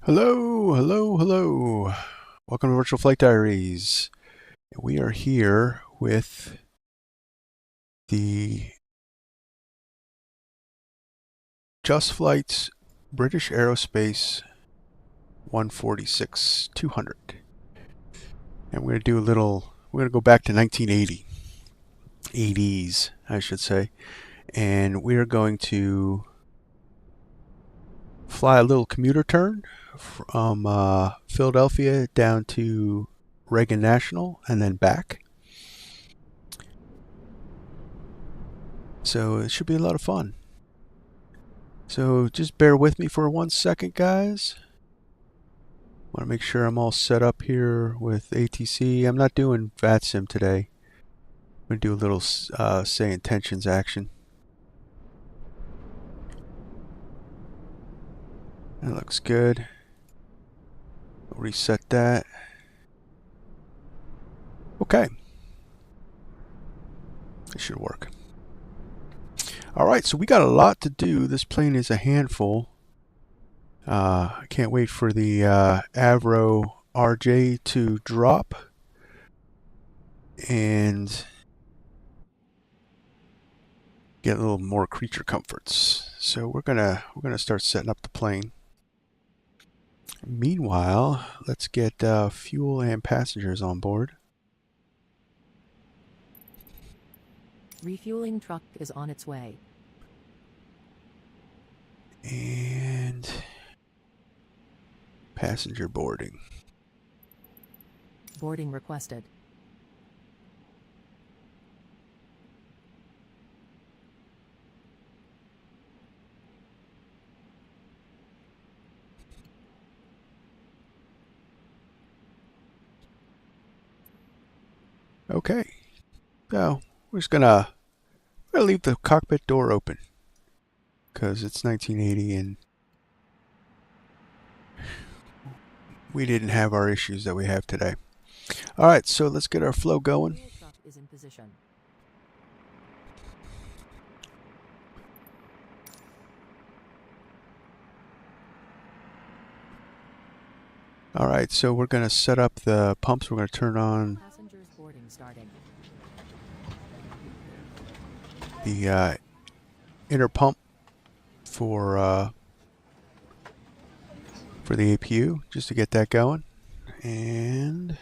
Hello, hello, hello. Welcome to Virtual Flight Diaries. We are here with the Just Flights British Aerospace 146-200. And we're going to do we're going to go back to 1980. 80s, I should say. And we're going to fly a little commuter turn from Philadelphia down to Reagan National and then back. So it should be a lot of fun. So just bear with me for 1 second, guys. I want to make sure I'm all set up here with ATC. I'm not doing VATSIM today. I'm going to do a little say intentions action. That looks good. I'll reset that. Okay. It should work. Alright, so we got a lot to do. This plane is a handful. I can't wait for the Avro RJ to drop. And get a little more creature comforts. So we're gonna start setting up the plane. Meanwhile, let's get fuel and passengers on board. Refueling truck is on its way. And passenger boarding. Boarding requested. Okay. So we're gonna leave the cockpit door open because it's 1980 and we didn't have our issues that we have today. All right, so let's get our flow going. Truck is in position. All right, so we're going to set up the pumps. We're going to turn on Passengers boarding starting. the inner pump for the APU just to get that going. And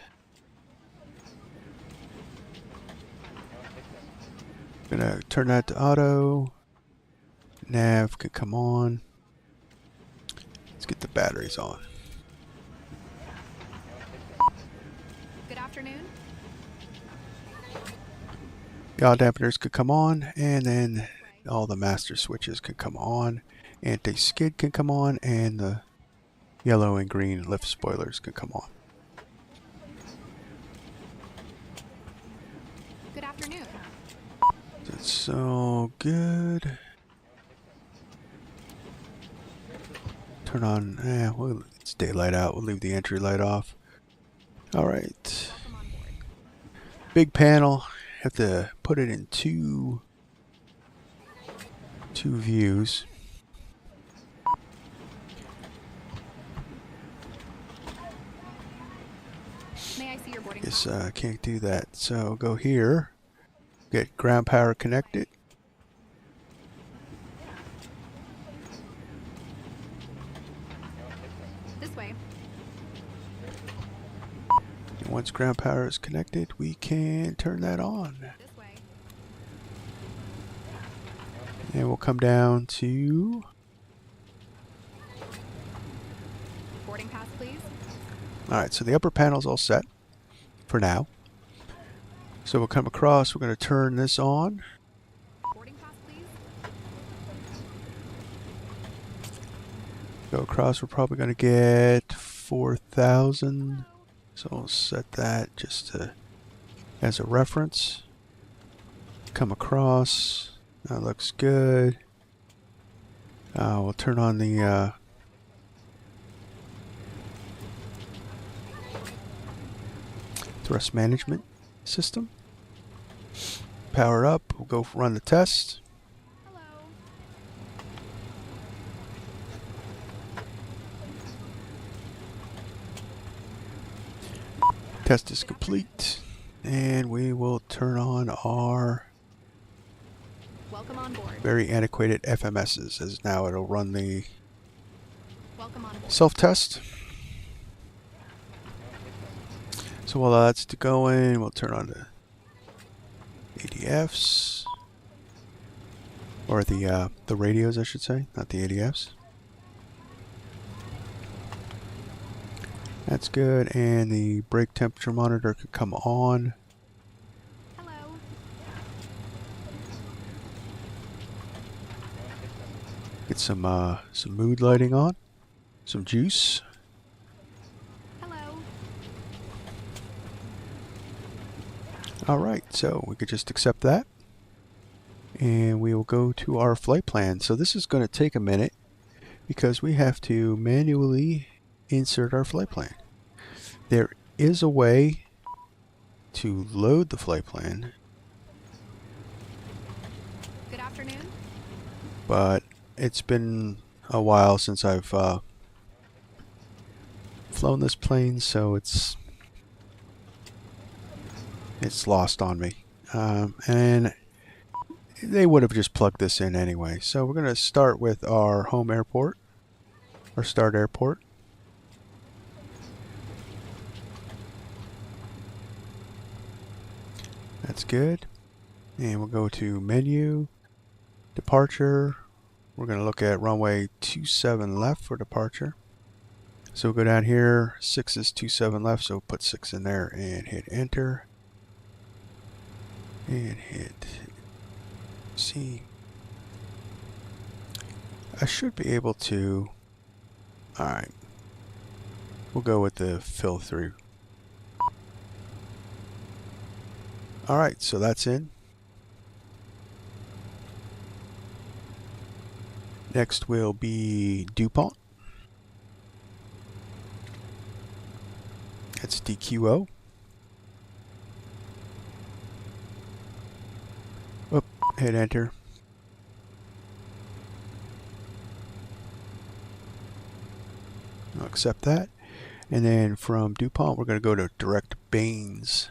I'm going to turn that to auto. Nav can come on. Let's get the batteries on. Good afternoon. Yaw dampeners could come on, and then all the master switches can come on. Anti-skid can come on, and the yellow and green lift spoilers can come on. Good afternoon. That's so good. Turn on, well, it's daylight out. We'll leave the entry light off. All right. Welcome on board. Big panel. Have to put it in two views. May I see your boarding Yes, pass? can't do that. So go here. Get ground power connected. This way. And once ground power is connected, we can turn that on. This way. And we'll come down to Boarding pass, please. Alright, so the upper panel's all set for now. So we'll come across, we're going to turn this on. Boarding pass, please. Go across, we're probably going to get 4,000. Hello. So we'll set that just as a reference. Come across, that looks good. We'll turn on the thrust management system. Power up, we'll go run the test. Hello. Test is complete, and we will turn on our Welcome on board. very antiquated FMSs, as now it'll run the Welcome on board. self-test. So while that's going, we'll turn on the ADFs, or the radios, I should say, not the ADFs. That's good, and the brake temperature monitor could come on. Hello. Get some mood lighting on, some juice. Hello. All right, so we could just accept that, and we will go to our flight plan. So this is going to take a minute because we have to manually insert our flight plan. There is a way to load the flight plan, Good afternoon. but it's been a while since I've flown this plane, so it's lost on me. And they would have just plugged this in anyway. So we're going to start with our home airport, our start airport. That's good. And we'll go to menu, departure. We're going to look at runway 27 left for departure. So we'll go down here, 6 is 27 left, so we'll put 6 in there and hit enter. And hit C. I should be able to, alright, we'll go with the fill through. Alright, so that's in. Next will be DuPont. That's DQO. Oop, hit enter. I'll accept that. And then from DuPont, we're going to go to direct Baines.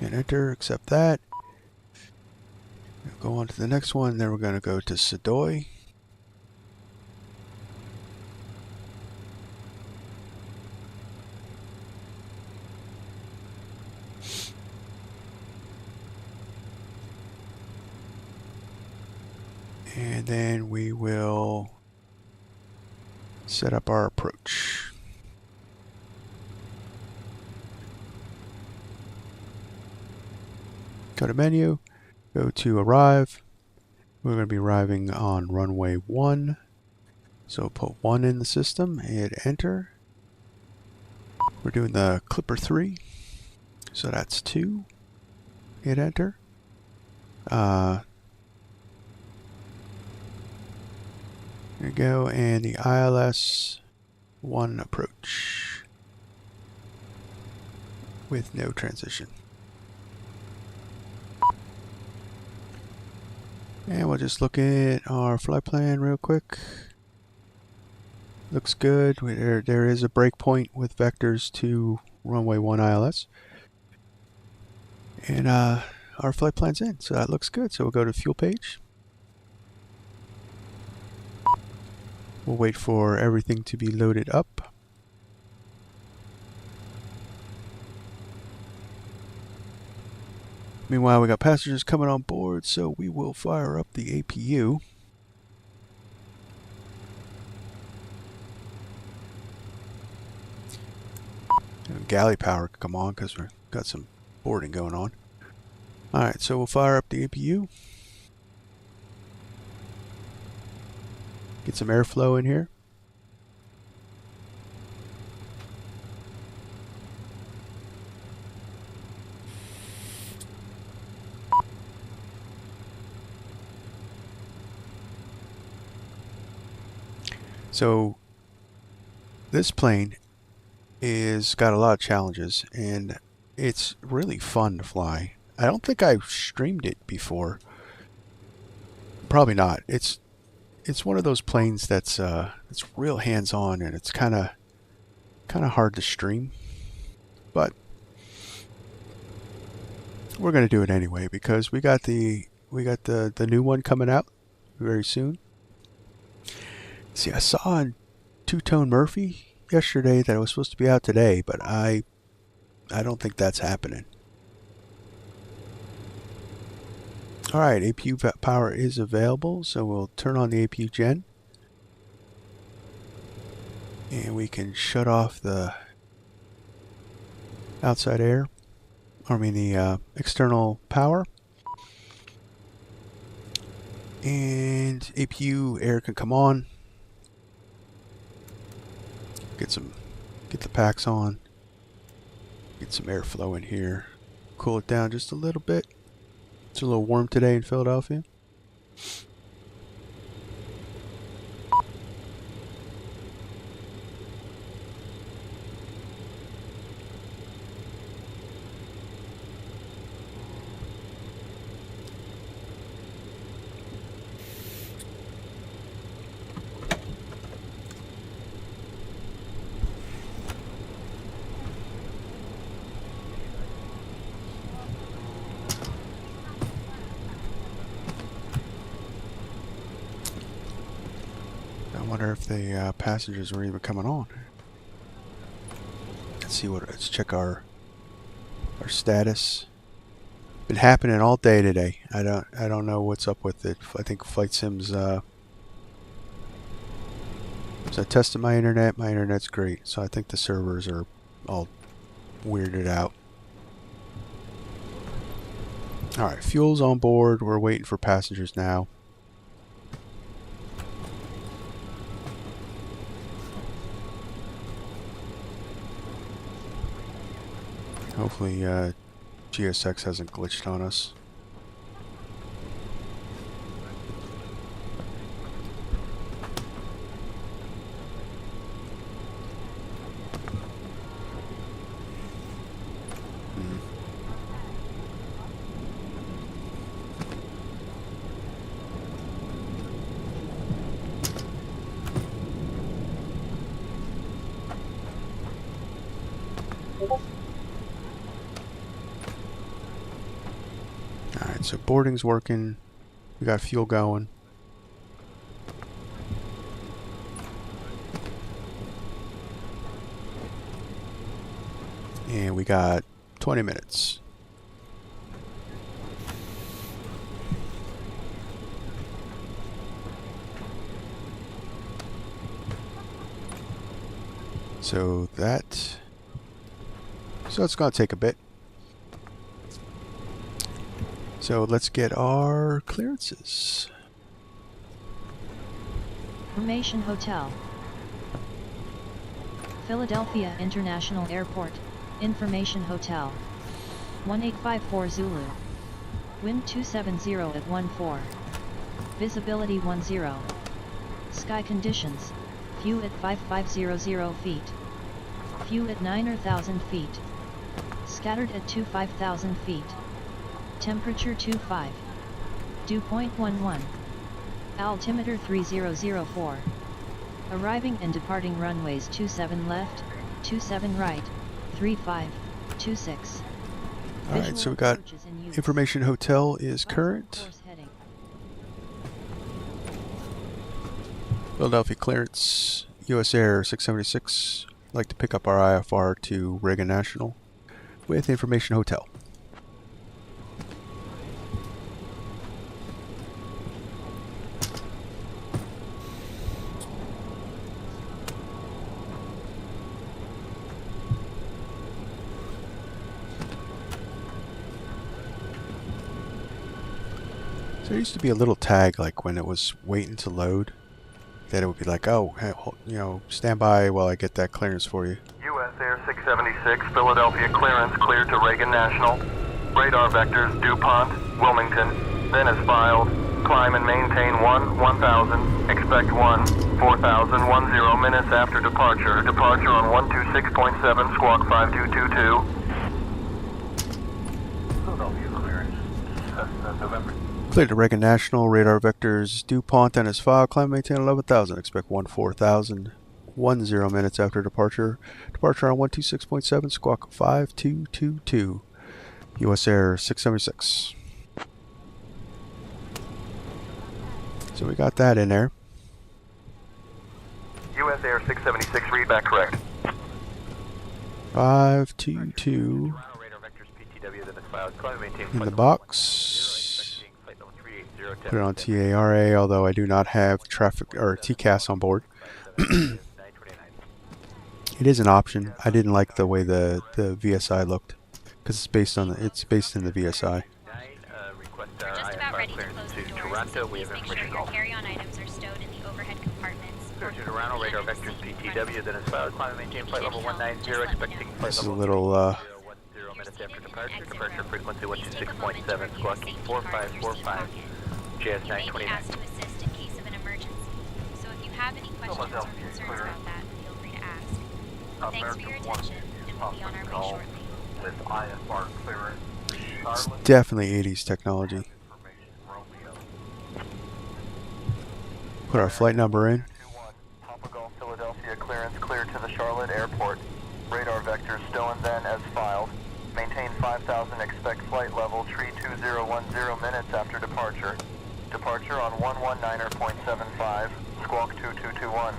And enter, accept that. We'll go on to the next one, then we're going to go to Sedoy. And then we will set up our approach. Go to menu, go to arrive. We're going to be arriving on runway 1. So put 1 in the system, hit enter. We're doing the Clipper 3. So that's 2. Hit enter. There you go, and the ILS 1 approach with no transition. And we'll just look at our flight plan real quick. Looks good. There is a breakpoint with vectors to runway 1 ILS. And our flight plan's in, so that looks good. So we'll go to fuel page. We'll wait for everything to be loaded up. Meanwhile, we got passengers coming on board, so we will fire up the APU. Galley power can come on because we've got some boarding going on. Alright, so we'll fire up the APU. Get some airflow in here. So this plane is got a lot of challenges and it's really fun to fly. I don't think I've streamed it before. Probably not. It's it's one of those planes that's it's real hands-on, and it's kind of hard to stream, but we're going to do it anyway because we got the new one coming out very soon. See, I saw on Two-Tone Murphy yesterday that it was supposed to be out today, but I don't think that's happening. Alright, APU power is available, so we'll turn on the APU gen. And we can shut off the outside air, the external power. And APU air can come on. Get the packs on. Get some airflow in here. Cool it down just a little bit. It's a little warm today in Philadelphia. I wonder if the passengers were even coming on. Let's check our status. Been happening all day today. I don't know what's up with it. I think Flight Sim's so I tested my internet. My internet's great, so I think the servers are all weirded out. Alright, fuel's on board. We're waiting for passengers now. Hopefully GSX hasn't glitched on us. Alright, so boarding's working. We got fuel going. And we got 20 minutes. So it's going to take a bit. So let's get our clearances. Information Hotel. Philadelphia International Airport. Information Hotel. 1854 Zulu. Wind 270 at 14. Visibility 10. Sky conditions. View at 5500 feet. View at 9,000 feet. Scattered at 25,000 feet. Temperature 25. Dew point 11. Altimeter 3004. Arriving and departing runways 27 left, 27 right, 35, 26. Alright, so we got Information Hotel is current. Philadelphia clearance, USAir 676. I'd like to pick up our IFR to Reagan National with Information Hotel. So there used to be a little tag, like when it was waiting to load, that it would be like, oh, hey, stand by while I get that clearance for you. USAir 676, Philadelphia clearance cleared to Reagan National. Radar vectors, DuPont, Wilmington. Then as filed. Climb and maintain 1000. Expect 4000, 10 minutes after departure. Departure on 126.7, squawk 5222. Philadelphia clearance, November. Clear to Reagan National, radar vectors DuPont and as file, climb maintain 11,000, expect 14,000, 10 minutes after departure. Departure on 126.7, squawk 5222, USAir 676. So we got that in there. USAir 676, read back correct. 522 in the box. Put it on TARA, although I do not have traffic or TCAS on board. It is an option. I didn't like the way the VSI looked because it's based in the VSI. We're just about ready to close the doors, so please make sure your carry-on items are stowed in the overhead compartments. Clear to Toronto, radar vectors PTW, then as filed, climb and maintain flight level 190, expecting flight This is a level little 0 minutes after departure, departure frequency 126.7, squawking 4545, JS You may be 929. asked to assist in case of an emergency. So if you have any questions or concerns about that, feel free to ask. Thanks for your attention, and we'll be on our way shortly. With IFR clearance, it's definitely 80s technology. Put our flight number in. Papa Golf, Philadelphia, clearance clear to the Charlotte Airport. Radar vectors stow and then as filed. Maintain 5,000, expect flight level 32010 minutes after departure. Departure on 119.75, squawk 2221.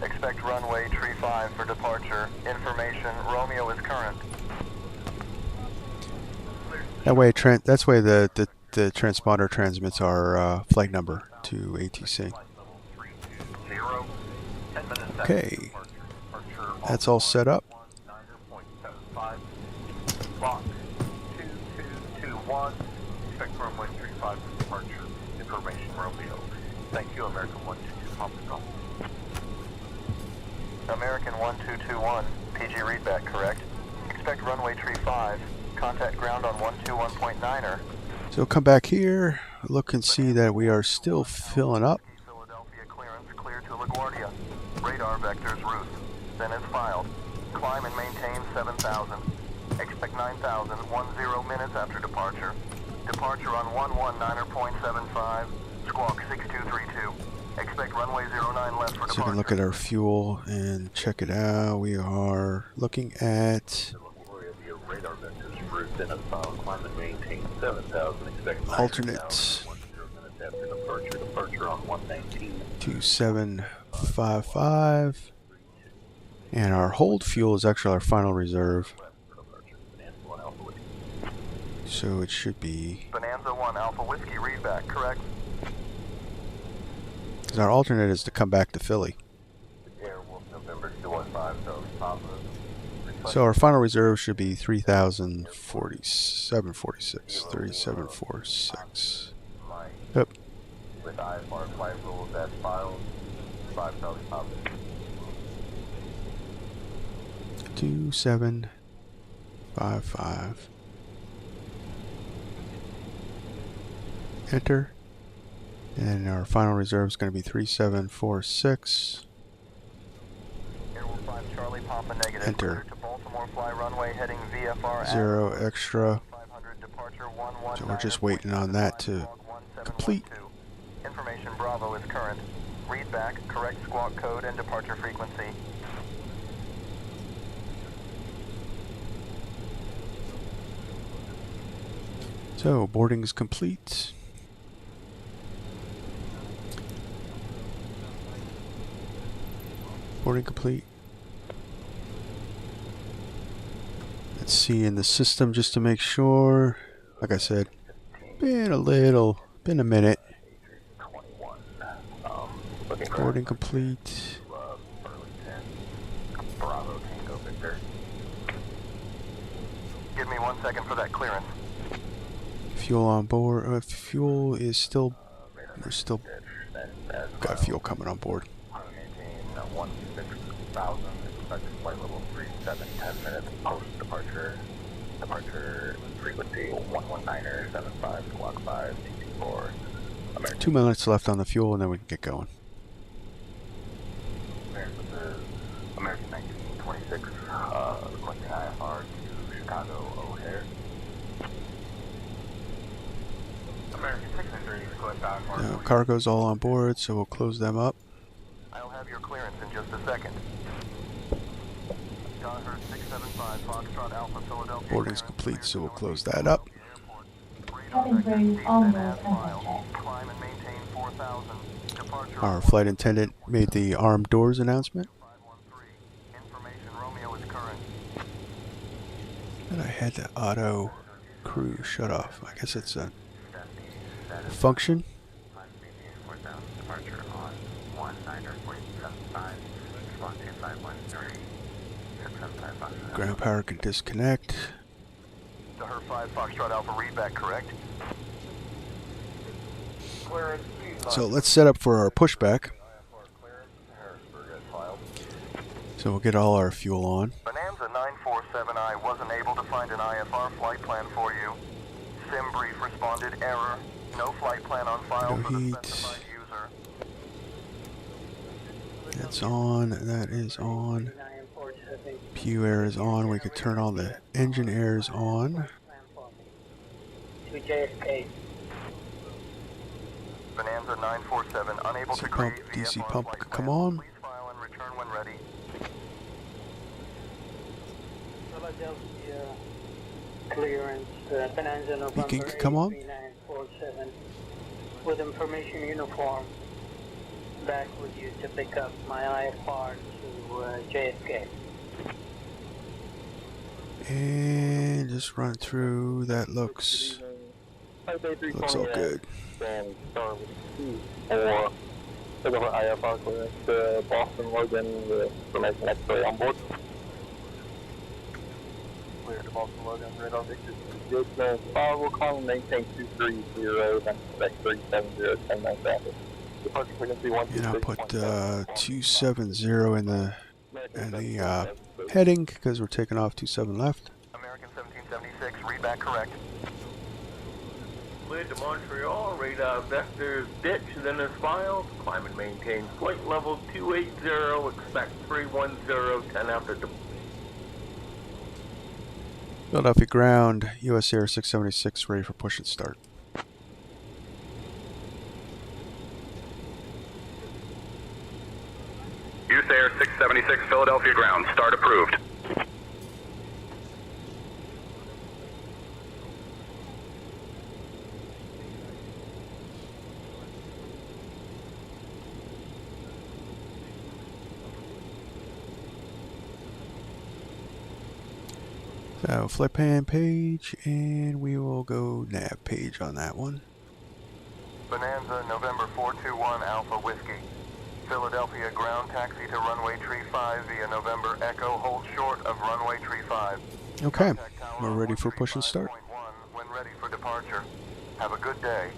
Expect runway tree 5 for departure. Information, Romeo is current. That way, that's way the transponder transmits our flight number to ATC. Okay, that's all set up. Clock 2221. Expect runway 35 for departure. Information, Romeo. Thank you, American 122 Papa Golf. American 1221, PG readback correct. Expect runway tree 5. Contact ground on 121.9er. So come back here, look and see that we are still filling up. Philadelphia clearance clear to LaGuardia. Radar vectors Ruth. Then as filed. Climb and maintain 7,000. Expect 9,000, 10 minutes after departure. Departure on 119.75, squawk 6232. Expect runway 09 left for So we departure. can look at our fuel and check it out. We are looking at Radar vectors Ruth. Then as filed. Climb and maintain 7,000. Expect alternate minutes after departure. Departure on 119. 2755. And our hold fuel is actually our final reserve. So it should be, Bonanza 1 Alpha Whiskey readback, correct? because our alternate is to come back to Philly. Airwolf November 215, so Papa. So our final reserve should be 3,047.46, 37.46. Yep. With IFR flight rules as filed, 5,000 Papa. 2755. Enter. And our final reserve is going to be 3746. Airwolf 5 Charlie Papa negative. Enter. Clear to Baltimore fly runway heading VFR 0 extra. 500 departure 119. So we're just waiting on that to complete. Information Bravo is current. Read back, correct squawk code and departure frequency. So boarding is complete. Boarding complete. Let's see in the system just to make sure. Like I said, been a minute. 21. Boarding complete. Bravo Tango Victor. Give me 1 second for that clearance. Fuel on board. Fuel is still. We're still got fuel coming on board. Maintain 16,000. Expected flight level 37. 10 minutes post departure. Departure frequency 119er 75 squawk 5 TT4. American. 2 minutes left on the fuel, and then we can get going. American 1926. Requesting IFR to Chicago O'Hare. American 603, request IFR. Now, cargo's all on board, so we'll close them up. I'll have your clearance in just a second. Her 675 Foxtrot Alpha Philadelphia. Boarding's complete, so we'll close that up. Cabin crew, all doors compass check. Climb and maintain 4,000. Departure Our flight attendant made the armed doors announcement. 513. Information Romeo is current. And I had the auto crew shut off. I guess it's a function. Departure on 19.75. Respond to 513. Ground power can disconnect. To her 5 Foxtrot Alpha readback, correct? So let's set up for our pushback. So we'll get all our fuel on. Bonanza 947I wasn't able to find an IFR flight plan for you. Sim brief responded error. No flight plan on file No for the heat. specified user. That's on. That is on. Pew air is on. We could turn all the engine airs on. To JFK. Bonanza 947 unable So to pump, create DC VFR pump flight could plan. come on. Please file and return when ready. Philadelphia clearance, Bonanza November Beacon could come on. 3947 with information uniform. Back with you to pick up my IFR to JFK. And just run through. That looks all good. Or take over IFR clearance to Boston, Logan, the information X-ray on board. Clear to Boston, Logan, radar Victor 6. We'll call and maintain 230, then expect 370, 10 traffic. Departure frequency 1. And I'll put 270 in the heading because we're taking off 27 left. American 1776, readback correct. Cleared to Montreal, radar vectors ditch, then as filed. Climb and maintain flight level 280, expect 310, 10 after departure. Philadelphia ground, USAir 676 ready for push and start. USAir 676, Philadelphia ground, start approved. So flight plan page, and we will go nav page on that one. Bonanza, November 421 Alpha Whiskey. Philadelphia ground taxi to runway tree 5 via November Echo, hold short of runway tree 5. Okay, Contact tower we're on ready for push and start. 135.1 when ready for departure. Have a good day.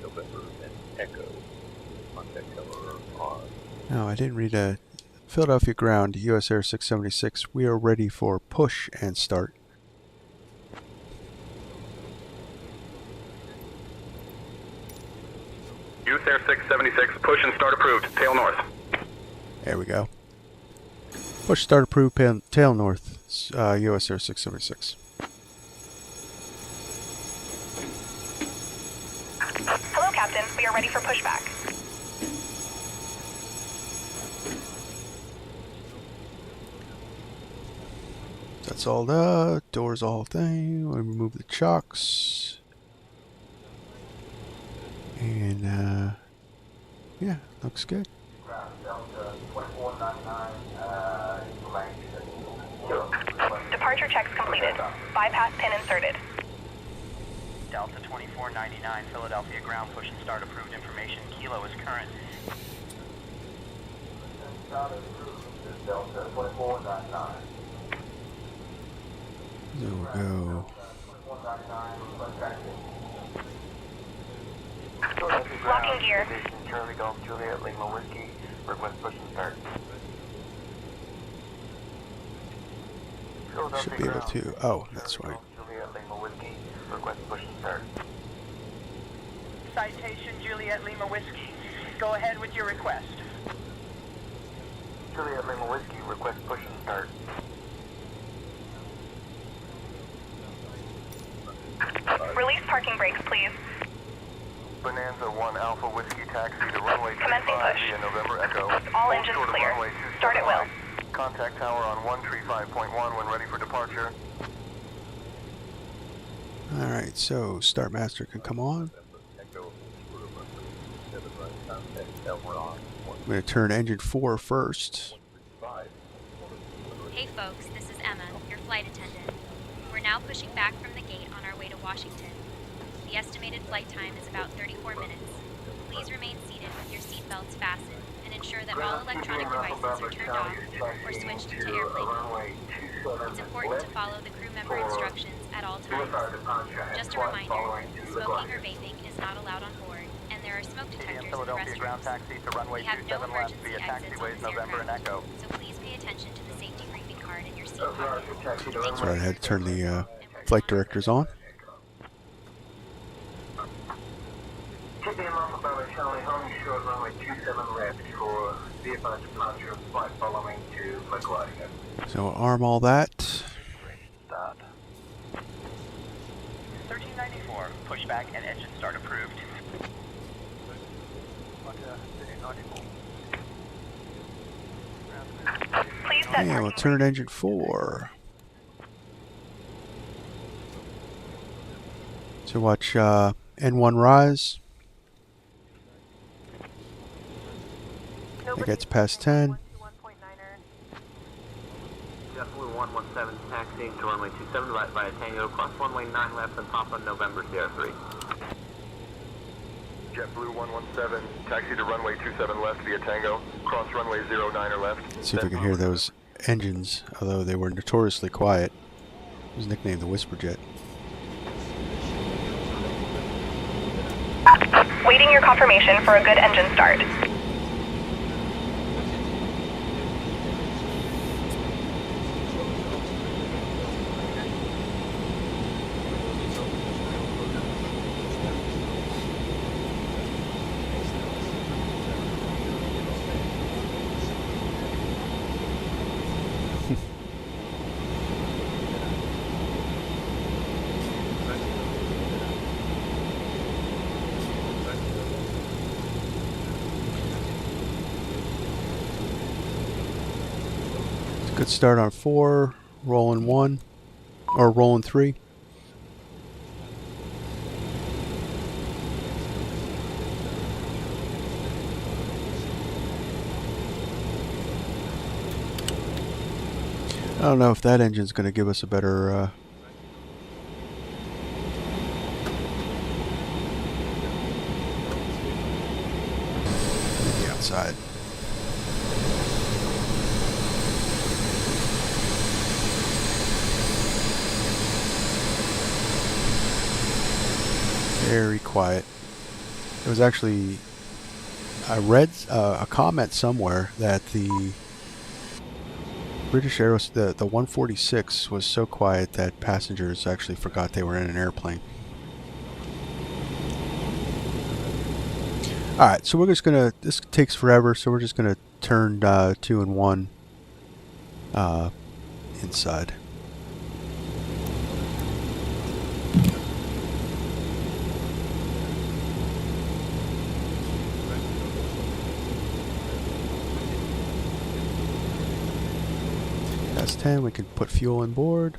November and Echo. Contact tower on. No, I didn't read a Philadelphia ground, USAir 676. We are ready for push and start. USAir 676, push and start approved. Tail north. There we go. Push start approved, tail north, USAir 676. Hello, Captain. We are ready for pushback. That's all the doors, all thing. We remove the chocks. And yeah, looks good. Departure checks completed. Bypass pin inserted. Delta 2499, Philadelphia ground push and start approved information. Kilo is current. Delta 2499. There we go. Locking gear. Charlie Golf Juliet Lima Whiskey, request push and start. Should be able to. Oh, that's right. Juliet Lima Whiskey, request push and start. Citation Juliet Lima Whiskey. Go ahead with your request. Juliet Lima Whiskey, request push and start. Release parking brakes, please. Bonanza 1 Alpha Whiskey taxi to runway Commencing 25 push. via November Echo. All Hold engines short of clear. runway Start at 27 will. right. Contact tower on 135.1 when ready for departure. Alright, so Start Master can come on. I'm going to turn engine 4 first. Hey folks, this is Emma, your flight attendant. We're now pushing back from the gate on our way to Washington. The estimated flight time is about 34 minutes. Please remain seated with your seatbelts fastened and ensure that all electronic devices are turned off or switched to airplane mode. It's important to follow the crew member instructions at all times. Just a reminder, smoking or vaping is not allowed on board, and there are smoke detectors in the Philadelphia ground restrooms. taxi to runway We have no 27 left emergency via exits on taxiways this November and aircraft, Echo. so please pay attention to the safety briefing card in your seat pocket. That's right, I had to turn the flight directors on. Keeping him off about Charlie Home Shore runway 27 left for VFR departure of flight following to LaGuardia. So arm all that. Start. 1394, pushback and engine start approved. Please set And we'll turn engine 4. So watch N1 rise. It gets past 10. Just Blue 117 taxiing to runway 27 right via Tango, cross runway 9 left and Papa November Sierra 3. JetBlue 117, taxi to runway 27 left via Tango, cross runway 09 or left. Let's see if we can hear those engines, although they were notoriously quiet. It was nicknamed the Whisper Jet. Waiting your confirmation for a good engine start. Good start on 4, rolling 1, or rolling 3. I don't know if that engine's going to give us a better maybe outside. Very quiet. It was actually, I read a comment somewhere that the British Aeros, the 146 was so quiet that passengers actually forgot they were in an airplane. Alright, so we're just gonna, this takes forever, so we're just gonna turn 2 and 1 inside. That's 10, we can put fuel on board.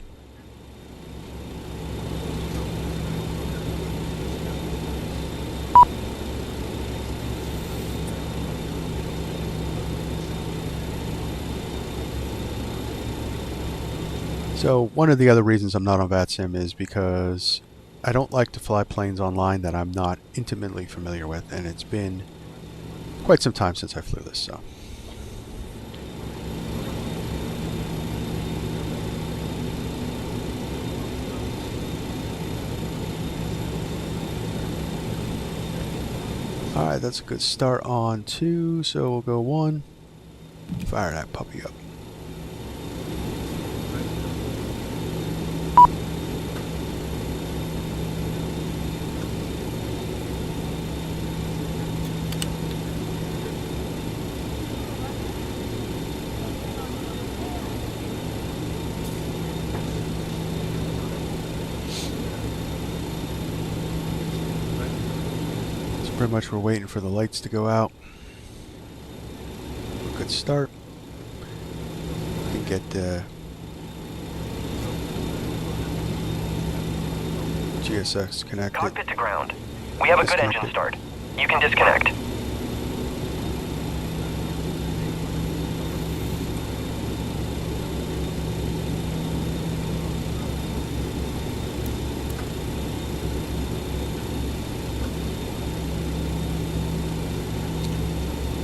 So one of the other reasons I'm not on VATSIM is because I don't like to fly planes online that I'm not intimately familiar with, and it's been quite some time since I flew this, so. Alright, that's a good start on 2, so we'll go 1. Fire that puppy up. Pretty much we're waiting for the lights to go out. Good start. We can get the GSX connected. Cockpit to ground. We have a good engine start. You can disconnect.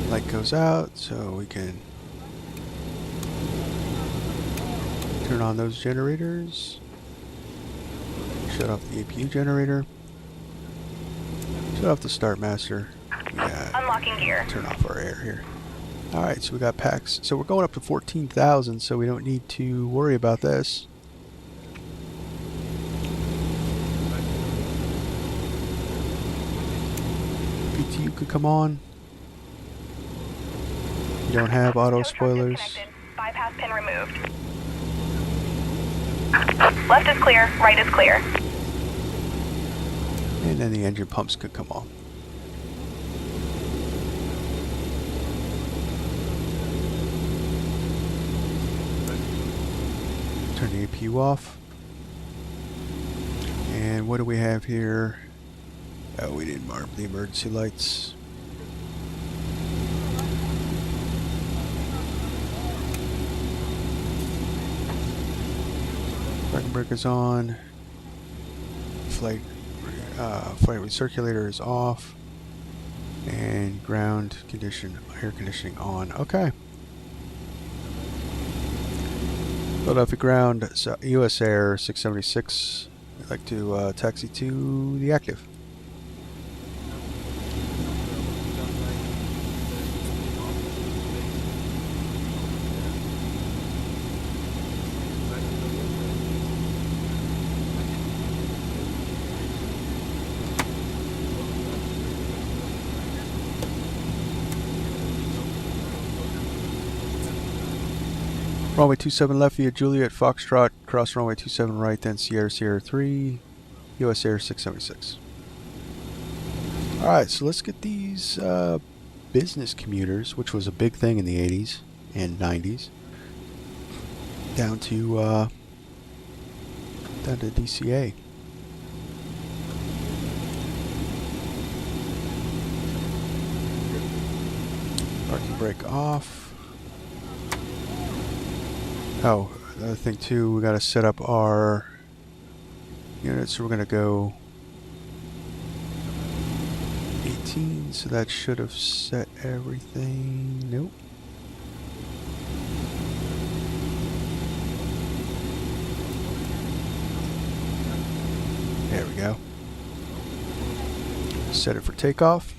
Light goes out, so we can turn on those generators. Shut off the APU generator. Shut off the start master. Yeah. Unlocking gear. Turn off our air here. Alright, so we got packs. So we're going up to 14,000, so we don't need to worry about this. PTU could come on. You don't have auto spoilers. Bypass pin removed. Left is clear, right is clear. And then the engine pumps could come on. Turn the APU off. And what do we have here? Oh, we didn't mark the emergency lights. Parking brake is on. Flight recirculator is off. And ground condition, air conditioning on. Okay. Philadelphia ground, so USAir 676. I'd like to taxi to the active. Runway 27 left via Juliet Foxtrot, cross runway 27 right, then Sierra Sierra 3, USAir 676. Alright, so let's get these business commuters, which was a big thing in the 80s and 90s, down to DCA. Parking brake off. Oh, another thing too, we got to set up our units, so we're going to go 18, so that should have set everything. Nope. There we go. Set it for takeoff.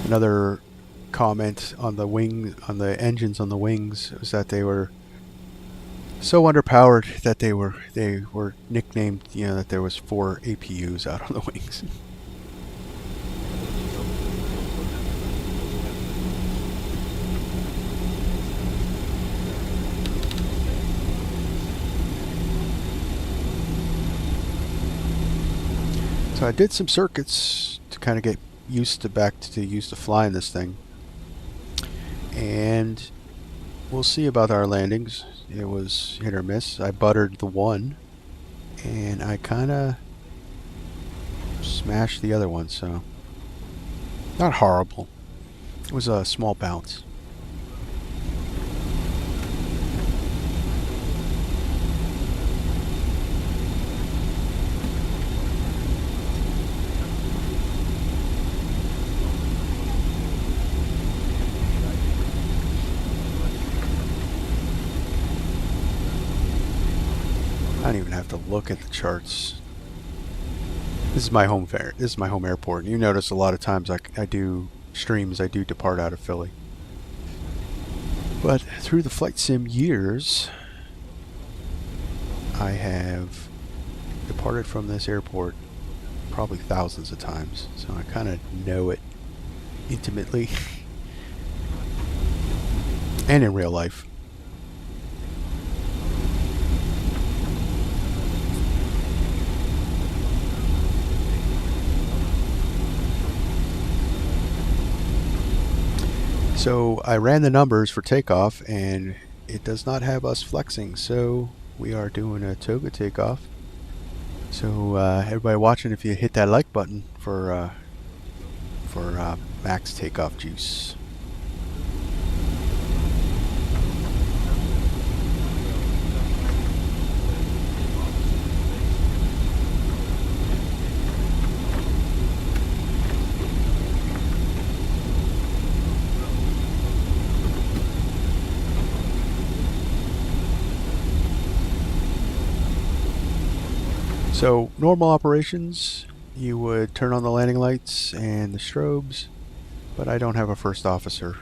Another comment on the wing, on the engines on the wings, was that they were so underpowered that they were nicknamed, you know, that there was 4 APUs out on the wings. So I did some circuits to kind of get used to flying this thing, and we'll see about our landings. It was hit or miss. I buttered the one and I kind of smashed the other one, so not horrible. It was a small bounce. I don't even have to look at the charts. This is my home fare. This is my home airport. And you notice a lot of times I do streams, I do depart out of Philly. But through the flight sim years, I have departed from this airport probably thousands of times, so I kind of know it intimately and in real life. So I ran the numbers for takeoff and it does not have us flexing, so we are doing a toga takeoff. So everybody watching, if you hit that like button for max takeoff juice. So normal operations, you would turn on the landing lights and the strobes, but I don't have a first officer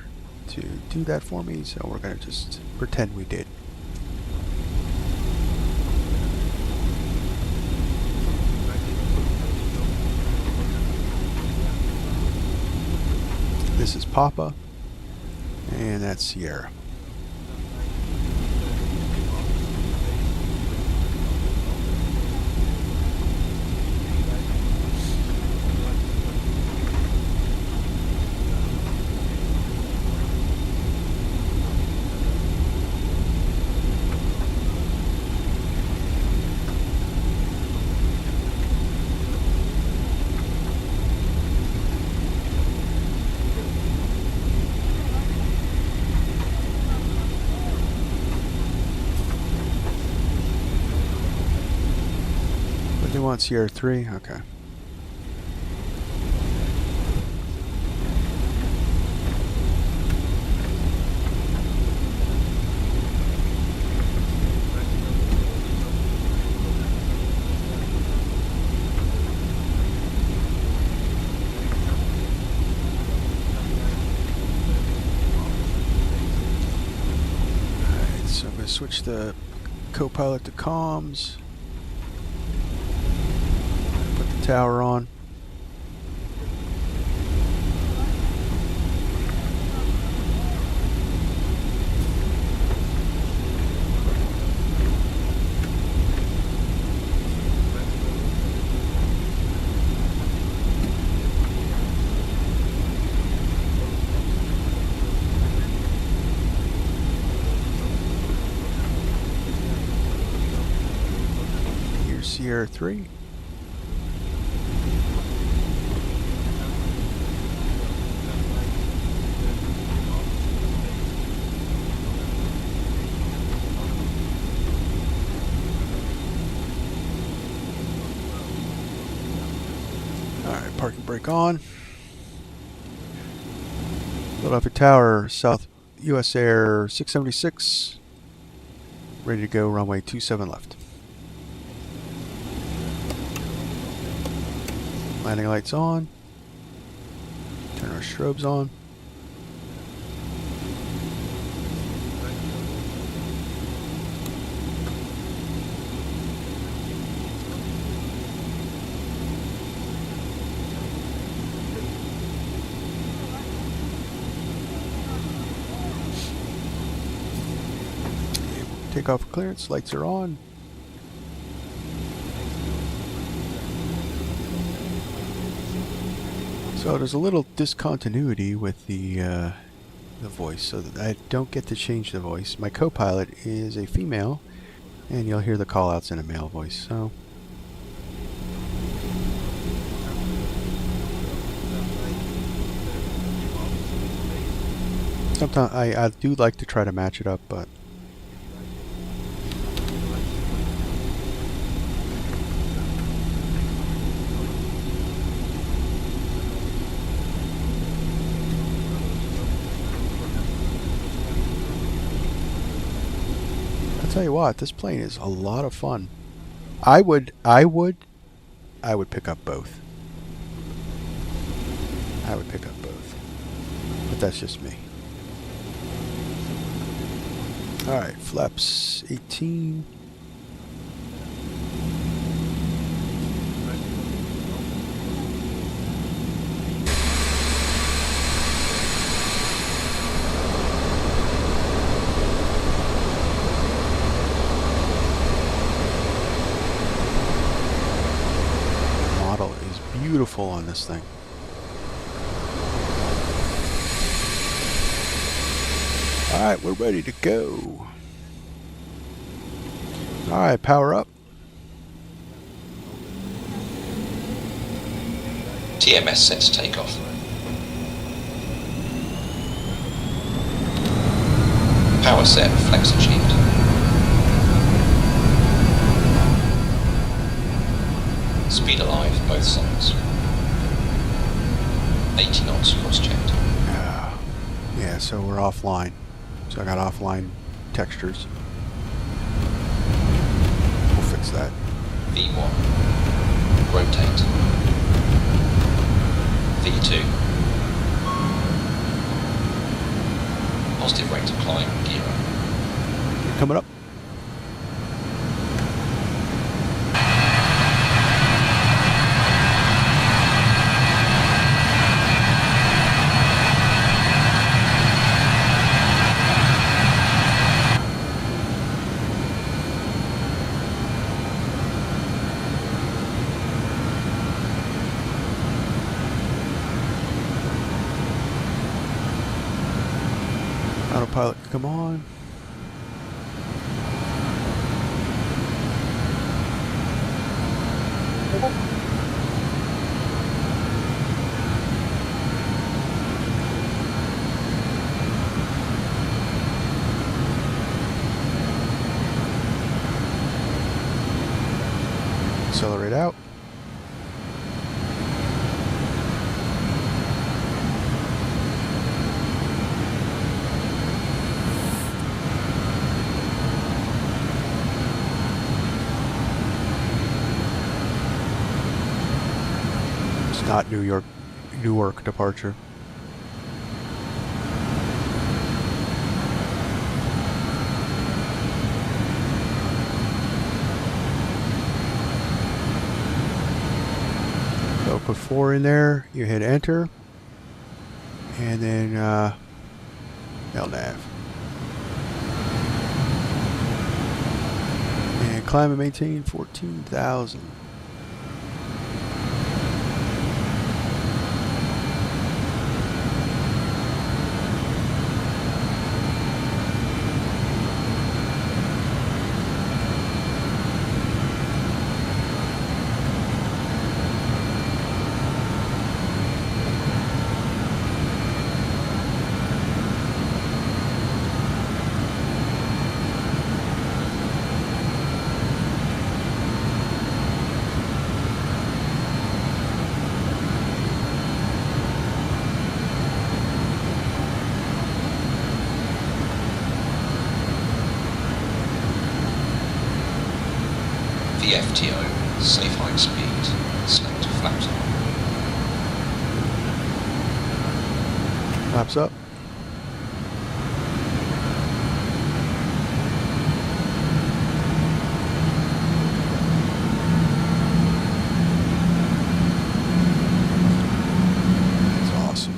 to do that for me, so we're going to just pretend we did. This is Papa, and that's Sierra. They want Sierra 3? Okay. Alright, so I'm going to switch the co-pilot to comms. Tower on. Here's Sierra 3. Parking brake on. Philadelphia Tower, South USAir 676. Ready to go, runway 27 left. Landing lights on. Turn our strobes on. Takeoff clearance, lights are on. So there's a little discontinuity with the voice, so that I don't get to change the voice. My co-pilot is a female, and you'll hear the call-outs in a male voice. So sometimes I do like to try to match it up, but tell you what, this plane is a lot of fun. I would pick up both. I would pick up both. But that's just me. Alright, flaps 18. beautiful on this thing. Alright, we're ready to go. Alright, power up. TMS set to take off. Power set, flex achieved. Speed alive, both sides. 80 knots, cross-checked. Yeah, so we're offline. So I got offline textures. We'll fix that. V1. Rotate. V2. Positive rate of climb, gear up. You're coming up. Autopilot, come on. Accelerate out. Not Newark departure. So put 4 in there, you hit enter, and then LNAV. And climb and maintain 14,000. VFTO, safe height speed, select flaps on. Flaps up. That's awesome.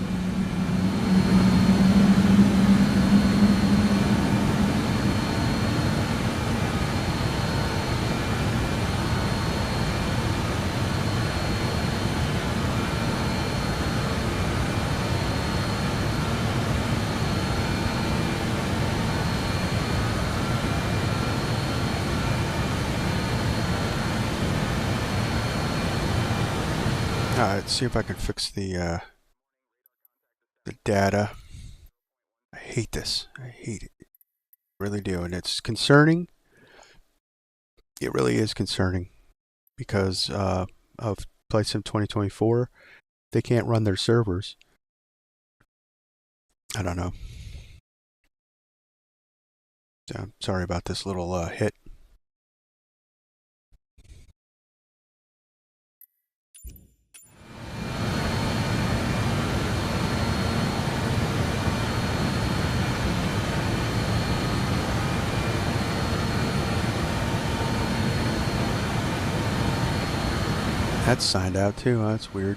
Alright, let's see if I can fix the data. I hate this. I hate it. I really do. And it's concerning. It really is concerning because of Flight Sim 2024. They can't run their servers. I don't know. So, I'm sorry about this little hit. That's signed out too. Oh, that's weird.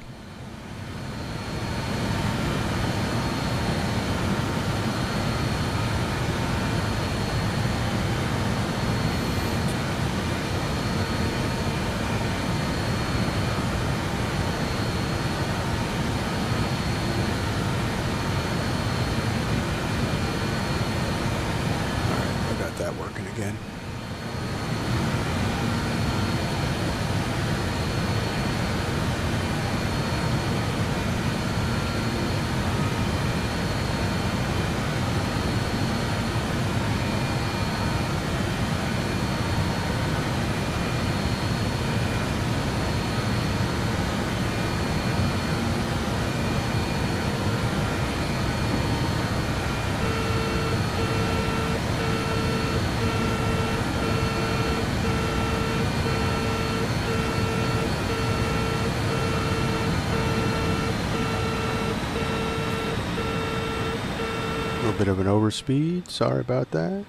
little bit of an overspeed. Sorry about that.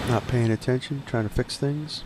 Not paying attention, trying to fix things.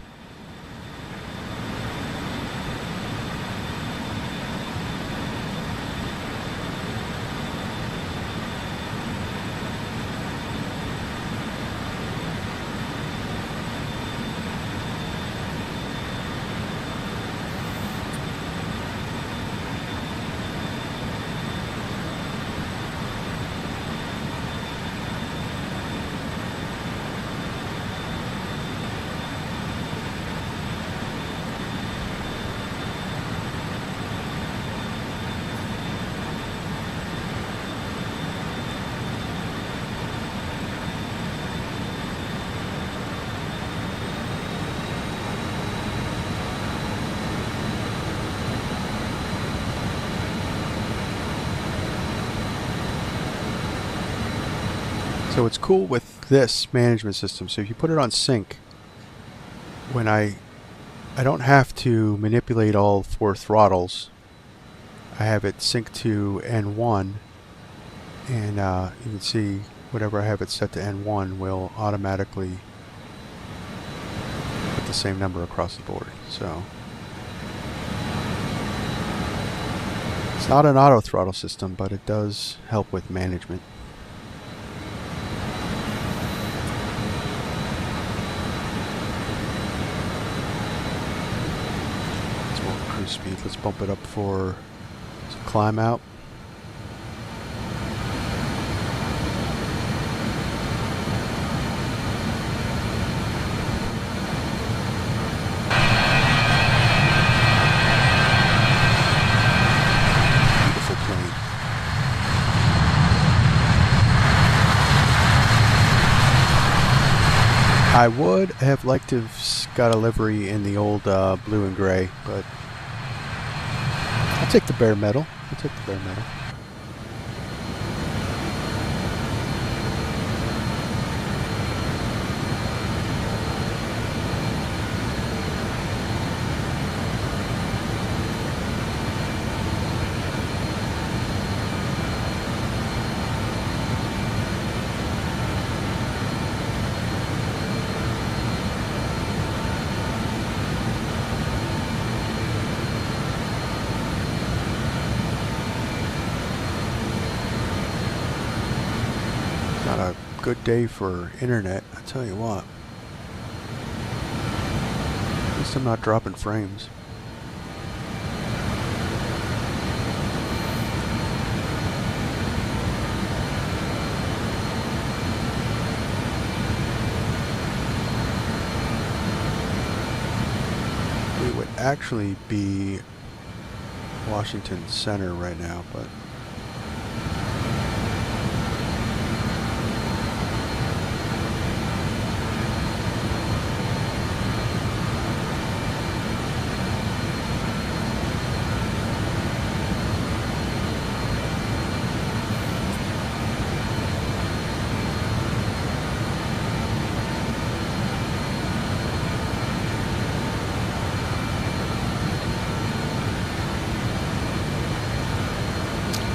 So what's cool with this management system, so if you put it on sync, when I don't have to manipulate all 4 throttles. I have it synced to N1, and you can see whatever I have it set to N1 will automatically put the same number across the board. So it's not an auto throttle system, but it does help with management. Speed. Let's bump it up for some climb out. Beautiful plane. I would have liked to have got a livery in the old blue and gray, but I'll take the bare metal. I'll take the bare metal. Not a good day for internet, I tell you what. At least I'm not dropping frames. We would actually be Washington Center right now, but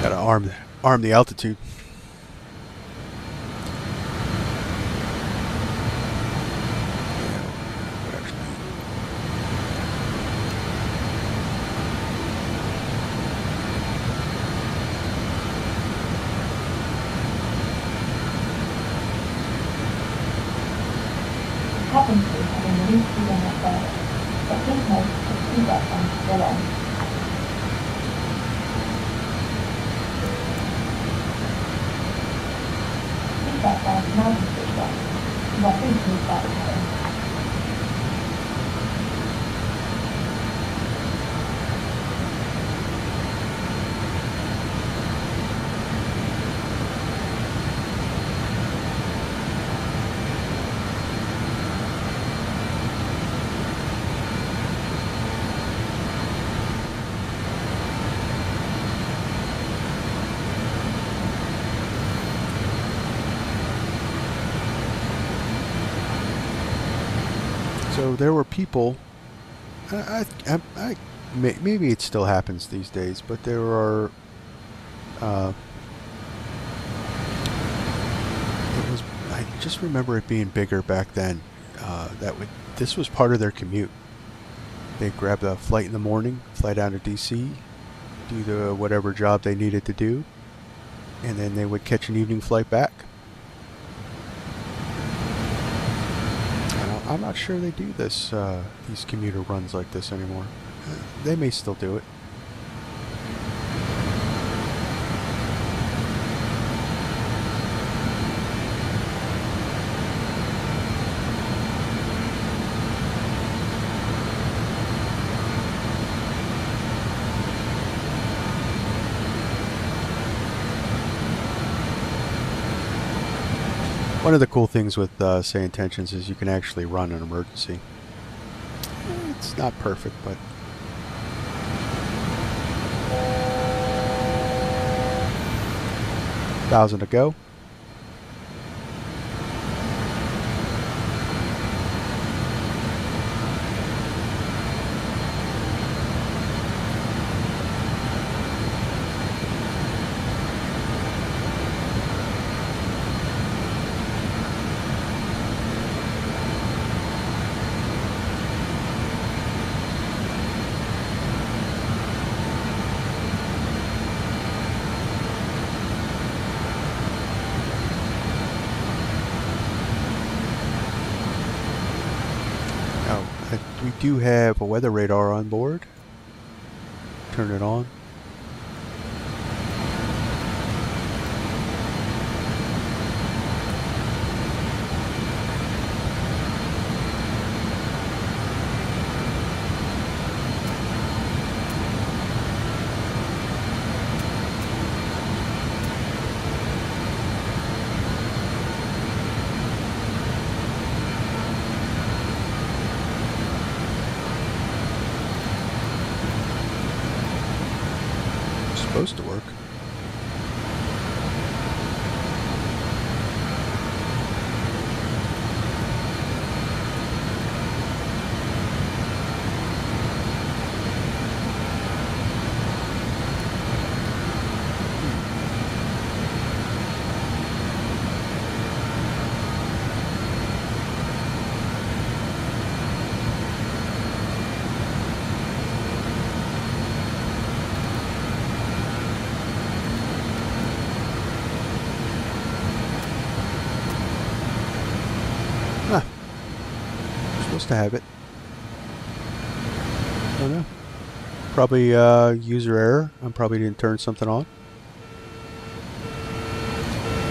gotta arm the altitude. So there were people, maybe it still happens these days, but there are I just remember it being bigger back then. This was part of their commute. They'd grab the flight in the morning, fly down to DC, do whatever job they needed to do, and then they would catch an evening flight back. I'm not sure they do these commuter runs like this anymore. They may still do it. One of the cool things with Say Intentions is you can actually run an emergency. It's not perfect, but 1,000 to go. We do have a weather radar on board. Turn it on. Supposed to work. Supposed to have it. I don't know. Probably user error. I probably didn't turn something on.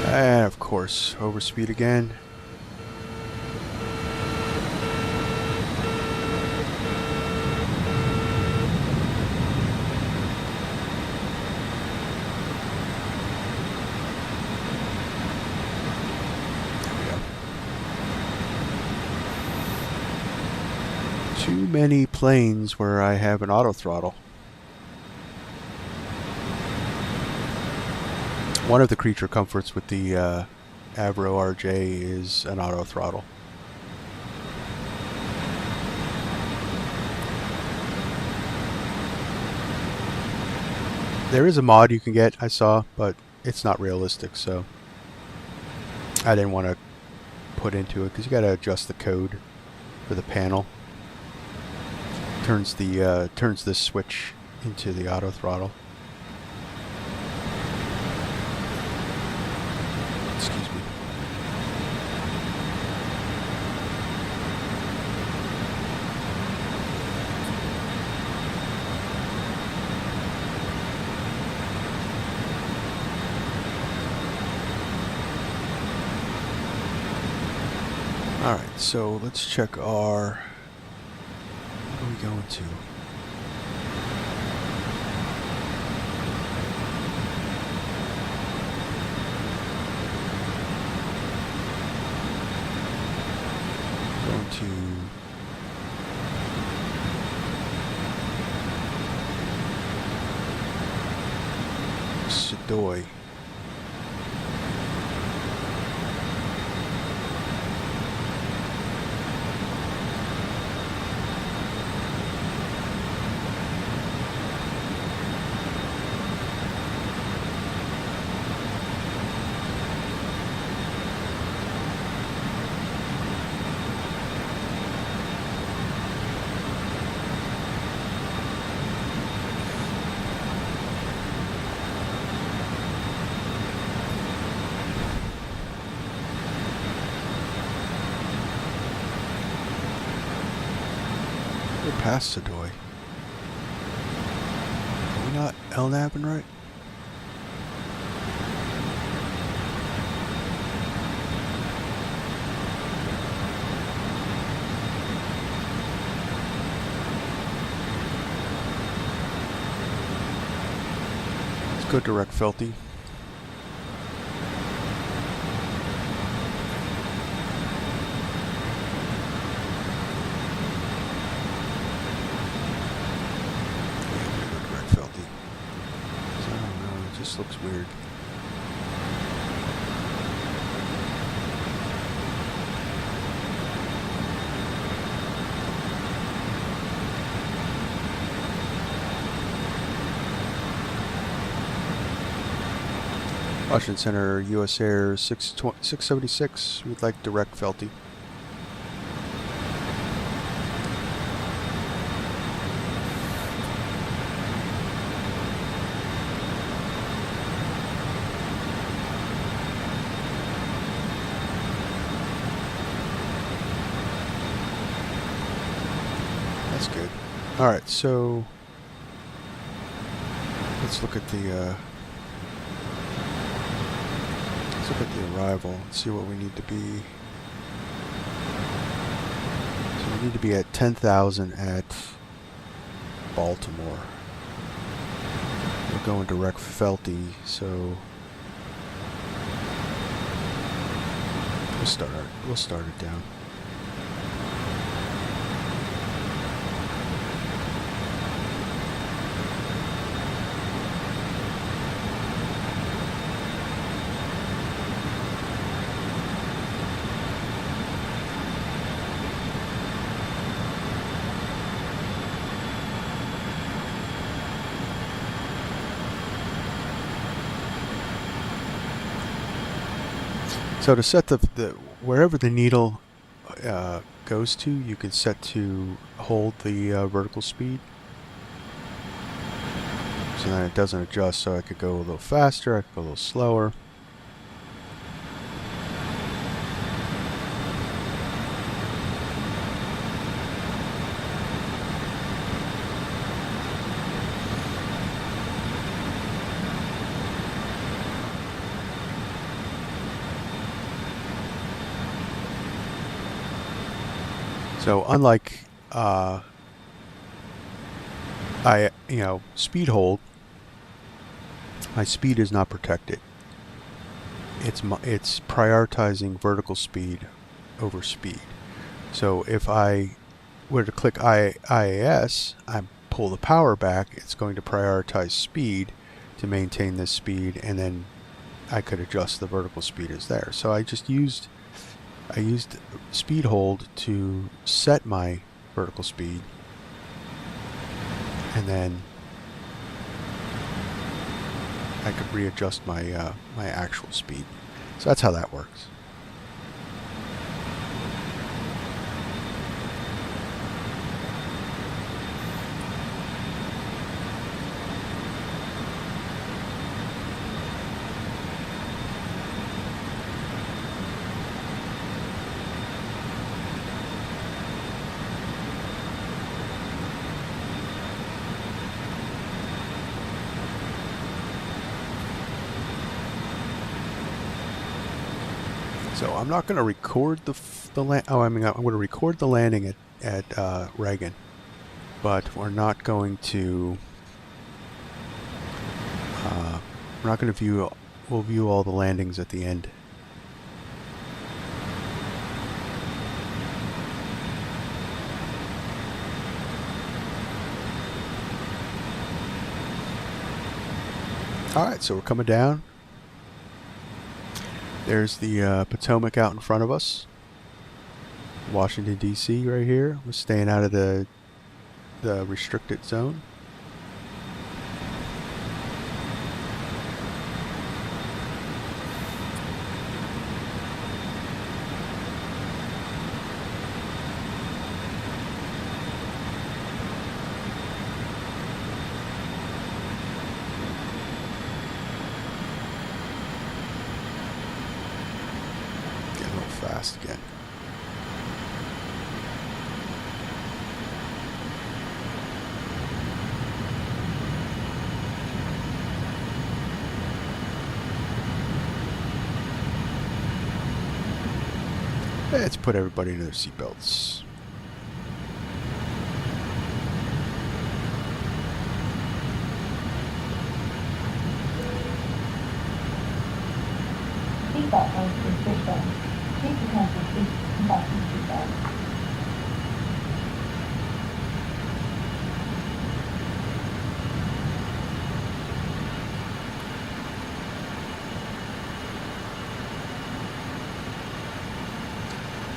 And of course, overspeed again. Too many planes where I have an auto throttle. One of the creature comforts with the Avro RJ is an auto throttle. There is a mod you can get, I saw, but it's not realistic, so I didn't want to put into it because you got to adjust the code for the panel. Turns this switch into the auto throttle. Excuse me. All right, so let's check our. Where are we going to? Going to Sedoy. past Sadoy. Are we not LNAVing right? Let's go direct Felty. This looks weird. Washington Center, USAir 676. We'd like direct Felty. All right, so let's look at the arrival and see what we need to be. So we need to be at 10,000 at Baltimore. We're going direct Felty, so we'll start it down. So to set the wherever the needle goes to, you can set to hold the vertical speed. So then it doesn't adjust, so I could go a little faster, I could go a little slower. So unlike speed hold, my speed is not protected. It's prioritizing vertical speed over speed. So if I were to click IAS, I pull the power back, it's going to prioritize speed to maintain this speed, and then I could adjust the vertical speed as there. So I used speed hold to set my vertical speed, and then I could readjust my my actual speed. So that's how that works. So I'm not going to record I'm going to record the landing at Reagan, but we're not going to. We're not going to view. We'll view all the landings at the end. All right, so we're coming down. There's the Potomac out in front of us. Washington, D.C. right here. We're staying out of the restricted zone. Again. Let's put everybody in their seatbelts. Seatbelt mode is switched on. Please attention, please fasten seatbelt.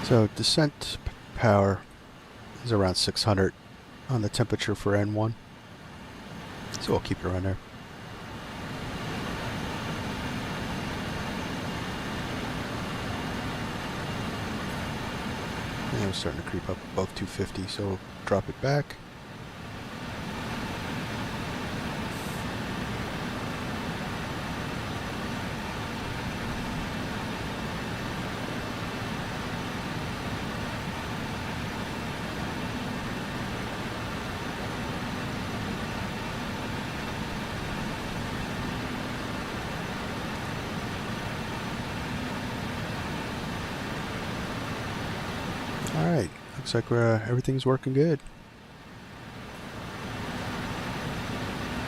So descent power is around 600 on the temperature for N1. So we'll keep it around there. And we're starting to creep up above 250, so we'll drop it back. Alright, looks like everything's working good.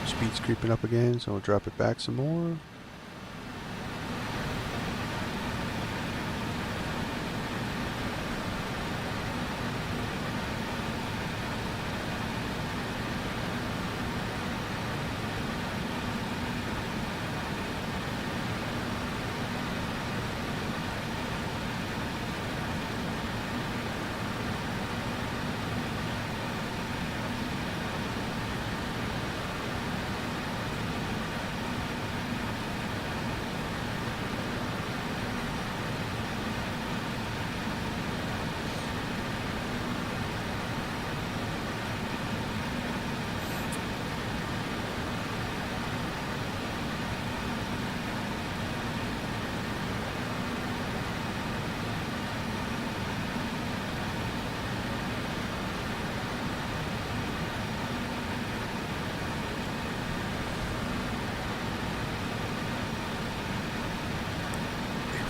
Speed's creeping up again, so we'll drop it back some more.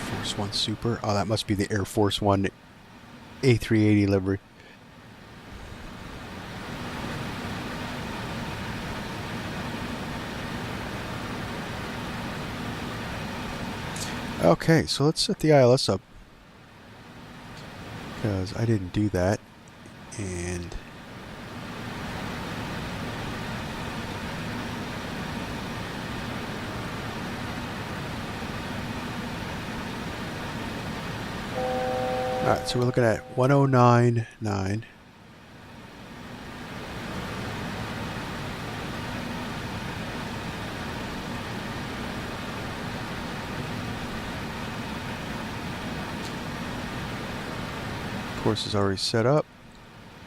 Force One Super. Oh, that must be the Air Force One A380 livery. Okay, so let's set the ILS up, because I didn't do that, and alright, so we're looking at 1099. Course is already set up.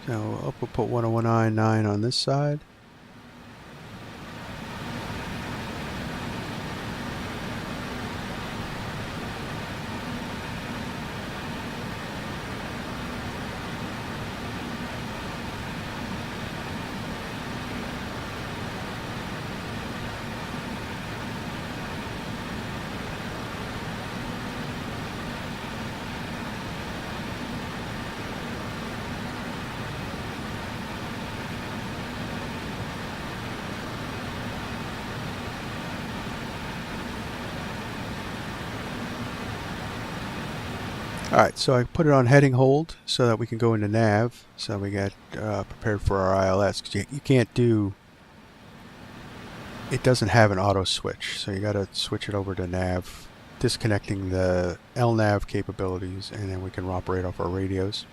So we'll put 1019 on this side. Alright, so I put it on heading hold so that we can go into nav, so we get prepared for our ILS, because you can't do, it doesn't have an auto switch, so you got to switch it over to nav, disconnecting the LNAV capabilities, and then we can operate off our radios.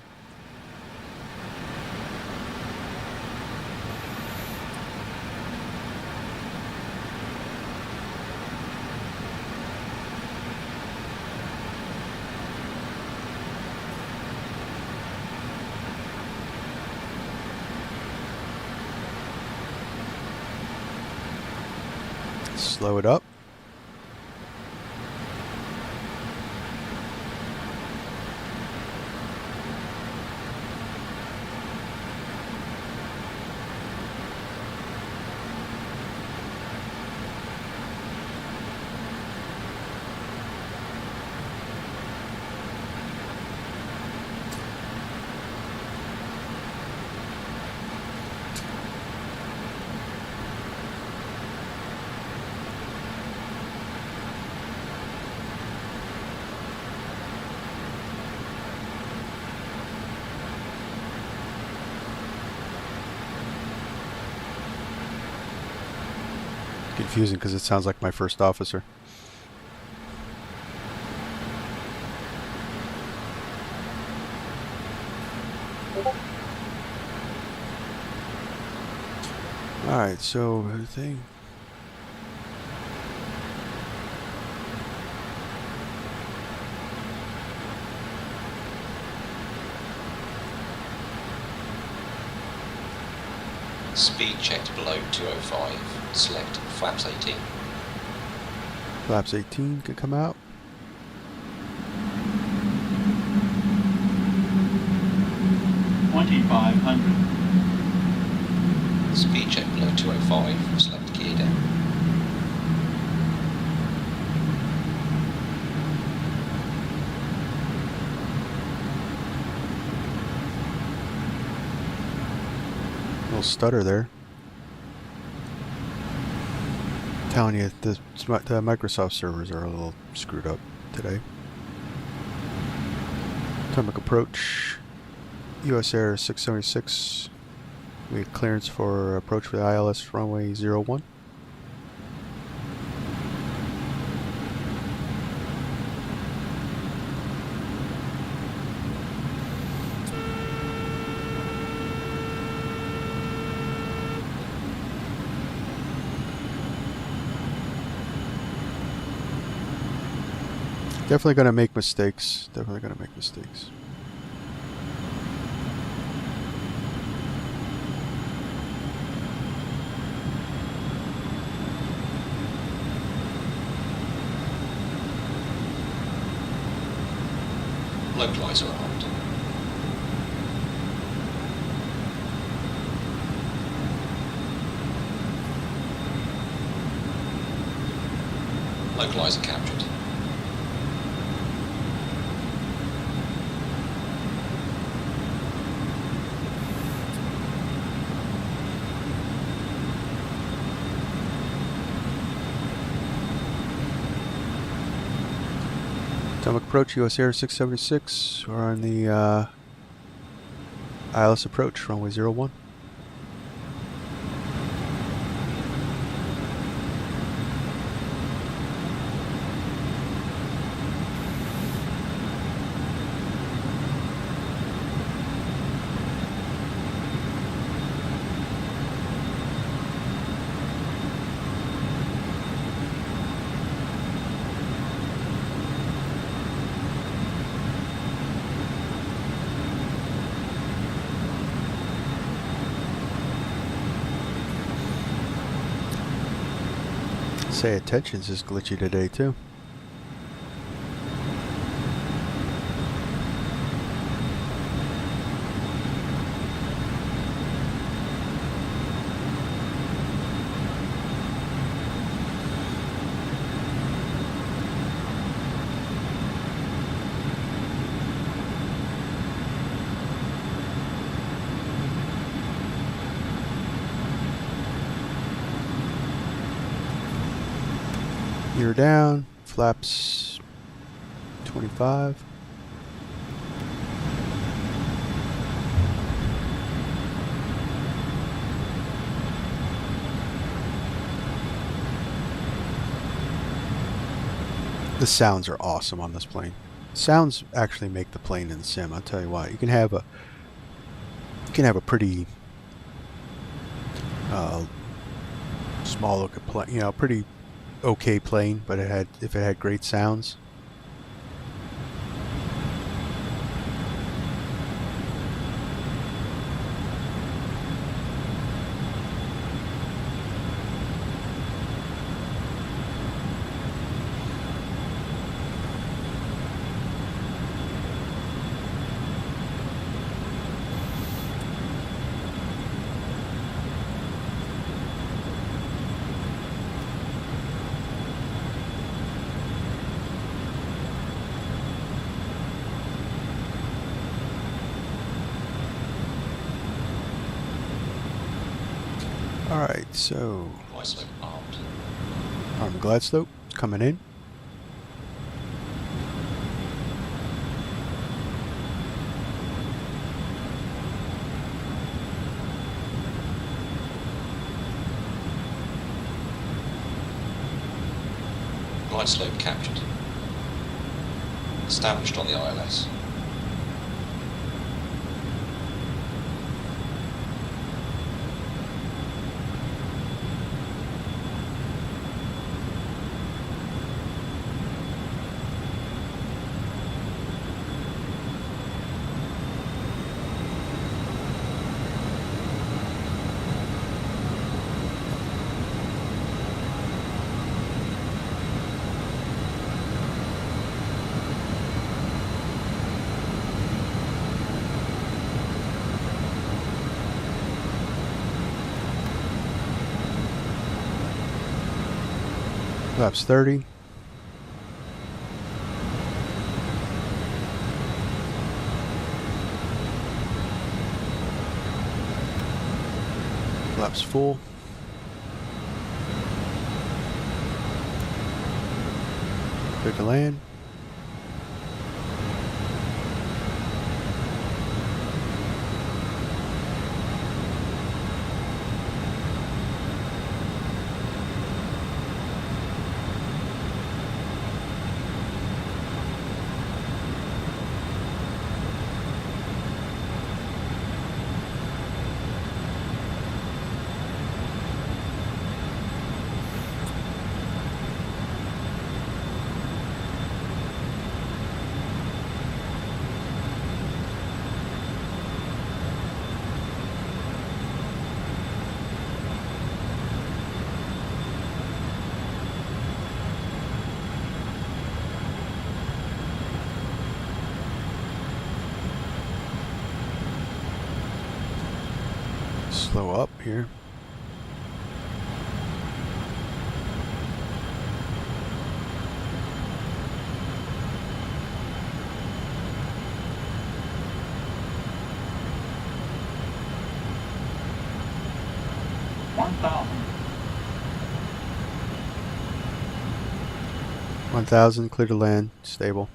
Slow it up. Confusing because it sounds like my first officer. Alright, so everything. Speed checked below 205. Select flaps 18. Flaps 18 could come out. Speed check below 205. Select gear down. Little stutter there. Telling you, the Microsoft servers are a little screwed up today. Atomic approach. USAir 676. We have clearance for approach for the ILS runway 01. Definitely going to make mistakes. Definitely going to make mistakes. Localizer armed. Localizer captured. Atomic approach, USAir 676. We're on the ILS approach, runway 01. Say attention's is glitchy today too. Gear down, flaps 25. The sounds are awesome on this plane. Sounds actually make the plane in the sim. I'll tell you why. You can have a pretty small looking plane, you know, pretty okay plane, but if it had great sounds. Alright, so armed glide slope coming in. Glide slope captured. Established on the ILS. Flaps 30. Flaps full. Clear to land. Slow up here. One thousand, clear to land, stable.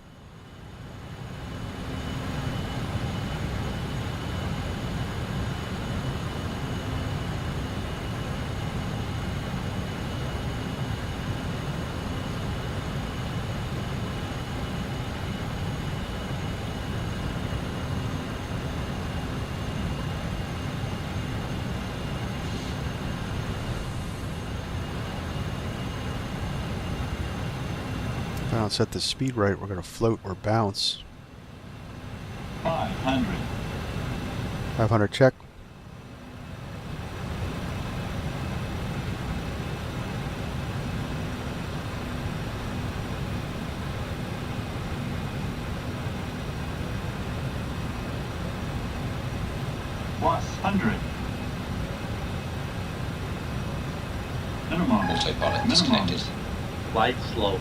If I don't set the speed right, we're going to float or bounce. 500. 500 check. Plus 100. Minimum. Autopilot disconnected. Flight slow.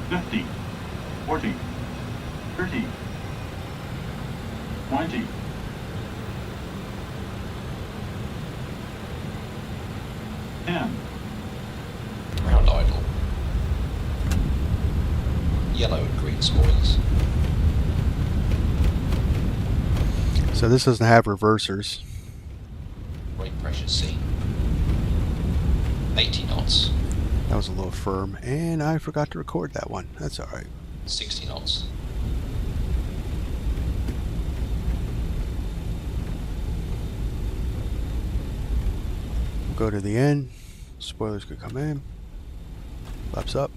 $50, $40, $30, $20, $10. Ground idle. Yellow and green spoilers. So this doesn't have reversers. Brake pressure seen. 80 knots. That was a little firm, and I forgot to record that one. That's all right. 60 knots. We'll go to the end. Spoilers could come in. Flaps up.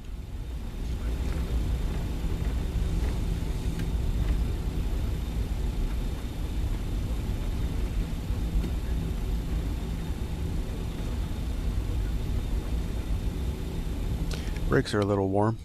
Brakes are a little warm.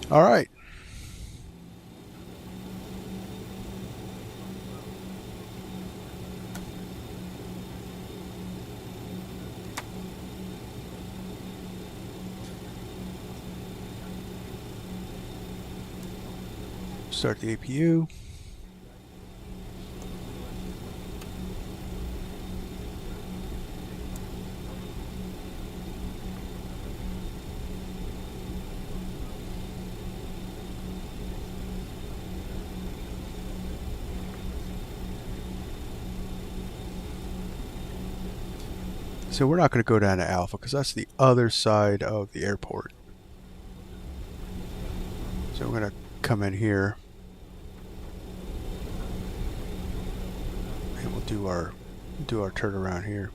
All right. Start the APU. So we're not going to go down to Alpha because that's the other side of the airport. So we're going to come in here and we'll do our turn around here.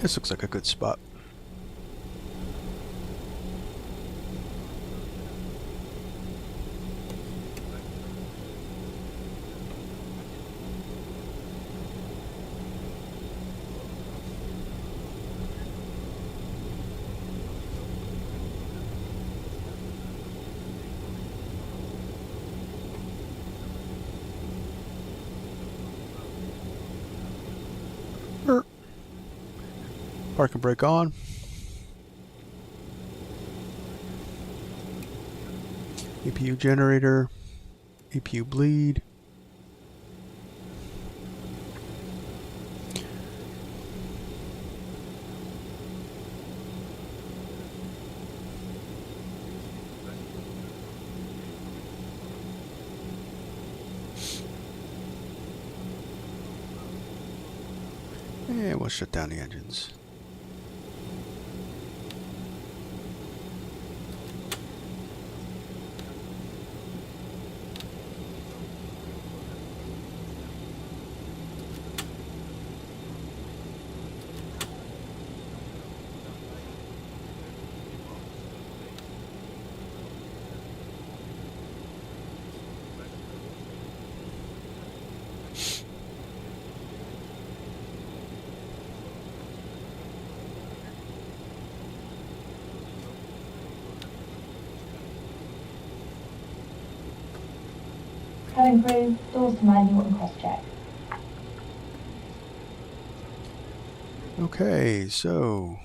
This looks like a good spot. Parking brake on. APU generator. APU bleed. And we'll shut down the engines. Cabin crew, doors to manual and cross-check. Okay, so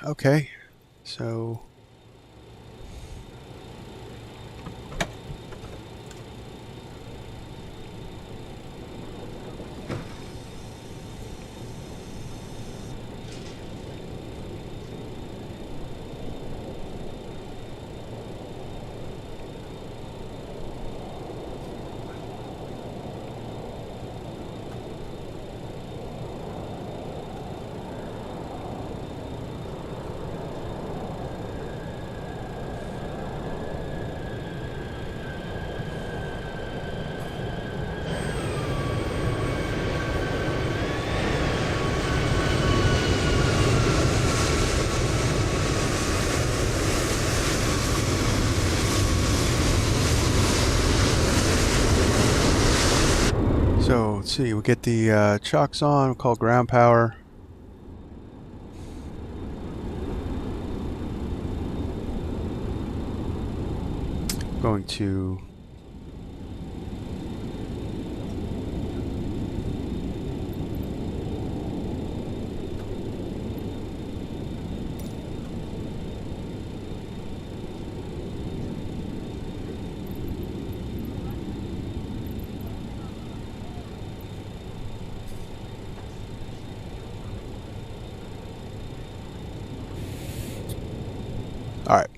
okay, so let's see, we get the chocks on, we'll call ground power. Going to Alright,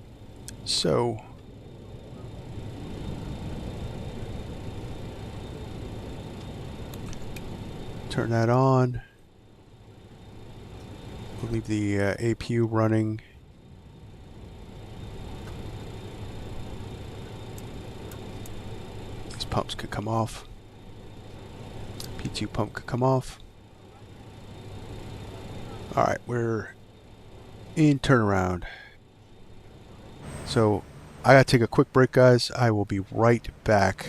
so turn that on. We'll leave the APU running. These pumps could come off. P2 pump could come off. Alright, we're in turnaround. So I gotta take a quick break, guys. I will be right back.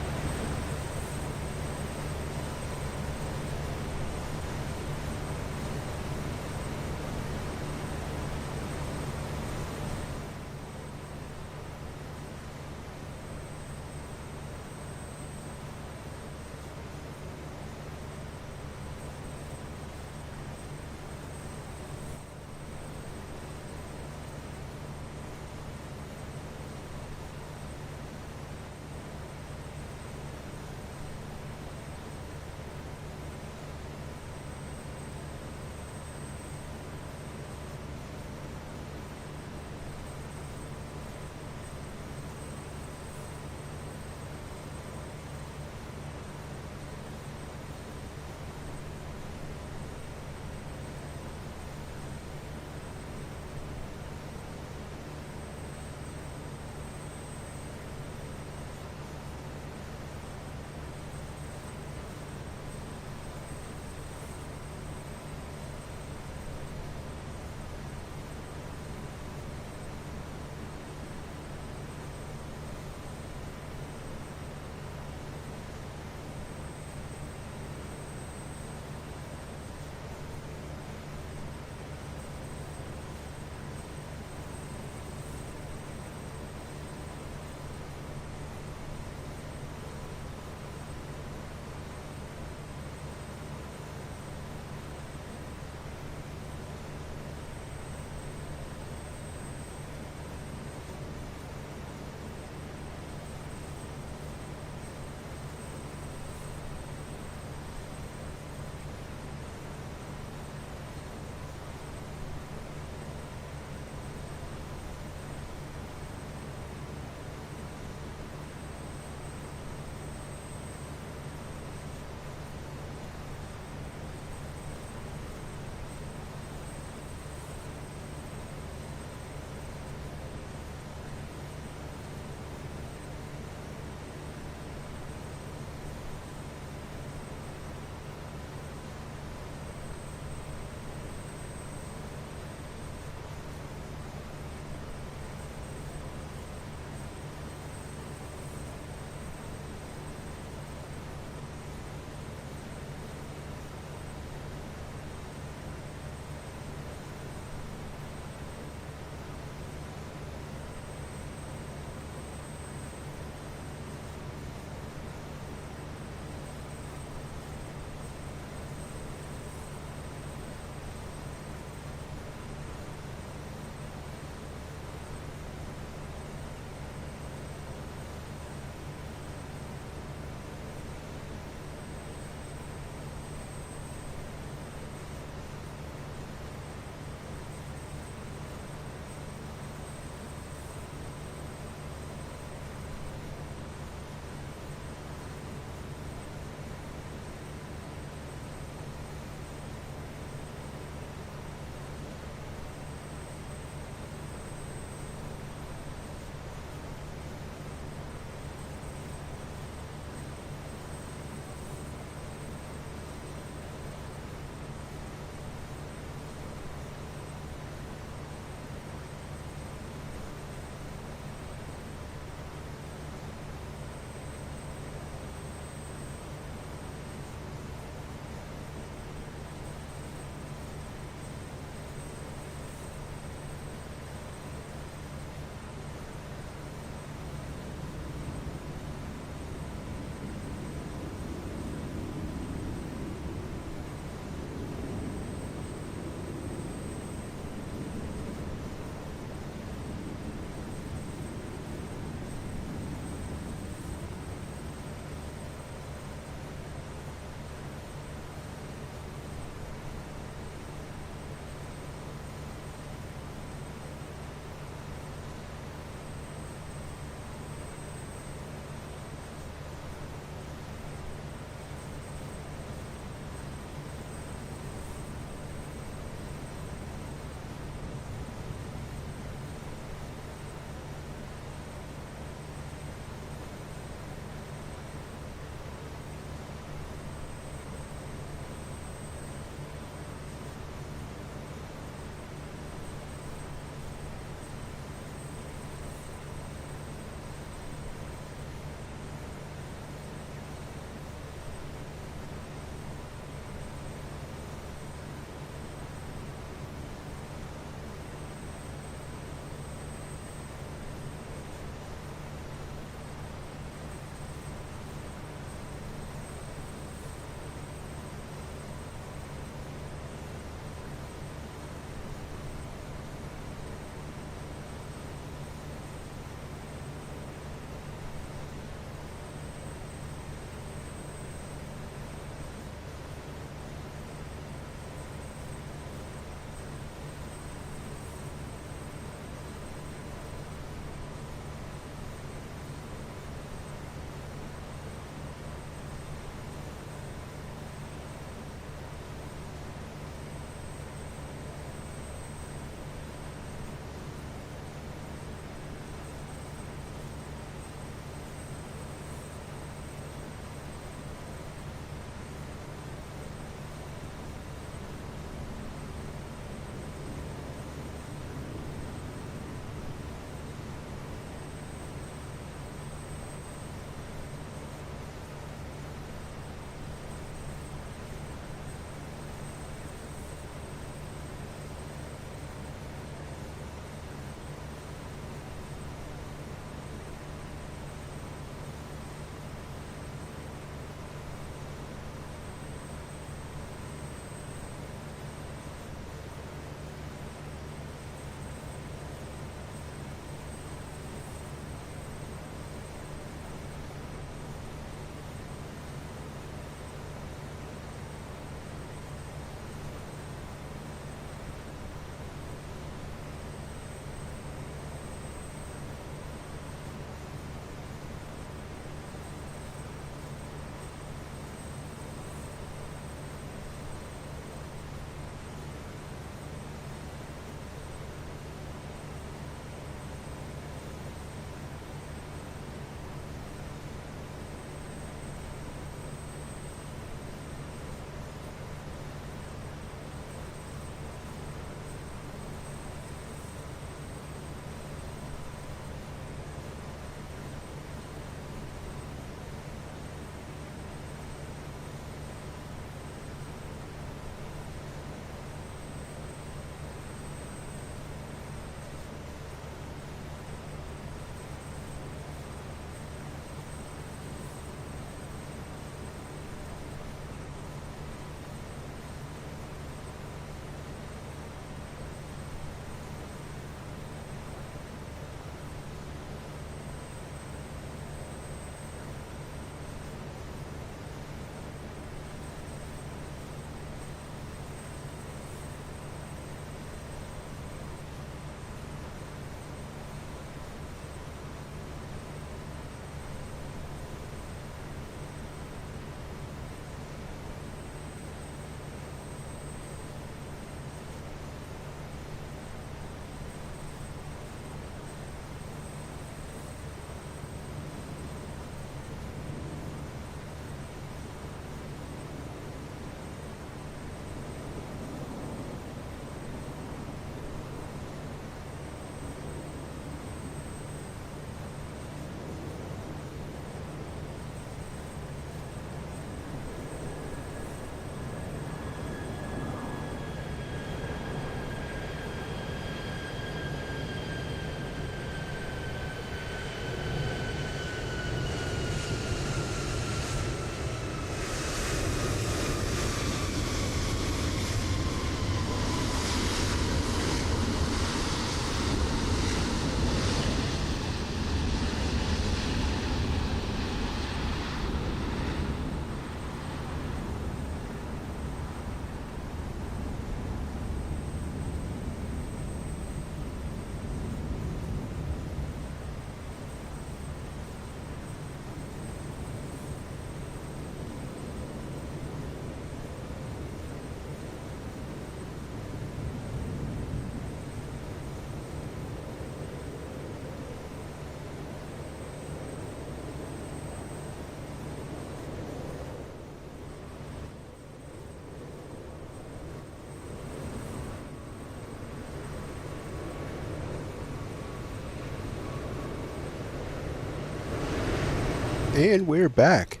And we're back.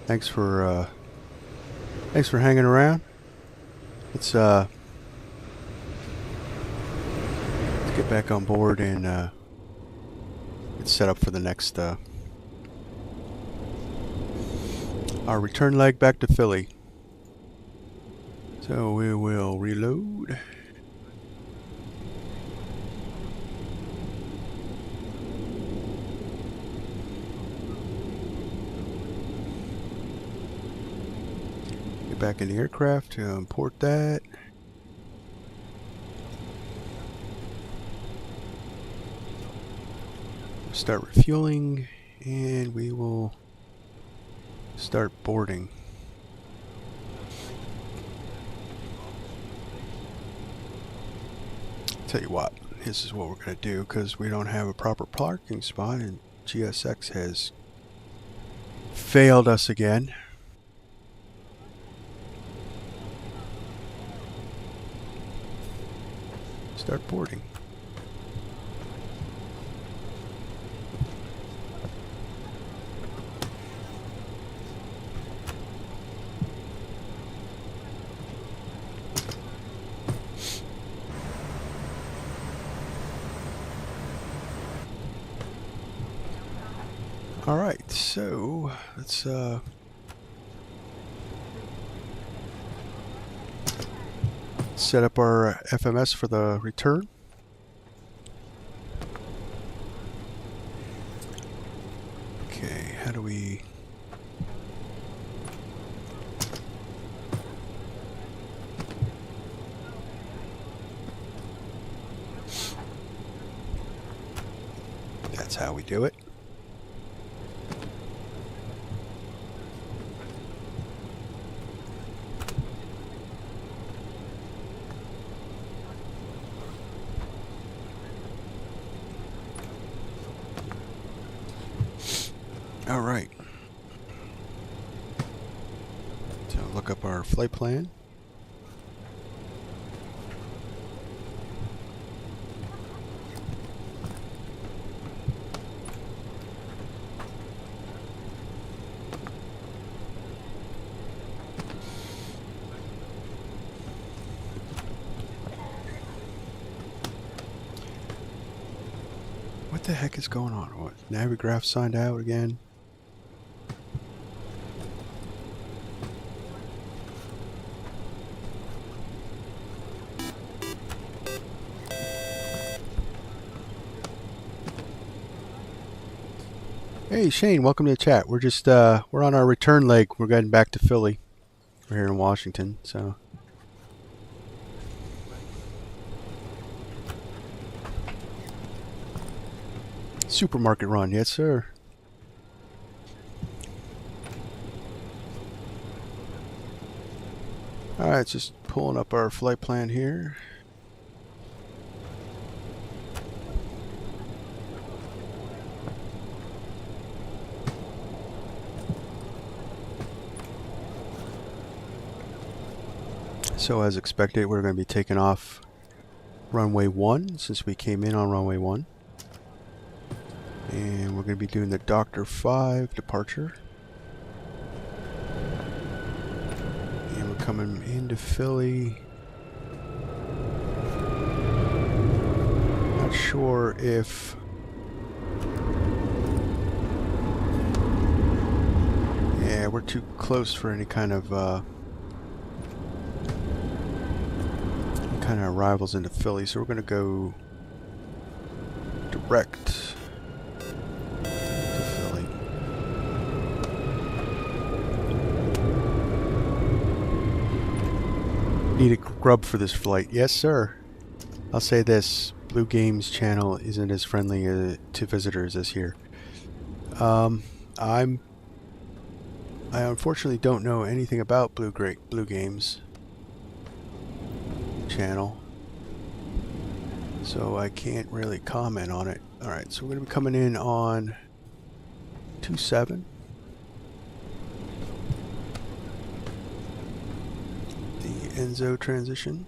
Thanks for hanging around. Let's get back on board and get set up for the next our return leg back to Philly. So we will reload. Get back in the aircraft to import that. Start refueling, and we will start boarding. Tell you what, this is what we're going to do because we don't have a proper parking spot and GSX has failed us again. Start boarding. Alright, so let's set up our FMS for the return. Okay, how do we... That's how we do it. All right. So look up our flight plan. What the heck is going on? What? Navigraph signed out again? Hey Shane, welcome to the chat. We're just we're on our return leg. We're getting back to Philly. We're here in Washington, so supermarket run, yes sir. Alright, just pulling up our flight plan here. So as expected, we're going to be taking off runway 1 since we came in on runway 1. And we're going to be doing the Dr. 5 departure. And we're coming into Philly. Not sure if... Yeah, we're too close for any kind of arrivals into Philly, so we're going to go direct to Philly. Need a grub for this flight. Yes sir. I'll say this, Blue Games channel isn't as friendly to visitors as here. I unfortunately don't know anything about Blue Games channel, so I can't really comment on it. Alright, so we're going to be coming in on 27. The Enzo transition.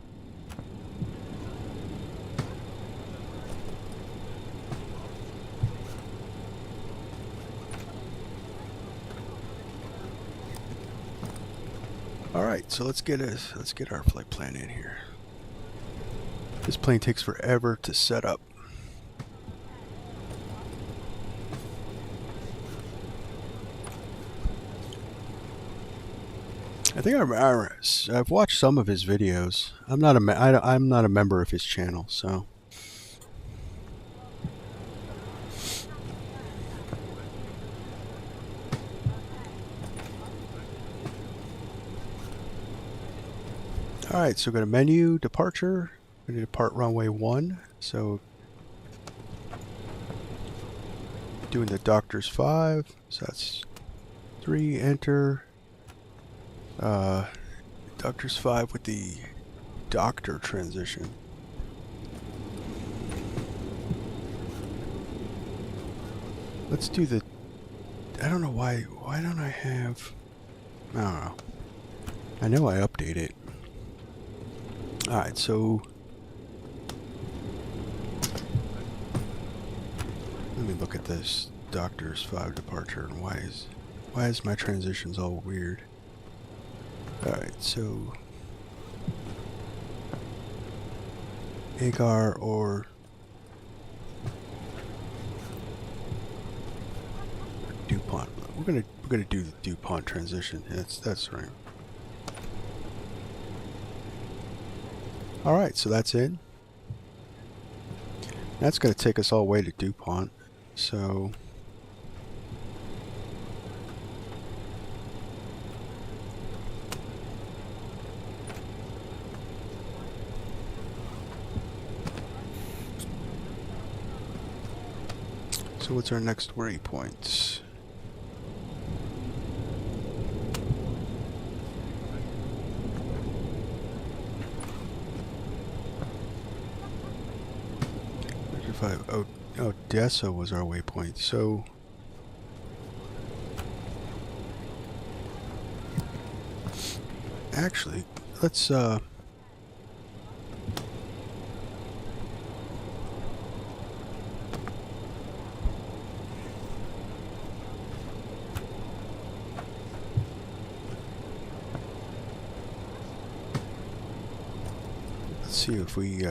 Alright, so let's get our flight plan in here. This plane takes forever to set up. I think I've watched some of his videos. I'm not a member of his channel, so. Alright, so go to menu, departure. We're going to depart runway 1. So doing the doctor's 5. So that's 3, enter. Doctor's 5 with the doctor transition. Let's do the, I don't know why don't I have, I don't know. I know I update it. Alright, so let me look at this Doctor's 5 departure and why is my transitions all weird? Alright, so Agar or DuPont. We're gonna do the DuPont transition. That's right. Alright, so that's in. That's gonna take us all the way to DuPont. So what's our next waypoint? Odessa was our waypoint. So actually, let's see if we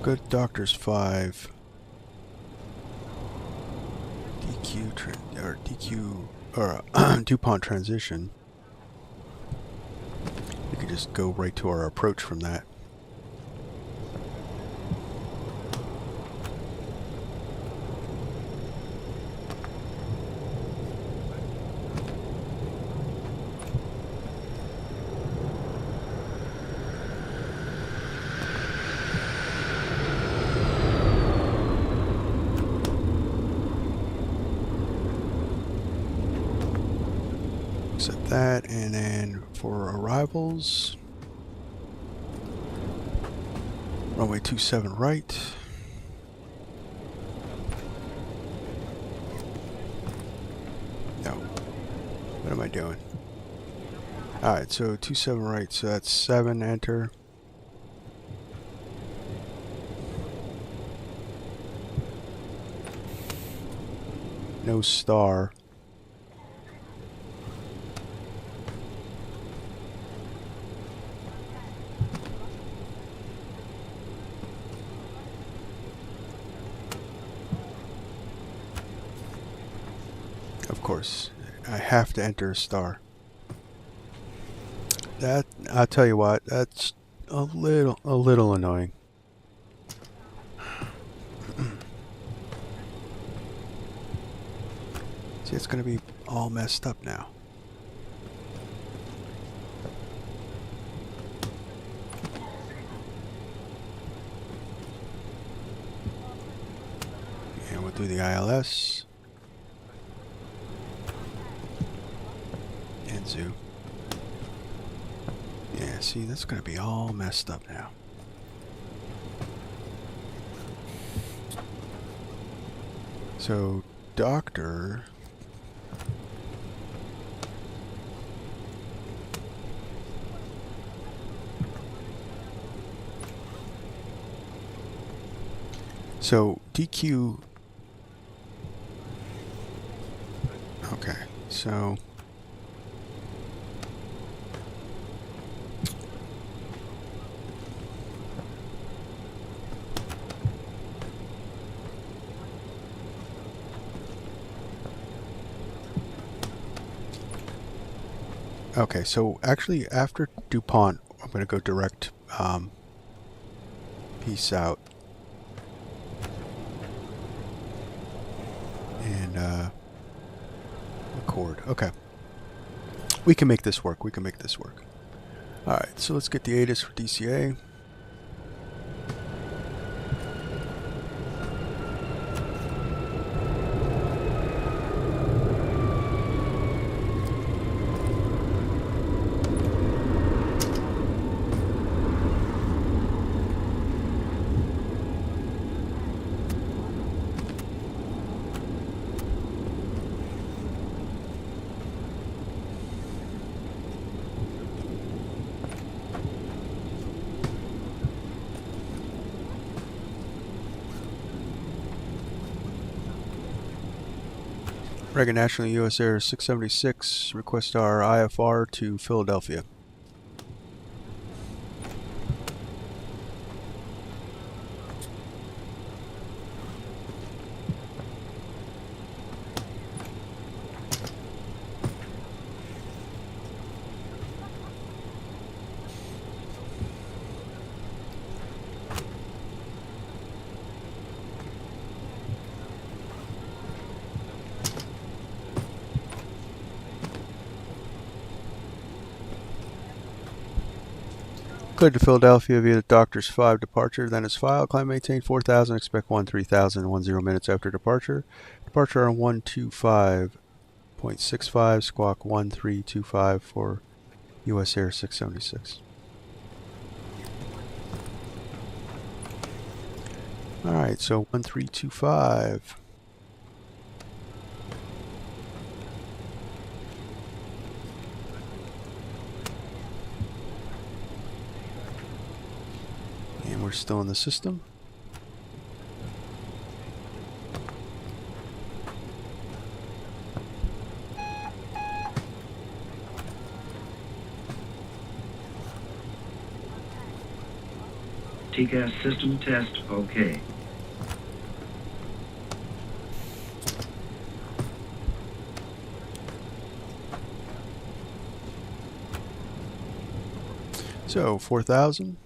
good Doctor's 5 DuPont transition. We could just go right to our approach from that. Accept that, and then for arrivals, runway 27 right. No, what am I doing? Alright, so 27 right, so that's 7, enter. No star. Of course, I have to enter a star. That, I'll tell you what, that's a little annoying. See, it's going to be all messed up now. And we'll do the ILS. And zoo. Yeah, see, that's going to be all messed up now. So, doctor... So, DQ so okay, so actually after DuPont, I'm going to go direct peace out. And record. Okay. We can make this work. We can make this work. Alright, so let's get the ATIS for DCA. Reagan National USAir 676, request our IFR to Philadelphia. Cleared to Philadelphia via the Doctor's 5 departure, then is filed. Climb maintain 4000, expect 30,000, 10 minutes after departure. Departure on 125.65, squawk 1325 for USAir 676. Alright, so 1325. And we're still in the system. TCAS system test okay. So 4,000.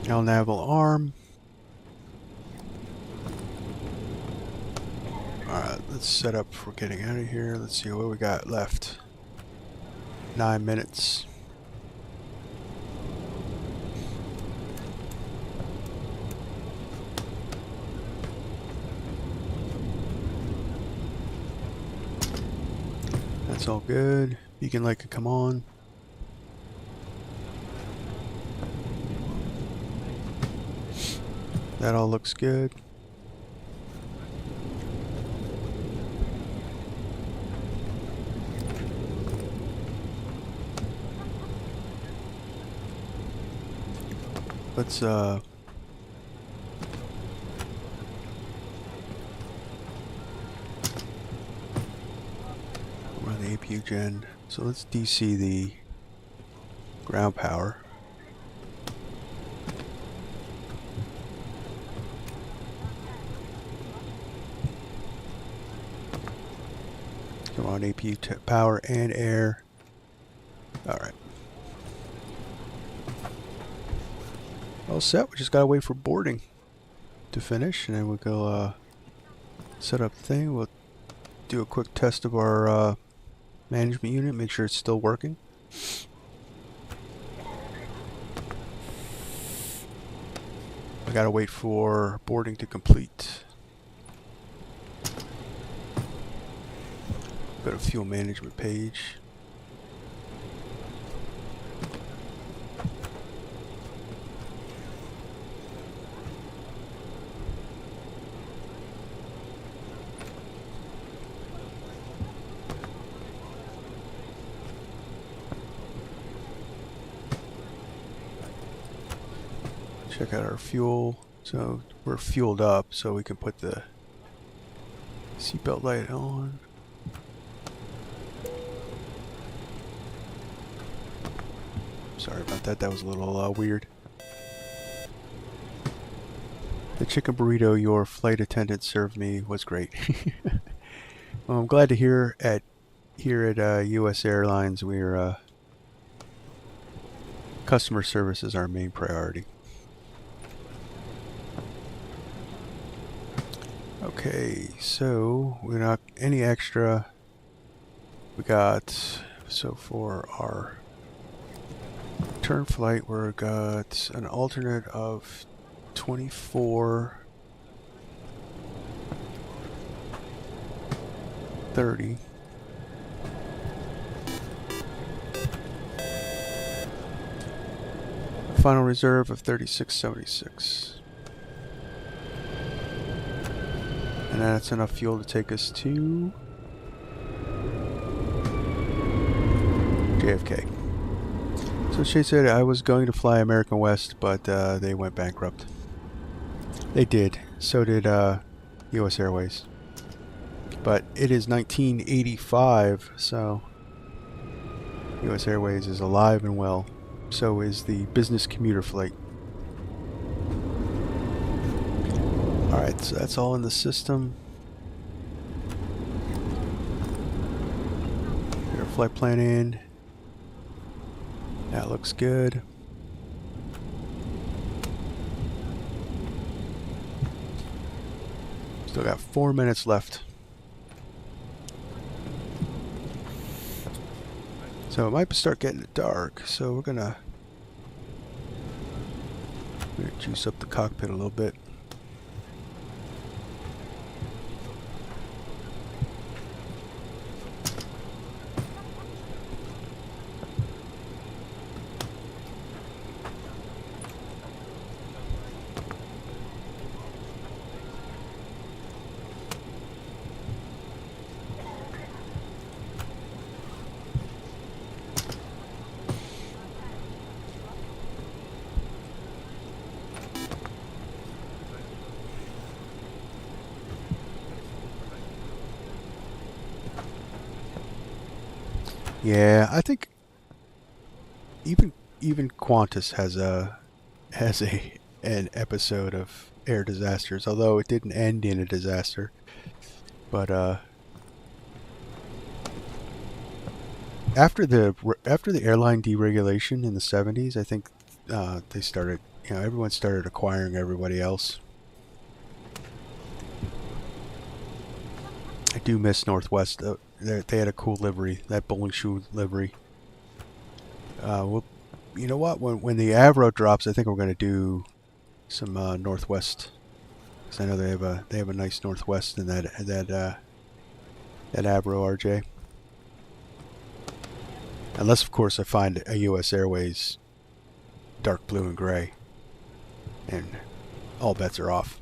L naval arm. Alright, let's set up for getting out of here. Let's see what we got left. 9 minutes. That's all good. Beacon light can come on. That all looks good. Let's run the APU gen. So let's DC the ground power. Come on, APU power and air. Alright. All set. We just gotta wait for boarding to finish, and then we'll go set up the thing. We'll do a quick test of our management unit, make sure it's still working. I gotta wait for boarding to complete. Go to fuel management page. Check out our fuel. So we're fueled up, so we can put the seatbelt light on. Sorry about that. That was a little weird. The chicken burrito your flight attendant served me was great. Well, I'm glad to hear here at US Airlines we're customer service is our main priority. Okay, so we're not any extra. We got, so for our return flight, we've got an alternate of 24:30. Final reserve of 36.76. And that's enough fuel to take us to JFK. So she said I was going to fly American West, but they went bankrupt. They did. So did US Airways. But it is 1985, so US Airways is alive and well. So is the business commuter flight. Alright, so that's all in the system. Get our flight plan in. That looks good. Still got 4 minutes left. So it might start getting dark, so we're gonna juice up the cockpit a little bit. Yeah, I think even Qantas has an episode of air disasters, although it didn't end in a disaster. But after the airline deregulation in the 70s, I think they started, everyone started acquiring everybody else. I do miss Northwest. They had a cool livery, that bowling shoe livery. Well, you know what? When the Avro drops, I think we're going to do some Northwest, because I know they have a nice Northwest in that Avro RJ. Unless, of course, I find a US Airways dark blue and gray, and all bets are off.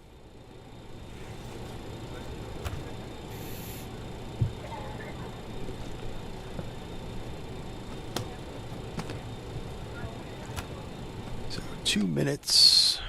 So 2 minutes.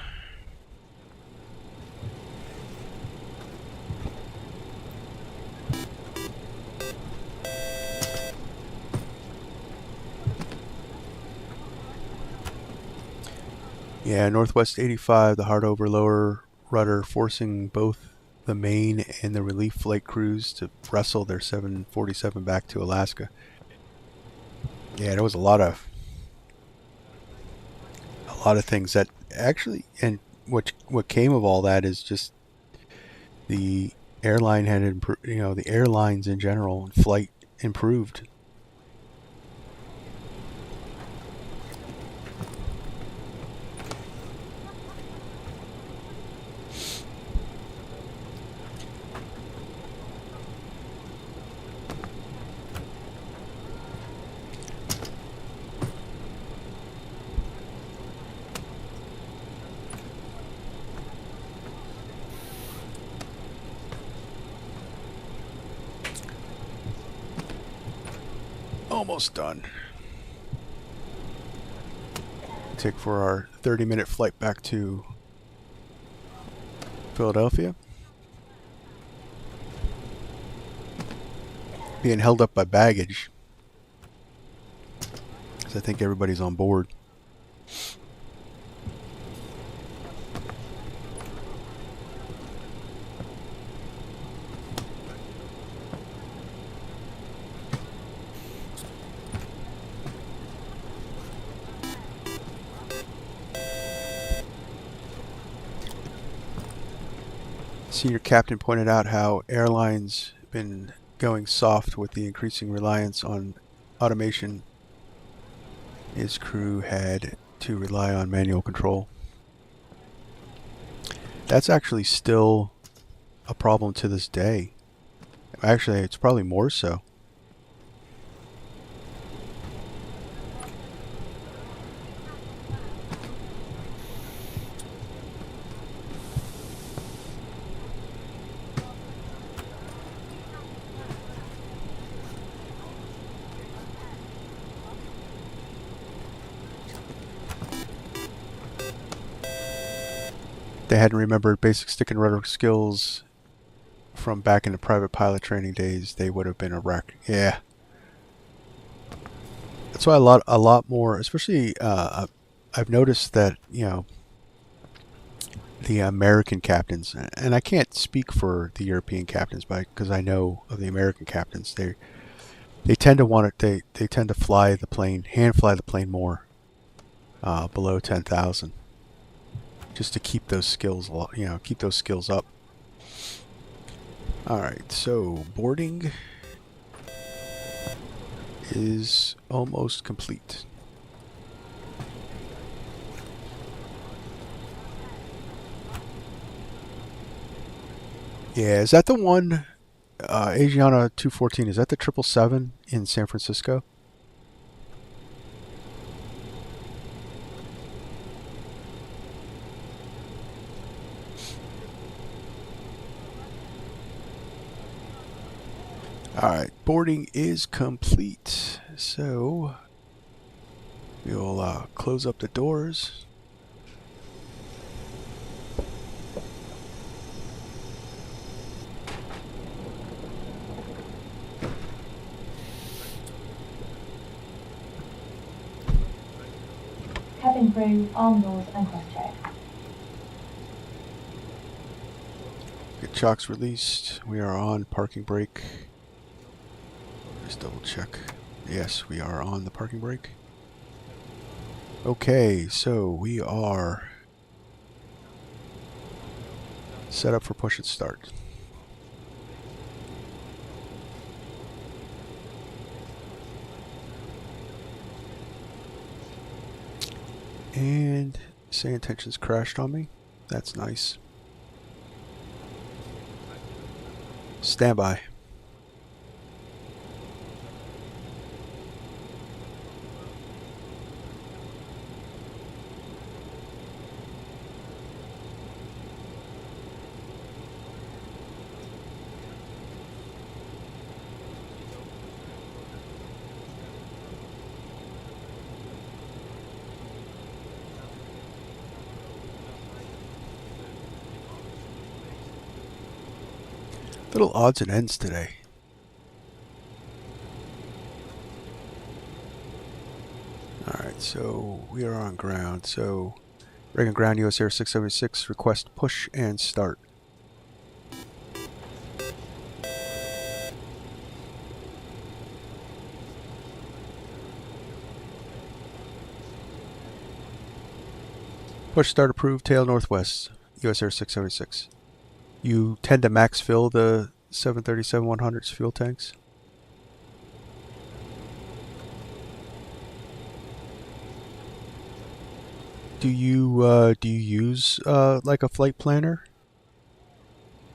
Yeah, Northwest 85, the hard over lower rudder, forcing both the main and the relief flight crews to wrestle their 747 back to Alaska. Yeah, there was a lot of things that actually, and what came of all that is just the airline had improved, the airlines in general and flight improved. Almost done. take for our 30-minute flight back to Philadelphia. Being held up by baggage, because I think everybody's on board. Senior captain pointed out how airlines have been going soft with the increasing reliance on automation. His crew had to rely on manual control. That's actually still a problem to this day. Actually, it's probably more so. They hadn't remembered basic stick and rudder skills from back in the private pilot training days, they would have been a wreck. Yeah. That's why a lot more, especially I've noticed that, you know, the American captains, and I can't speak for the European captains because I know of the American captains, they tend to want it, they tend to fly the plane, hand fly the plane more below 10,000. Just to keep those skills, you know, keep those skills up. All right, so boarding is almost complete. Yeah, is that the one, Asiana 214? Is that the 777 in San Francisco? Alright, boarding is complete, so we'll close up the doors. Cabin crew, arm doors and cross-check. Get chocks released. We are on parking brake. Just double check. Yes, we are on the parking brake. Okay, so we are set up for push and start. And say intentions crashed on me. That's nice. Standby. Little odds and ends today. Alright, so we are on ground. So Reagan ground, USAir 676, request push and start. Push start approved, tail northwest, USAir 676. You tend to max fill the 737-100's fuel tanks? Do you use like a flight planner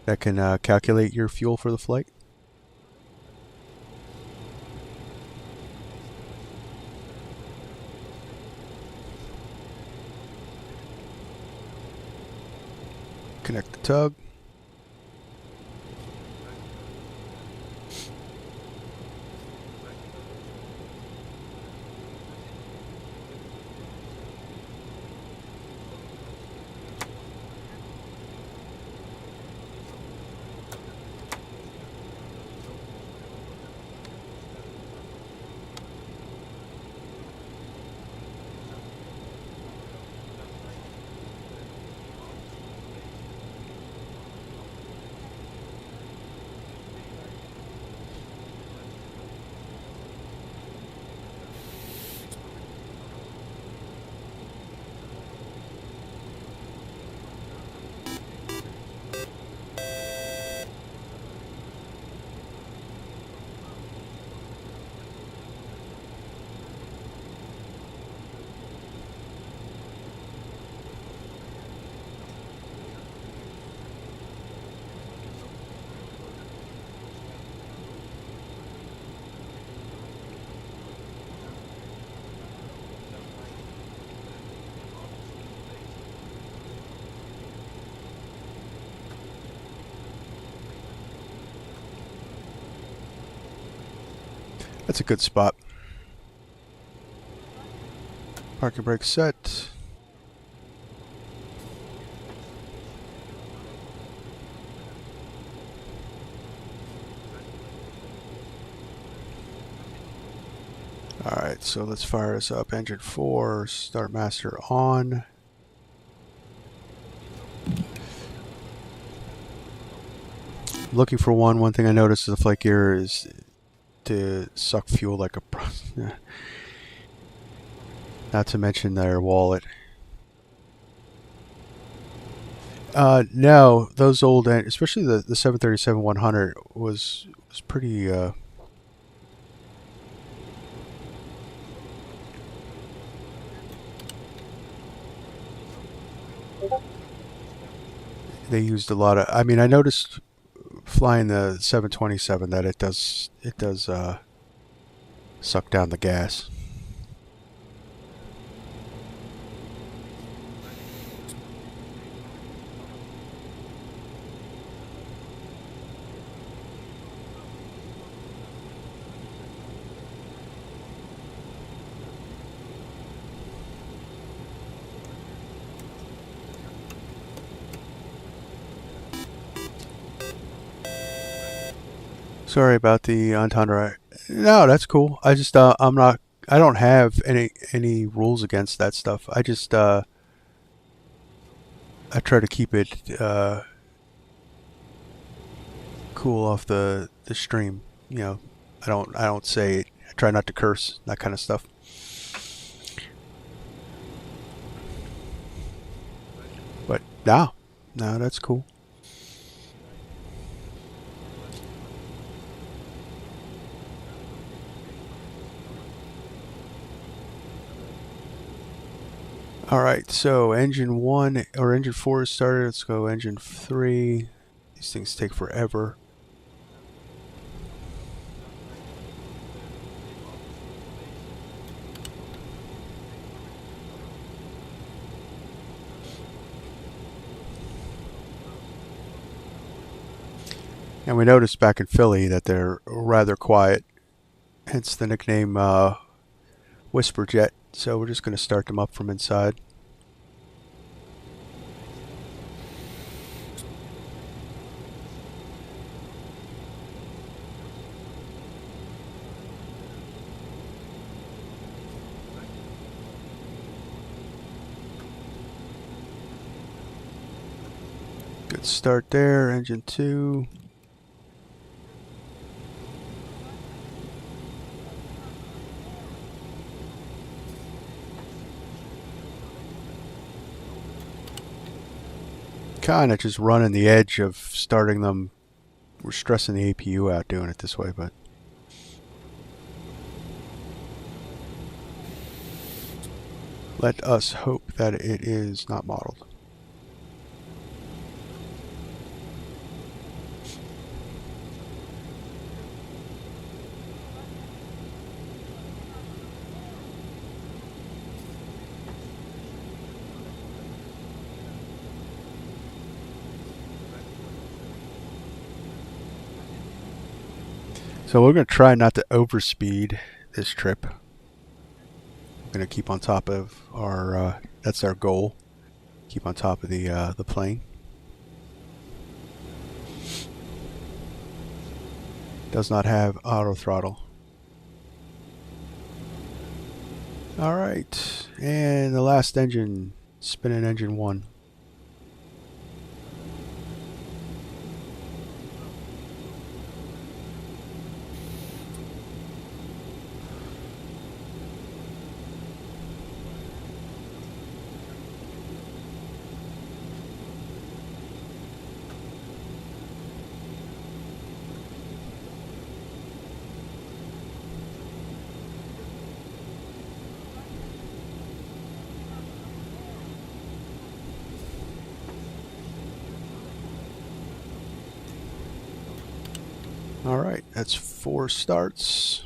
that can calculate your fuel for the flight? Connect the tug. That's a good spot. Parking brake set. Alright, so let's fire this up. Engine 4, start master on. Looking for one thing I noticed is the flight gear is to suck fuel like a pro. Not to mention their wallet. No, those old, especially the 737-100 was pretty. They used a lot of. I mean, I noticed flying the 727 that it does suck down the gas. Sorry about the entendre. No, that's cool. I just I don't have any rules against that stuff. I just I try to keep it cool off the stream. You know, I don't say, I try not to curse, that kind of stuff. But no, that's cool. Alright, so engine 1 or engine 4 is started. Let's go engine 3. These things take forever. And we noticed back in Philly that they're rather quiet, hence the nickname Whisper Jet. So we're just going to start them up from inside. Good start there, engine 2. Kind of just running the edge of starting them. We're stressing the APU out doing it this way, but let us hope that it is not modeled. So we're going to try not to overspeed this trip. We're going to keep on top of our, that's our goal. Keep on top of the plane. Does not have auto throttle. Alright, and the last engine, spinning engine 1. Alright, that's 4 starts.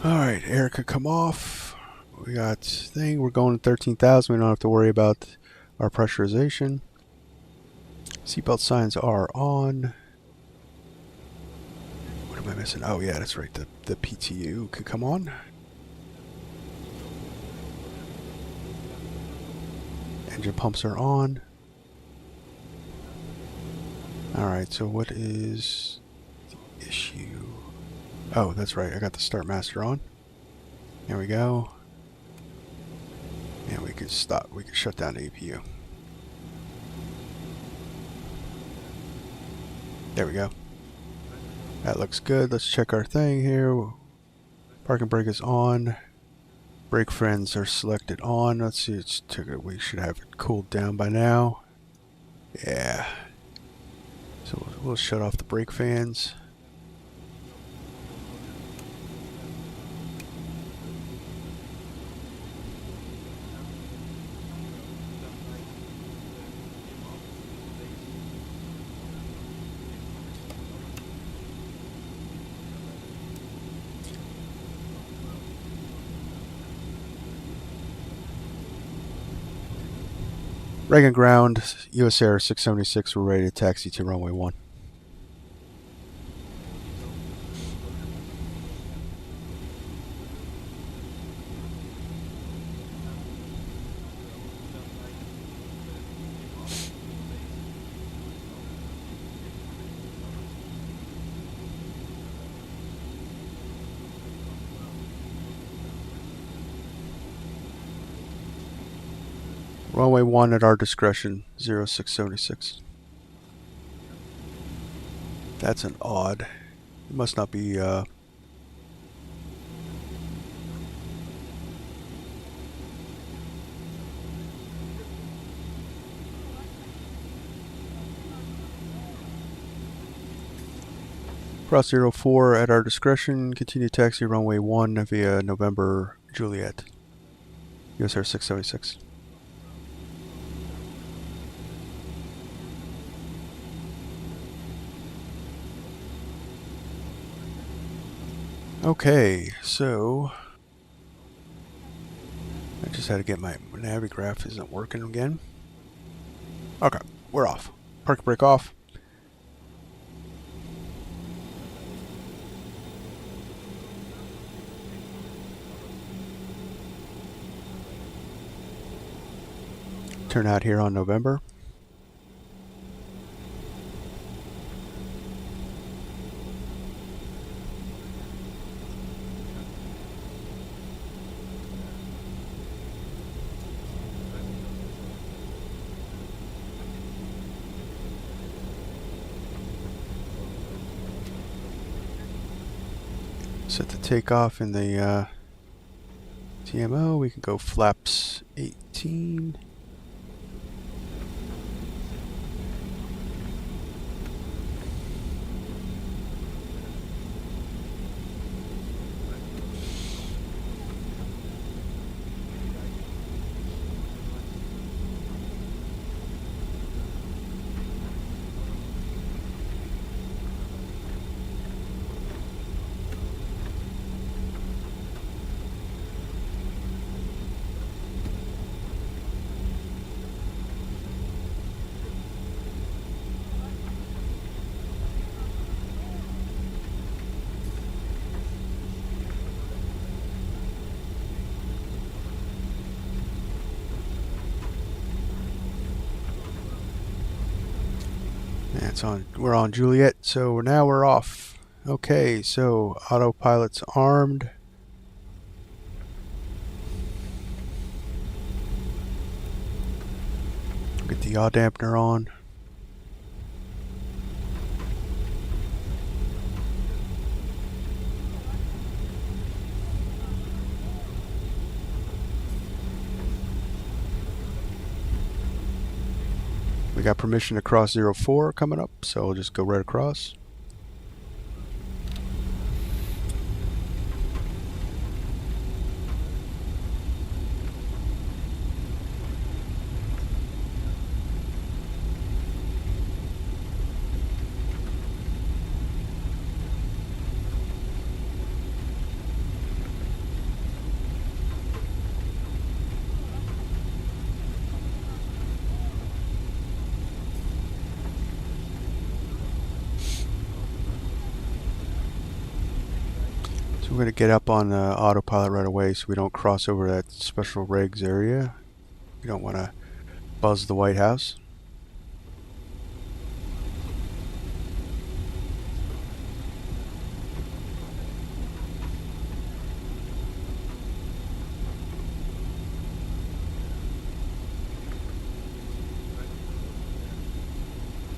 Alright, air could come off. We got thing, we're going to 13,000. We don't have to worry about our pressurization. Seatbelt signs are on. What am I missing? Oh yeah, that's right, the PTU could come on. Engine pumps are on. Alright, so what is the issue? Oh, that's right, I got the start master on. There we go. And we can stop, we can shut down the APU. There we go. That looks good. Let's check our thing here. Parking brake is on. Brake fans are selected on. Let's see, we should have it cooled down by now. Yeah. So we'll shut off the brake fans. Reagan ground, USAir 676, we're ready to taxi to runway 1. Runway 1 at our discretion, 0676. That's an odd. It must not be, Cross 04 at our discretion, continue taxi runway 1 via November Juliet, USAir 676. Okay, so I just had to get my Navigraph isn't working again. Okay, we're off. Park brake off. Turn out here on November. Set the takeoff in the TMO. We can go flaps 18. It's on. We're on Juliet, so now we're off. Okay, so autopilot's armed. Get the yaw dampener on. We got permission to cross 04 coming up, so we'll just go right across. we're going to get up on autopilot right away so we don't cross over that special regs area. We don't want to buzz the White House.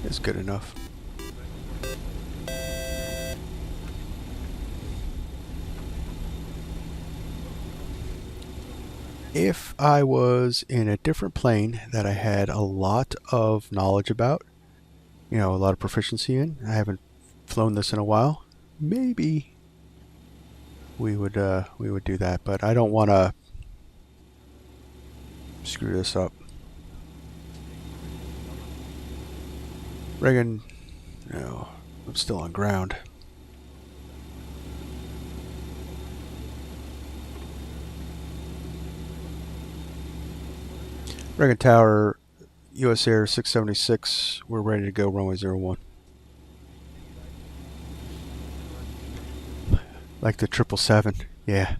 It's good enough. If I was in a different plane that I had a lot of knowledge about, you know, a lot of proficiency in, I haven't flown this in a while, maybe we would do that, but I don't want to screw this up. Reagan, no, I'm still on ground. Reagan Tower, USAir 676, we're ready to go, runway 01. Like the 777, yeah.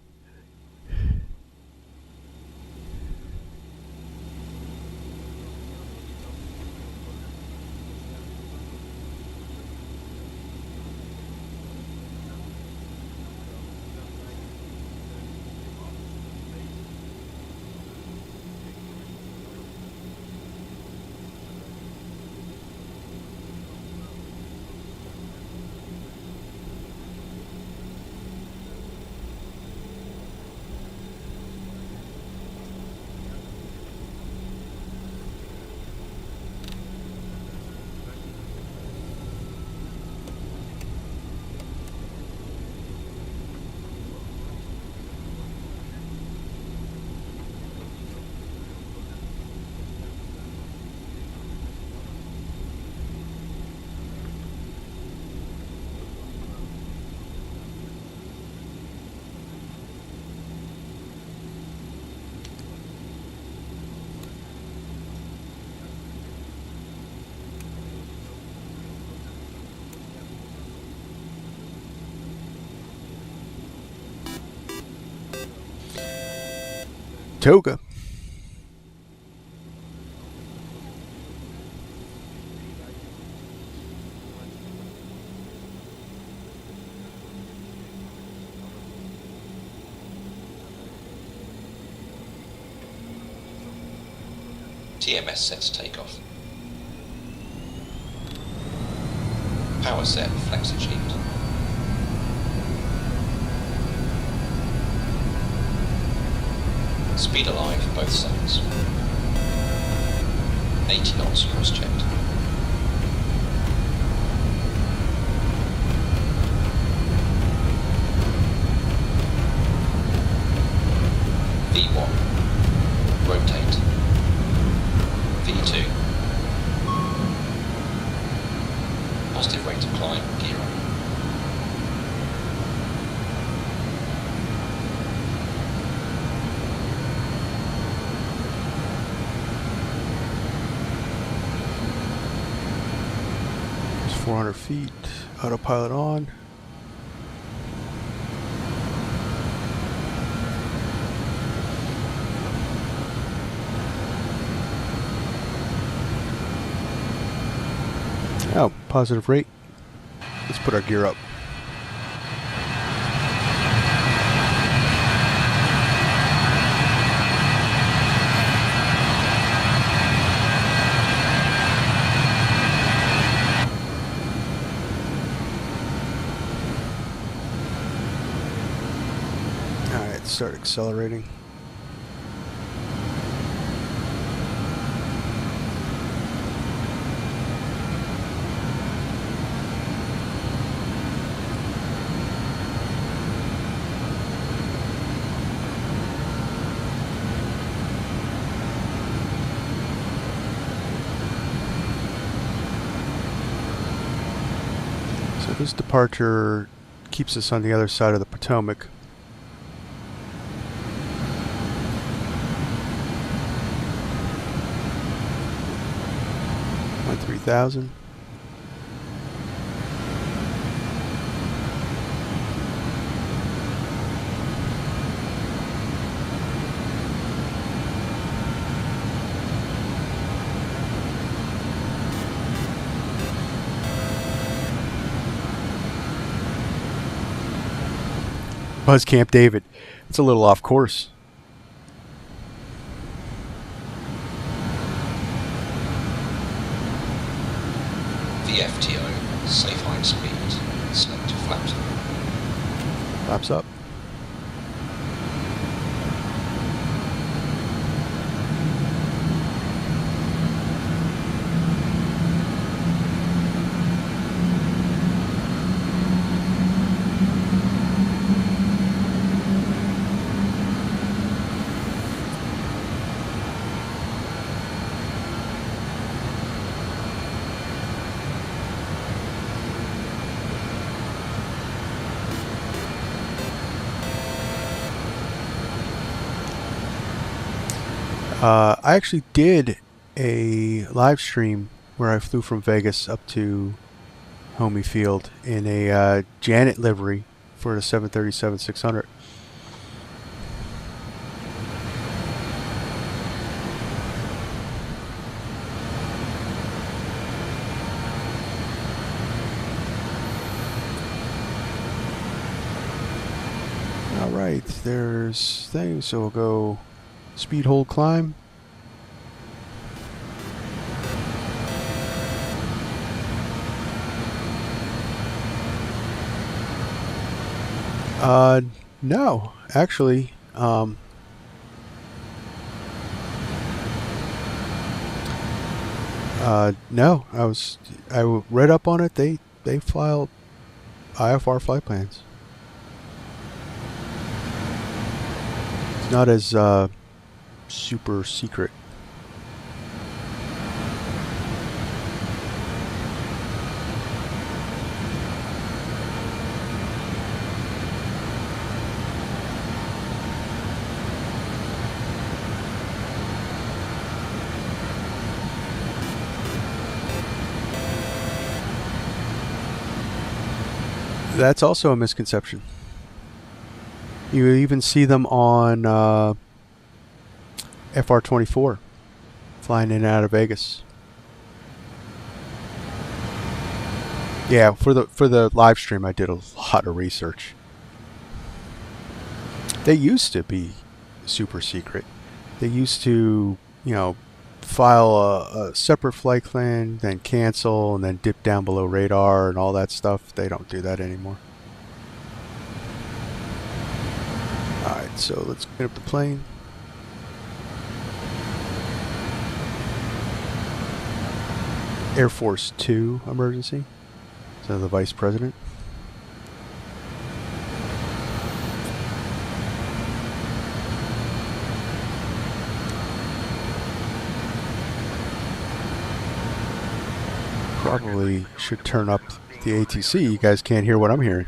Toga. TMS set to take off. Power set, flex achieved. Speed aligned for both sides. 80 knots cross-checked. V1. Rotate. V2. Positive rate of climb, gear up. There's 400 feet, autopilot on. Oh, positive rate. Let's put our gear up. Alright, start accelerating. So this departure keeps us on the other side of the Potomac. On 3,000. Buzz Camp David. It's a little off course. VFTO, safe height speed, select flaps. Flaps up. I actually did a live stream where I flew from Vegas up to Homey Field in a Janet livery for the 737-600. All right, there's things, so we'll go speed, hold, climb. No, actually, no, I read up on it. They filed IFR flight plans. It's not as super secret. That's also a misconception. You even see them on FR-24 flying in and out of Vegas. Yeah, for the live stream I did a lot of research. They used to be super secret. They used to, you know, file a separate flight plan, then cancel, and then dip down below radar and all that stuff. They don't do that anymore. Alright, so let's get up the plane. Air Force 2 emergency. So the Vice President. Probably should turn up the ATC. You guys can't hear what I'm hearing.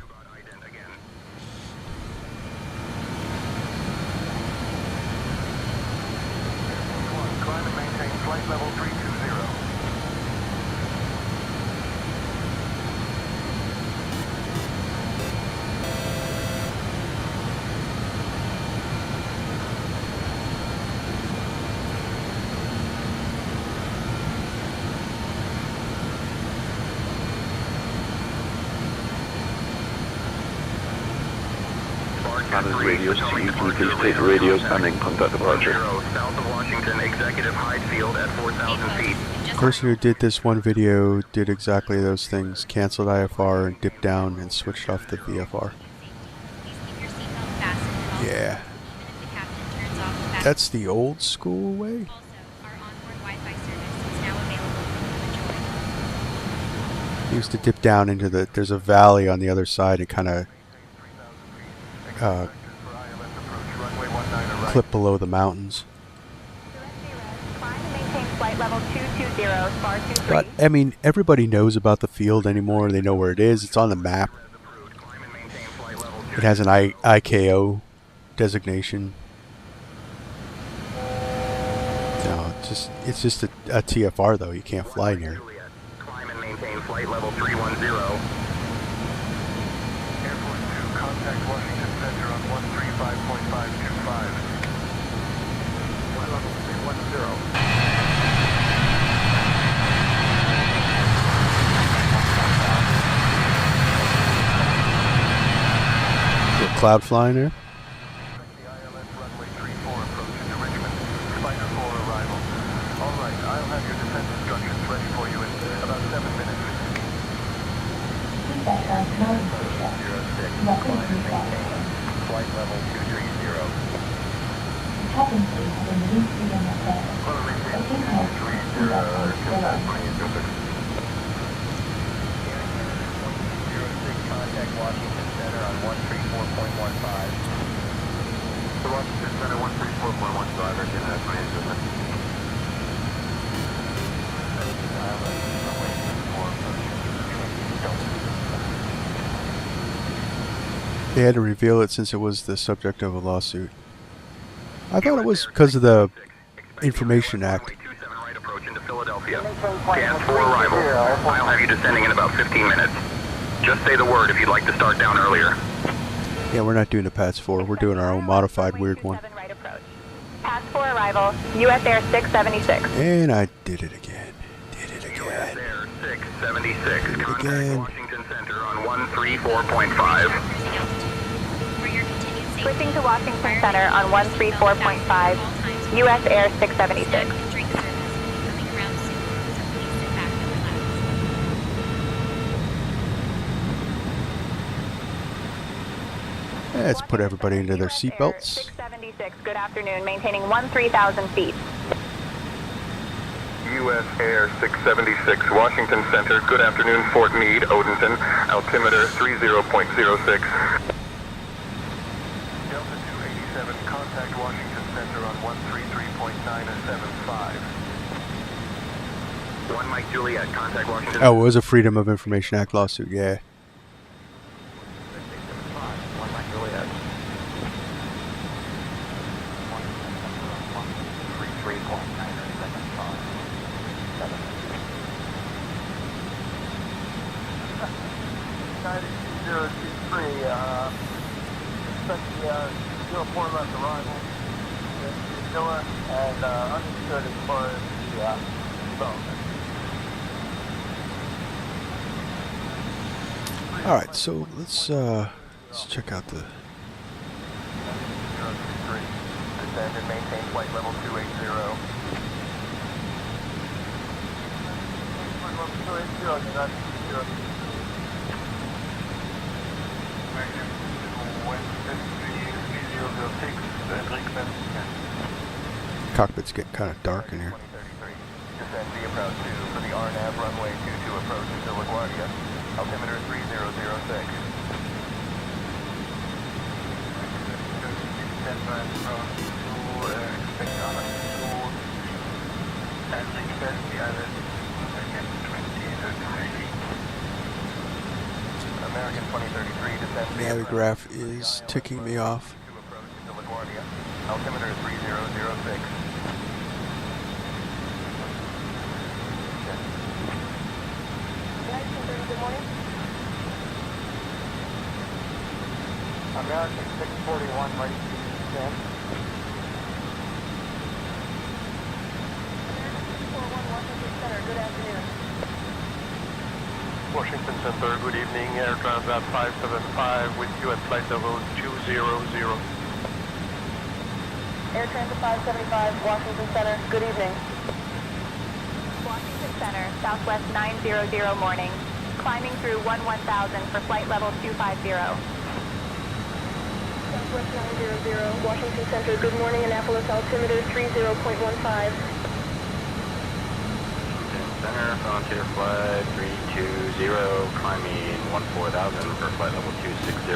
Climb and maintain flight level 320. Radio C, can you please take radio standing contact departure? South of Washington, executive high field at 4,000 feet. The person who did this one video did exactly those things. Canceled IFR and dipped down and switched off the VFR. Yeah. That's the old school way. He used to dip down into the, there's a valley on the other side and kind of clip below the mountains. But I mean, everybody knows about the field anymore. They know where it is. It's on the map. It has an IKO designation. No, it's just a TFR though. You can't fly near it. Climb and maintain flight level 310. Airport 2, contact Washington Center on 135.525. Flight level 310. cloud flying there. I'll have your descent instructions ready for you in about 7 minutes. Flight level 230. Cabin crew have been released to the hotel. Contact Washington Center on 134.15. The Washington Center 134.15, again, that's my instrument. They had to reveal it since it was the subject of a lawsuit. I thought it was because of the Information Act. Pass 4 arrival. I'll have you descending in about 15 minutes. Just say the word if you'd like to start down earlier. Yeah, we're not doing the PATS 4. We're doing our own modified weird one. Pass 4 arrival, USAir 676. And I did it again. USAir 676. Contact Washington Center on 134.5. Switching to Washington Center on 134.5, USAir 676. Let's put everybody into their seatbelts. 676, good afternoon, maintaining 13,000 feet. USAir 676, Washington Center, good afternoon, Fort Meade, Odenton, altimeter 30.06. Delta 287, contact Washington Center on 133.975. 1 Mike Juliet, contact Washington. Oh, it was a Freedom of Information Act lawsuit, yeah. 1 Mike Juliet. 023, expect the 04 left arrival in Manila, and understood as far as the development. Alright, so let's check out the... Descend and maintain flight level 280. Flight level 280, not 0. Cockpit's getting kind of dark in here. Descend via approach 2 for the RNAV runway 22 approach to LaGuardia. Altimeter 3006. American 2033 descend via Navigraph is ticking me off. altimeter 3006. Good morning. American 641, ready to descend. Good afternoon. Washington Center, good evening. Air Transat 575 with you at flight level 200. Air Transit 575, Washington Center, good evening. Washington Center, Southwest 900 morning. Climbing through 1000 for flight level 250. Southwest 900, Washington Center, good morning, Annapolis, altimeter 30.15. Center, Frontier Flight 320, climbing 14,000 for flight level 260.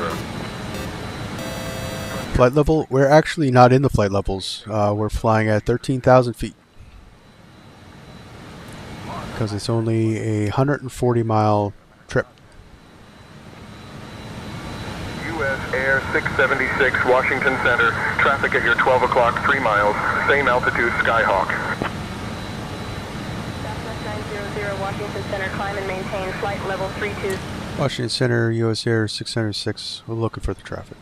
Flight level? We're actually not in the flight levels. We're flying at 13,000 feet. Because it's only a 140-mile trip. USAir 676, Washington Center. Traffic at your 12 o'clock, 3 miles. Same altitude, Skyhawk. Southwest 900, Washington Center, climb and maintain flight level 32. Washington Center, USAir 606. We're looking for the traffic.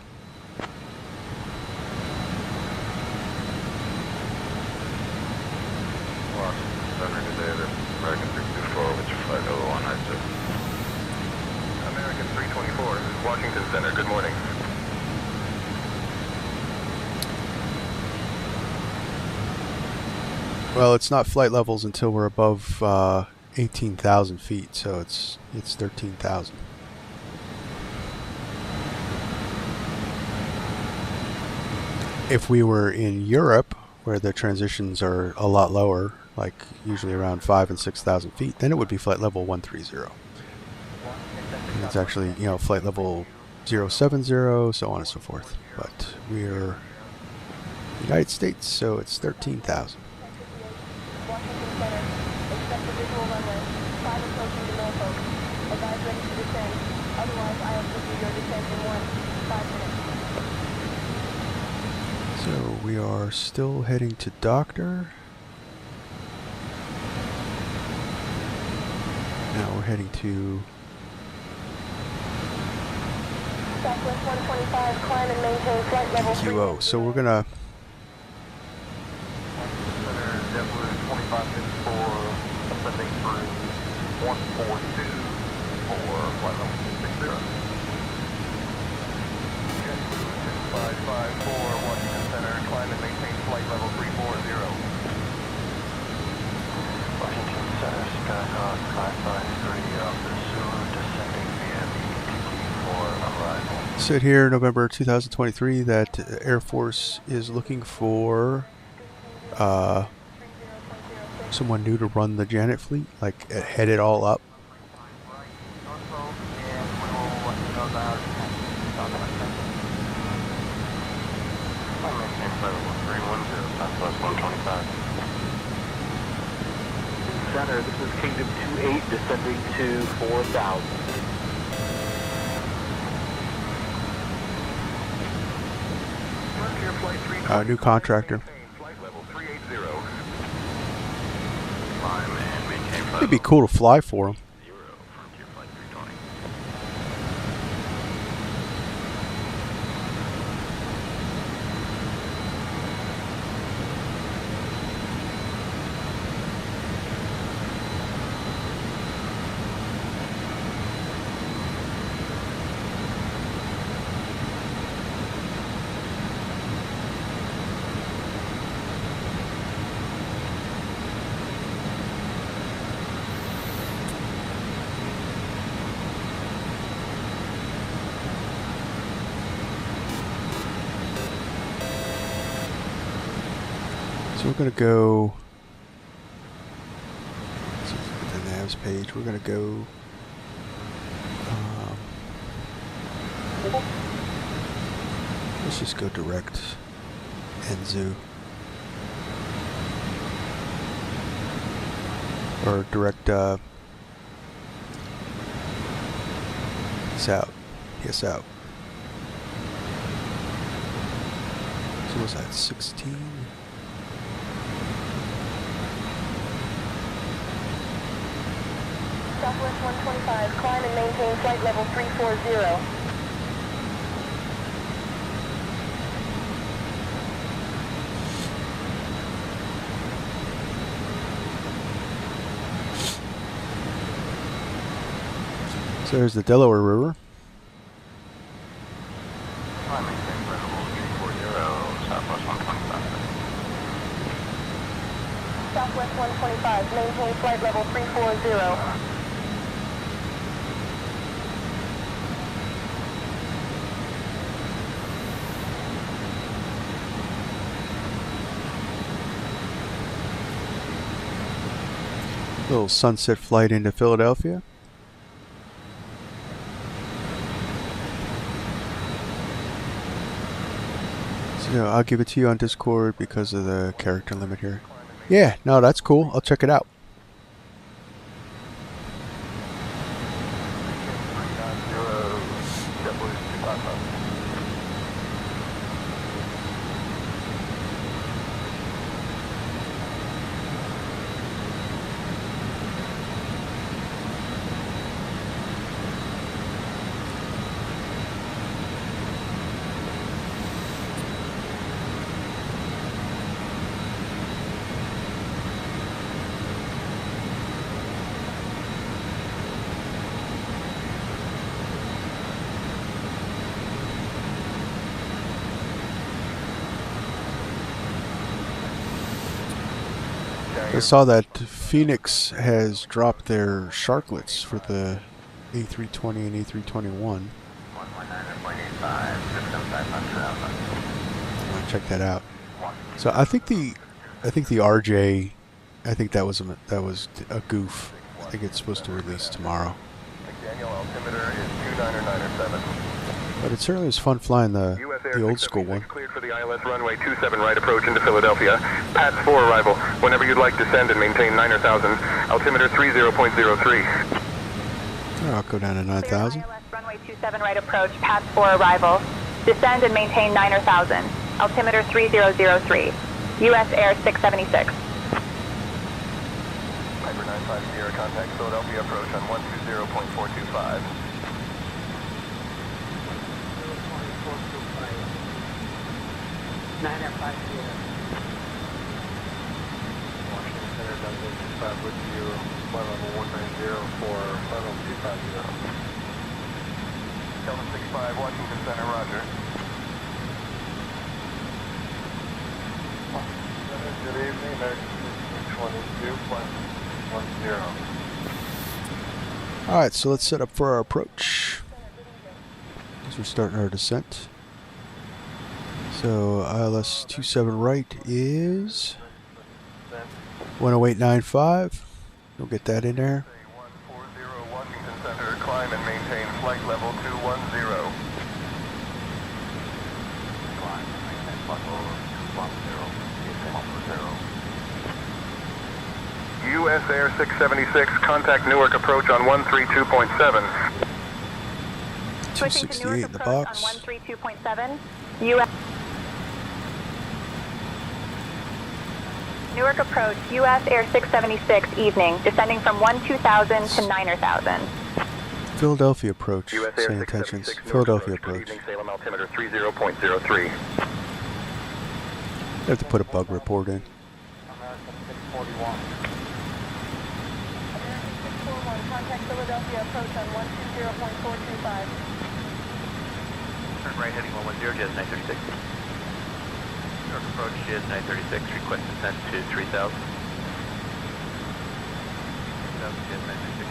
American 324, which flight level 192. American 324, Washington Center, good morning. Well, it's not flight levels until we're above 18,000 feet, so it's 13,000. If we were in Europe, where the transitions are a lot lower, like usually around 5,000 and 6,000 feet, then it would be flight level 130. And it's actually, you know, flight level 070, so on and so forth. But we're United States, so it's 13,000. Washington Center, expect a visual runway. 5 approaching to Norfolk. Advise ready to descend. Otherwise, I'll give you your descent in 5 minutes. So we are still heading to Doctor. Now we're heading to Southwest 125, climb and maintain flight level QO. So we're gonna Washington Center, Skyhawk 553 off the Zulu, descending via the ETT for arrival. sit here November 2023 that Air Force is looking for someone new to run the Janet fleet, like head it all up. Center, this is Kingdom 28 descending to 4,000. New contractor. It'd be cool to fly for him. So we're going to go, let's see, the navs page, we're going to go, let's just go direct Enzu, or direct, south, yes, out. So was that 16? Southwest 125, climb and maintain flight level 340. So there's the Delaware River. Southwest 125, maintain flight level 340. Little sunset flight into Philadelphia. So I'll give it to you on Discord because of the character limit here. Yeah, no, that's cool. I'll check it out. saw that Phoenix has dropped their sharklets for the A320 and A321. I want to check that out. So I think the RJ, I think that was a goof. I think it's supposed to release tomorrow. Daniel, altimeter is 29907. But it certainly was fun flying the old school one. Cleared for the ILS runway 27 right approach into Philadelphia. PATS 4 arrival. Whenever you'd like, descend and maintain 9,000. Altimeter 30.03. I'll go down to 9,000. ILS runway 27 right approach, PATS 4 arrival. Descend and maintain 9,000. Altimeter 3003. USAir 676. Piper 950, contact Philadelphia approach on 120.425. Washington Center, Douglas 5 with you, flight level 190 for flight level 250. Delta 65, Washington Center, roger. Good evening, American 22, flight 10. Alright, so let's set up for our approach. As we're starting our descent. So ILS 27 right is 108.95. We'll get that in there. 140 Washington Center, climb and maintain flight level 210. Climb and maintain flight level 210. USAir 676, contact Newark approach on 132.7. Switching to 268 in the box. On 132.7. Newark approach, USAir 676, evening, descending from 12,000 to 9,000. Philadelphia approach, same intentions. Philadelphia approach. Evening, Salem altimeter 30.03. You have to put a bug report in. American 641. American 641, contact Philadelphia approach on 120.425. Turn right heading 110, Jazz 936. Newark approach, Jazz 936, request descent to 3,000. 3,000, Jazz 936.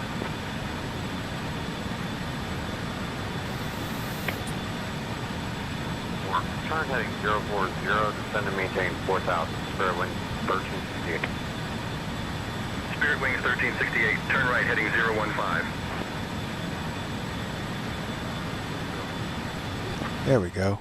Turn heading 040, descend and maintain 4,000, Spirit Wings 1368. Spirit Wings 1368, turn right heading 015. There we go.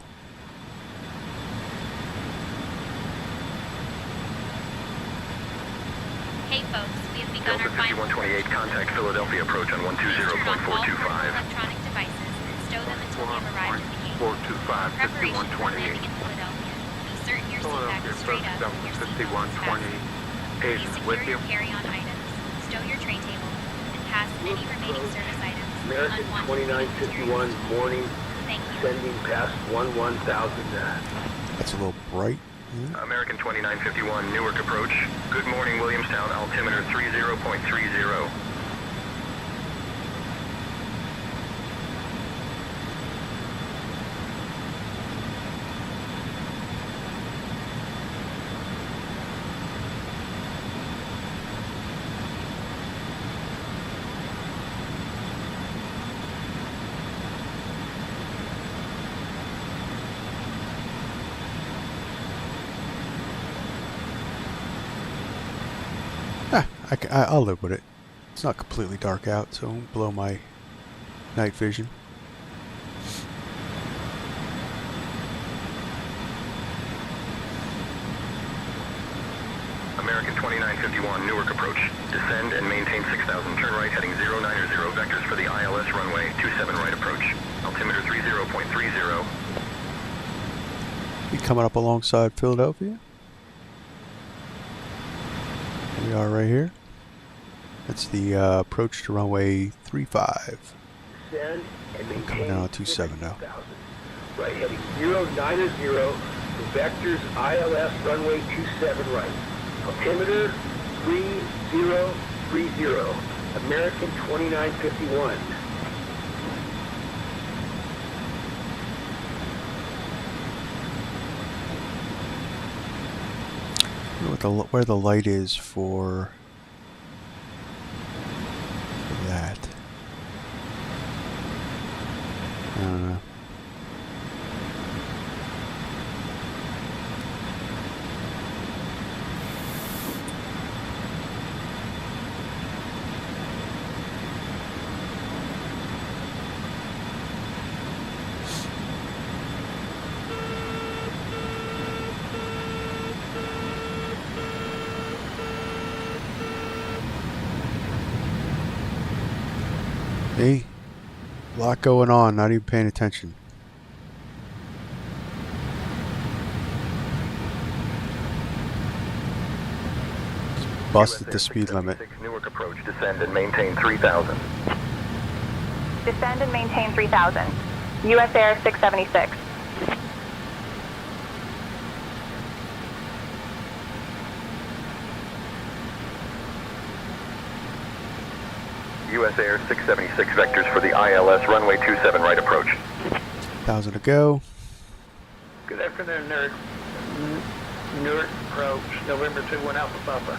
Hey folks, we have begun Delta our final 5128, contact Philadelphia approach on Turn off all 120.425. electronic devices and stow them until we have arrived at the gate. 425, Preparation for landing in Philadelphia. Be certain your seat back is straight up and your seatbelt is fastened. Please secure your carry-on items, stow your tray table, and pass any remaining service items. American 2951 morning, Thank you. sending past 11,000. That's a little bright. American 2951, Newark approach. Good morning, Williamstown, altimeter 30.30. I'll live with it. It's not completely dark out, so it won't blow my night vision. American 2951, Newark approach. Descend and maintain 6,000. Turn right heading 090. Vectors for the ILS runway 27 right approach. Altimeter 30.30. Be coming up alongside Philadelphia. Here we are right here. That's the approach to runway 35. Descend and Coming maintain down on 27 now. 6,000. Right heading 090. Vectors ILS runway 27 right. Altimeter 3030. American 2951. what where the light is for that. I don't know. See? A lot going on, not even paying attention. Just busted the speed limit. Newark approach, descend and maintain 3,000. Descend and maintain 3,000. USAir 676. USAir 676 vectors for the ILS runway 27 right approach. 1,000 to go. Good afternoon, Newark approach, November 21 Alpha Papa.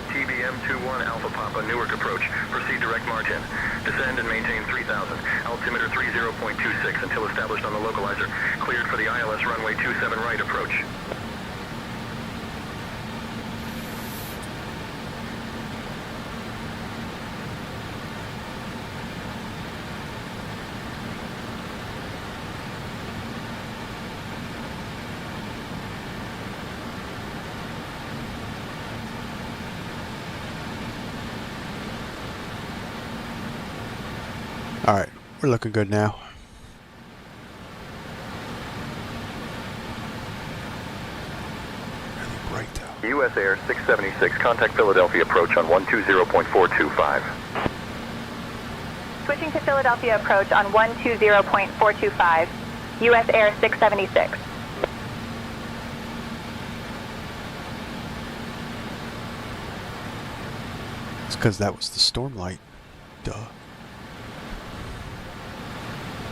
TBM 21 Alpha Papa, Newark approach. Proceed direct march in. Descend and maintain 3,000. Altimeter 30.26 until established on the localizer. Cleared for the ILS runway 27 right approach. Alright, we're looking good now. Really bright though. USAir 676, contact Philadelphia approach on 120.425. Switching to Philadelphia approach on 120.425. USAir 676. It's because that was the storm light. Duh.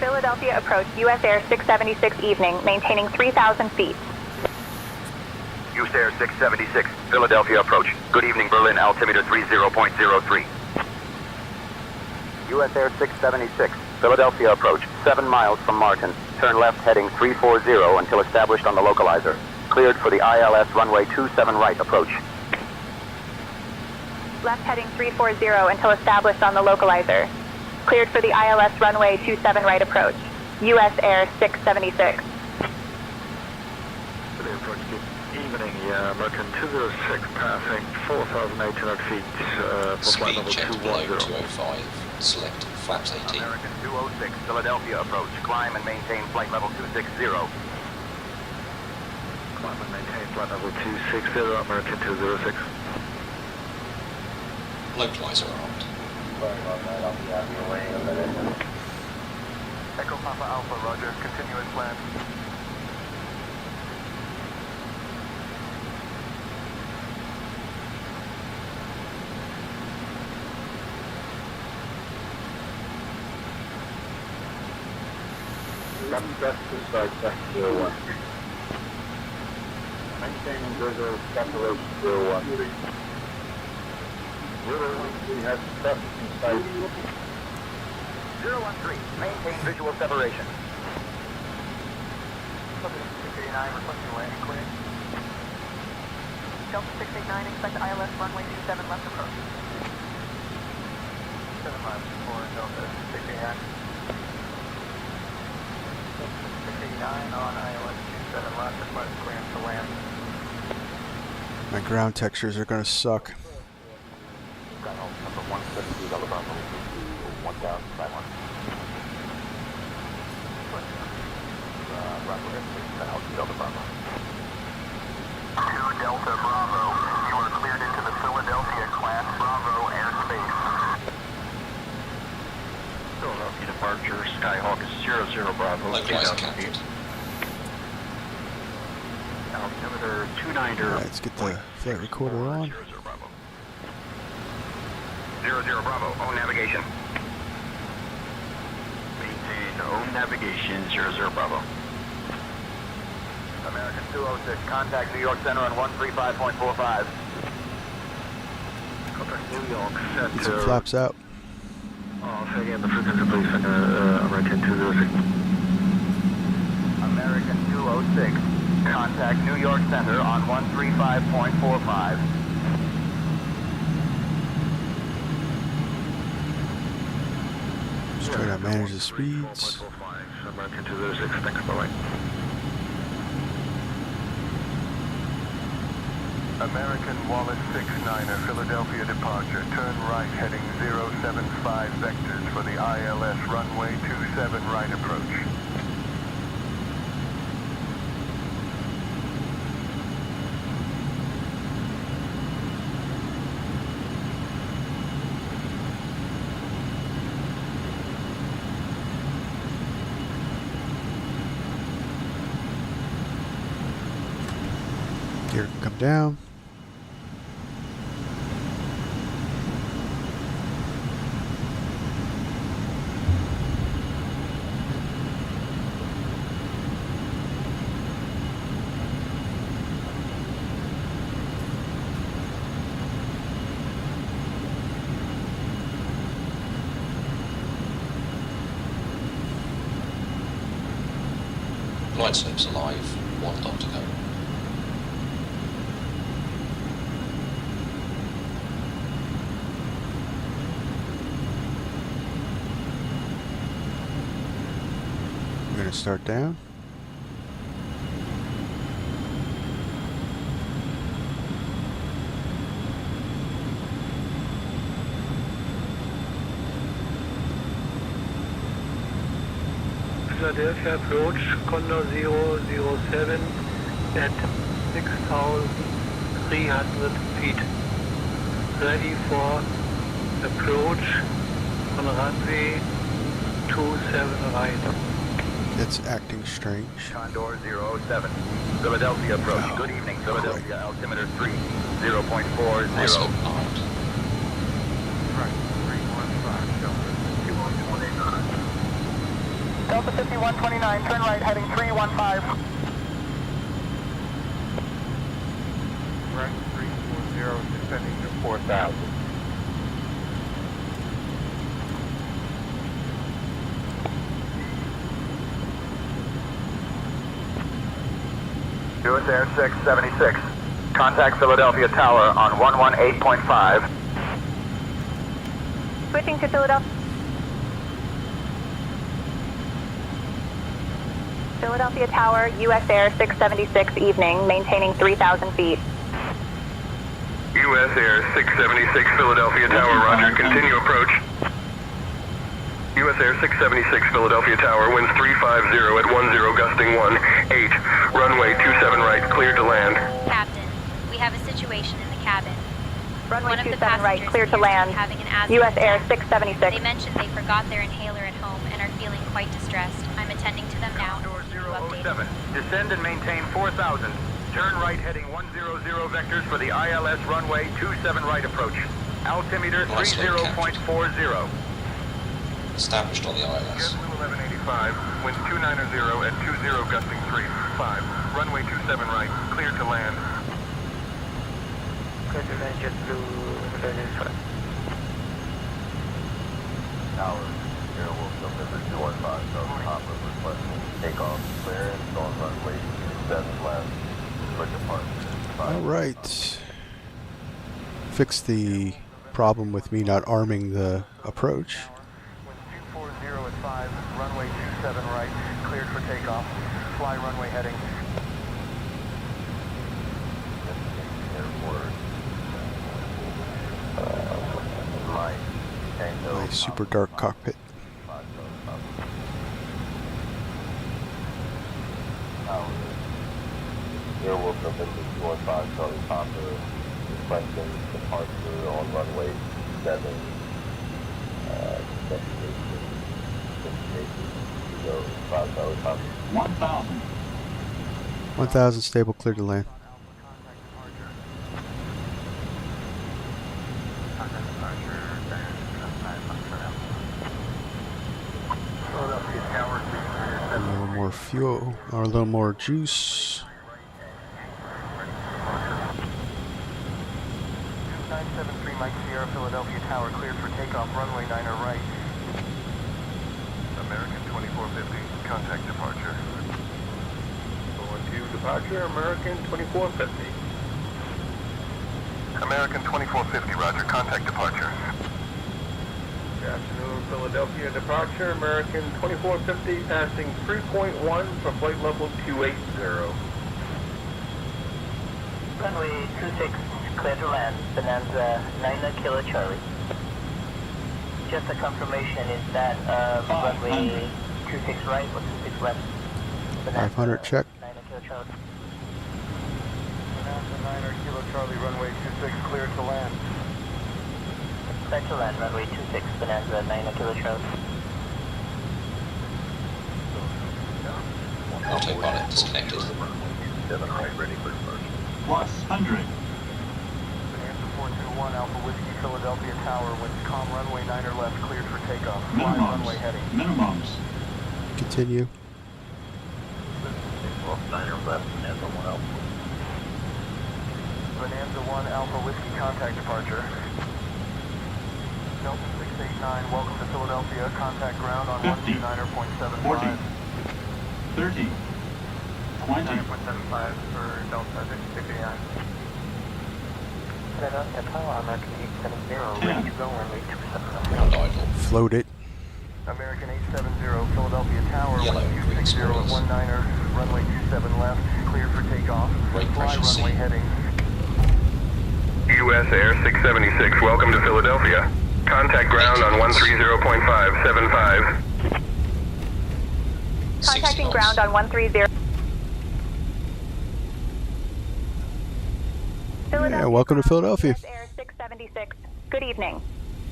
Philadelphia approach, USAir 676 evening, maintaining 3,000 feet. USAir 676, Philadelphia approach. Good evening, Berlin, altimeter 30.03. USAir 676, Philadelphia approach, 7 miles from Martin. Turn left heading 340 until established on the localizer. Cleared for the ILS runway 27 right approach. Left heading 340 until established on the localizer. Cleared for the ILS runway 27 right approach. USAir 676. Approach, good evening, American 206 passing 4,800 feet for flight Speed level checked below 210. 205. Select flaps 18. American 206, Philadelphia approach. Climb and maintain flight level 260. Climb and maintain flight level 260, American 206. Localizer armed. Sorry about that, I'll be out of your way in a minute. Echo Papa Alpha, roger, continuous plan. Left best to start back 01. Maintaining visual separation 01. We have traffic in sight. 013, maintain visual separation. Delta 689, requesting landing clearance. Delta 689, expect ILS runway 27 left approach. 7 miles before Delta 689. 689 on ILS 27 left, request clearance to land. My ground textures are gonna suck. Number 172, Delta Bravo, 1,500. Bravo, Delta Bravo. 2 Delta Bravo, you are cleared into the Philadelphia Class Bravo airspace. Philadelphia departure, Skyhawk is 00 Bravo, Localizer captured. Altimeter 29er. Alright, let's get the flight recorder on. 00 Bravo, own navigation. Maintain own navigation, 00 Bravo. American 206, contact New York Center on 135.45. Contact New York Get some Center. flaps out. Say again, the frequency please, American 206. American 206, contact New York Center on 135.45. Just trying to manage the speeds. American 206, thanks, bye-bye. American Wallace 69er, Philadelphia departure. Turn right heading 075 vectors for the ILS runway 27 right approach. Gear can come down. Flight slopes alive, 1 dot to go. We're going to start down. Philadelphia approach, Condor 007 at 6,300 feet. Ready for approach on runway 27 right. It's acting strange. Condor 007, Philadelphia approach. Good evening, Philadelphia. Altimeter 3, 0.40. Nice hook behind. Right, 315, Delta 5129, turn right, heading 315. Right, 340, descending to 4,000. USAir 676. Contact Philadelphia Tower on 118.5. Switching to Philadelphia. Philadelphia Tower, USAir 676 evening, maintaining 3,000 feet. USAir 676 Philadelphia Tower, roger. Continue approach. USAir 676 Philadelphia Tower, winds 350 at 10, gusting 18. Runway 27 right, cleared to land. Captain, we have a situation in the cabin. Runway One of the 27 right, passengers cleared to appears land. be having an asthma USAir attack. 676. They mentioned they forgot their inhaler at home and are feeling quite distressed. I'm attending to them now. Keep you updated. Descend and maintain 4,000. Turn right heading 100 vectors for the ILS runway 27 right approach. Altimeter 30.40. Established on the ILS. 1185, winds 290 at 20, gusting 35. Runway 27 right, cleared to land. Clear to land, JetBlue 75. Tower, Air Wolf November 215, Southern Hopper requesting takeoff clearance on runway 27 left. For departure. All right. Fix the problem with me not arming the approach. 240 at 5, runway 27 right, cleared for takeoff. Fly runway heading. My super dark cockpit. Airwolf November 215, Charlie Popper, requesting departure on runway 7. Destination 5 Charlie Popper. 1,000. 1,000 stable, clear to land. A little more fuel, or a little more juice. 973 Mike Sierra, Philadelphia Tower, cleared for takeoff, runway 9er right. American 2450, contact departure. 412 departure, American 2450. American 2450, roger, contact departure. Good afternoon, Philadelphia departure, American 2450, passing 3.1 for flight level 280. Runway 26, clear to land, Bonanza 9 Kilo Charlie. Just a confirmation, is that runway 26 right or 26 left? 500 check. 9 Kilo Charlie. Bonanza 9 Kilo Charlie, runway 26, clear to land. Clear to land, runway 26, Bonanza 9 Kilo Charlie. Autopilot disconnected. 7 right, ready for departure. Plus 100. Bonanza 421, Alpha Whiskey, Philadelphia Tower, with calm runway 9er left, cleared for takeoff. Fly runway heading. Minimums. Continue. 9er left, Bonanza 1 Alpha. Bonanza 1 Alpha Whiskey, contact departure. Delta 689, welcome to Philadelphia. Contact ground on 50, 129.75. 40, 30, 20. 9.75 for Delta 689. Philadelphia Tower, American 870, ready to go, runway 27. Float it. American 870, Philadelphia Tower, Yellow, green 260 at spoilers. 19er, runway 27 left, cleared for takeoff. Brake Fly pressure runway C. heading. USAir 676, welcome to Philadelphia. Contact ground on 130.575. Contacting ground on 130. Yeah, welcome to Philadelphia. USAir 676. Good evening.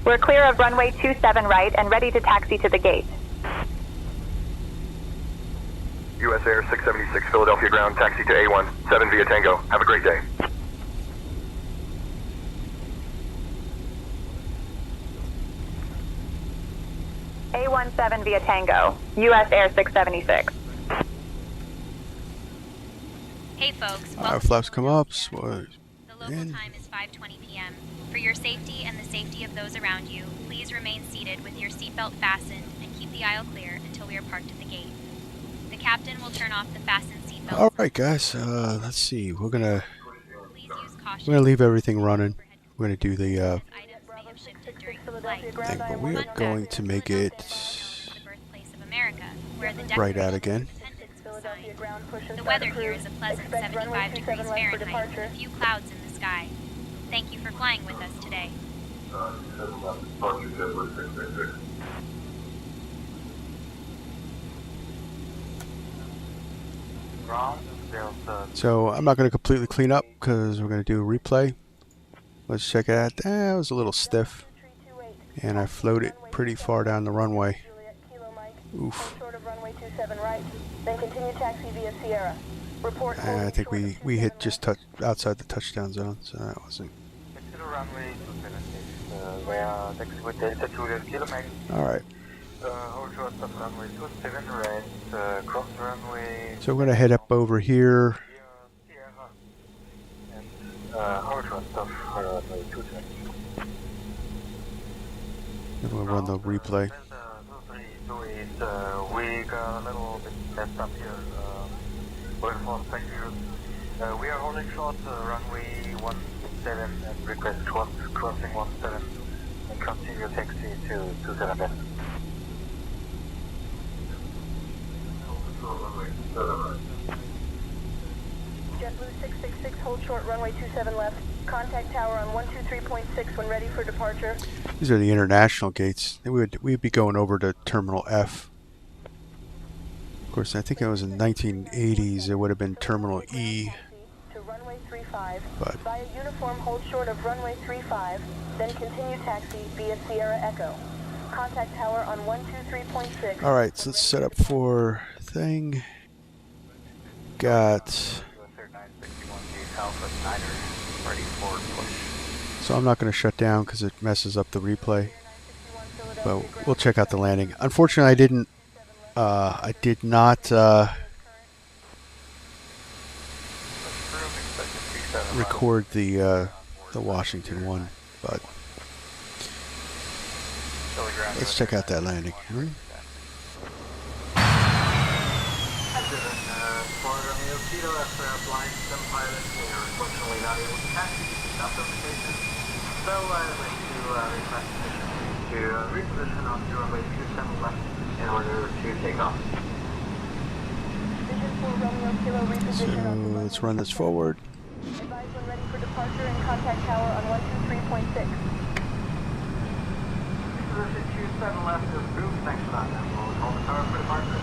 We're clear of runway 27 right and ready to taxi to the gate. USAir 676, Philadelphia ground, taxi to A1, 7 via Tango. Have a great day. A17 via Tango, USAir 676. Hey folks, Our welcome flaps to come up. Philadelphia. The local time is 5:20 p.m. For your safety and the safety of those around you, please remain seated with your seatbelt fastened and keep the aisle clear until we are parked at the gate. The captain will turn off the fastened seatbelts. All right, guys. Let's see. We're gonna Caution. we're gonna leave everything running. We're gonna do the Items may have shifted during the flight. thing, but we are going to make it America, where the bright out again. The weather here is a pleasant 75 degrees Fahrenheit with a few clouds in the sky. Thank you for flying with us today. So I'm not going to completely clean up because we're going to do a replay. Let's check it out. It was a little stiff, and I floated pretty far down the runway. Oof. Short of runway 27 right, then continue taxi via Sierra. Report I think we hit just outside the touchdown zone, so that wasn't. Runway 27, All right. hold short of runway 27 right, cross runway. So we're going to head up over here. Hold short of runway 27. And we'll run the replay. We got a little bit messed up here. Thank you. We are holding short runway 17 and request crossing 17 and continue taxi to 27 left. JetBlue 666, hold short runway 27 left. Contact tower on 123.6 when ready for departure. These are the international gates. We'd be going over to Terminal F. Of course, I think it was in the 1980s. It would have been Terminal E. To runway 35. But Via uniform, hold short of runway 35, then continue taxi via Sierra Echo. Contact tower on 123.6. all right, so let's set up for thing. Got. So I'm not going to shut down because it messes up the replay. But we'll check out the landing. Unfortunately, I did not record the the Washington one, but let's check out that landing. Hmm? Unfortunately not able to catch you. Stop the location. So I'd like to request permission to reposition on the runway 27 left in order to take off. Vision 4 Romeo Kilo reposition on So let's run this forward. Advise when ready for departure and contact tower on 123.6. Position 27 left is approved. Thanks for that. We'll hold the tower for departure.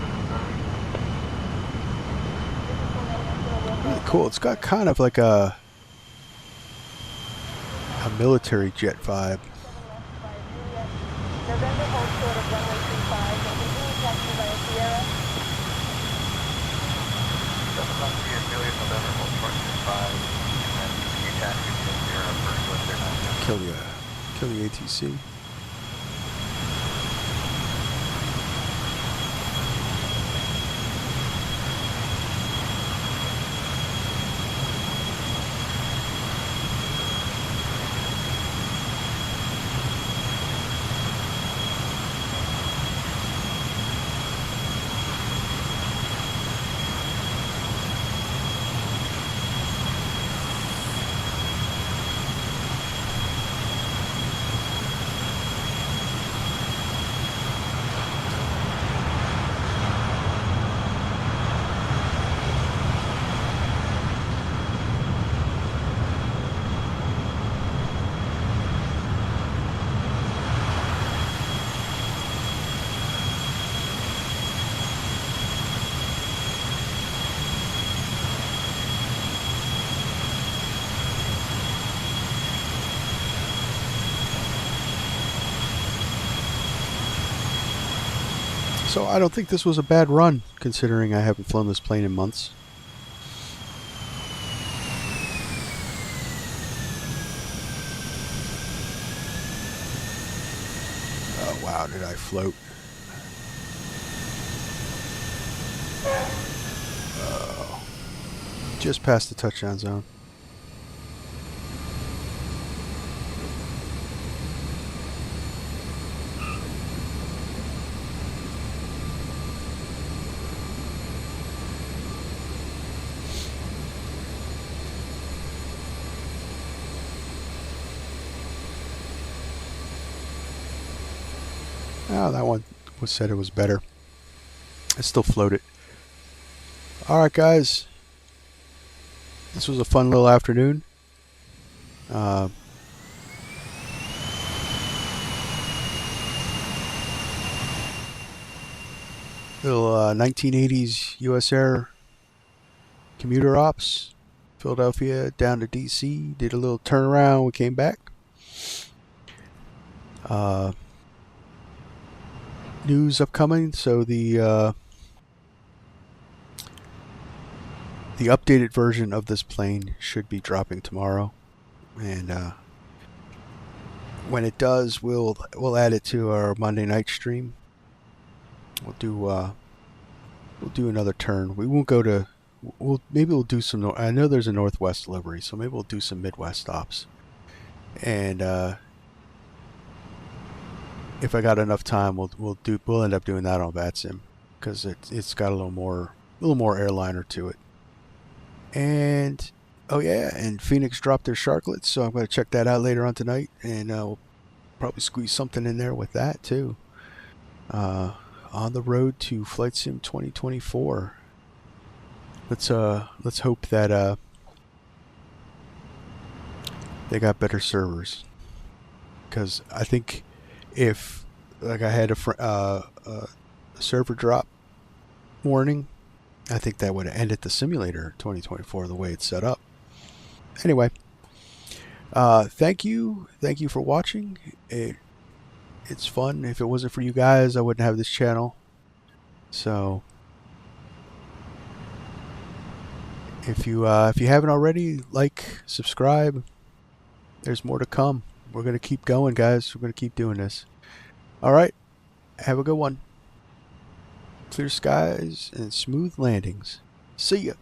Really cool. It's got kind of like a military jet vibe. November hold short of runway 35 and continue taxi via Sierra. November hold short 5 and then continue taxi to Sierra for USAir. Kill the ATC. So I don't think this was a bad run, considering I haven't flown this plane in months. Oh wow, did I float? Oh, just past the touchdown zone. Oh, that one was said it was better. I still floated. Alright guys, this was a fun little afternoon. Little 1980s USAir commuter ops. Philadelphia down to DC, did a little turnaround, we came back. News upcoming, so the updated version of this plane should be dropping tomorrow, and when it does, we'll add it to our Monday night stream. We'll do another turn. We won't go to. Maybe we'll do some. I know there's a Northwest delivery, so maybe we'll do some Midwest stops, and if I got enough time, we'll end up doing that on VATSIM, because it's got a little more airliner to it. And oh yeah, and Phoenix dropped their sharklets, so I'm going to check that out later on tonight, and we'll probably squeeze something in there with that too. On the road to Flight Sim 2024. Let's hope that they got better servers, because I think if like I had a server drop warning, I think that would have ended the simulator 2024 the way it's set up. Anyway, thank you for watching. It's fun. If it wasn't for you guys, I wouldn't have this channel. So if you haven't already, like, subscribe. There's more to come. We're going to keep going, guys. We're going to keep doing this. All right. Have a good one. Clear skies and smooth landings. See ya.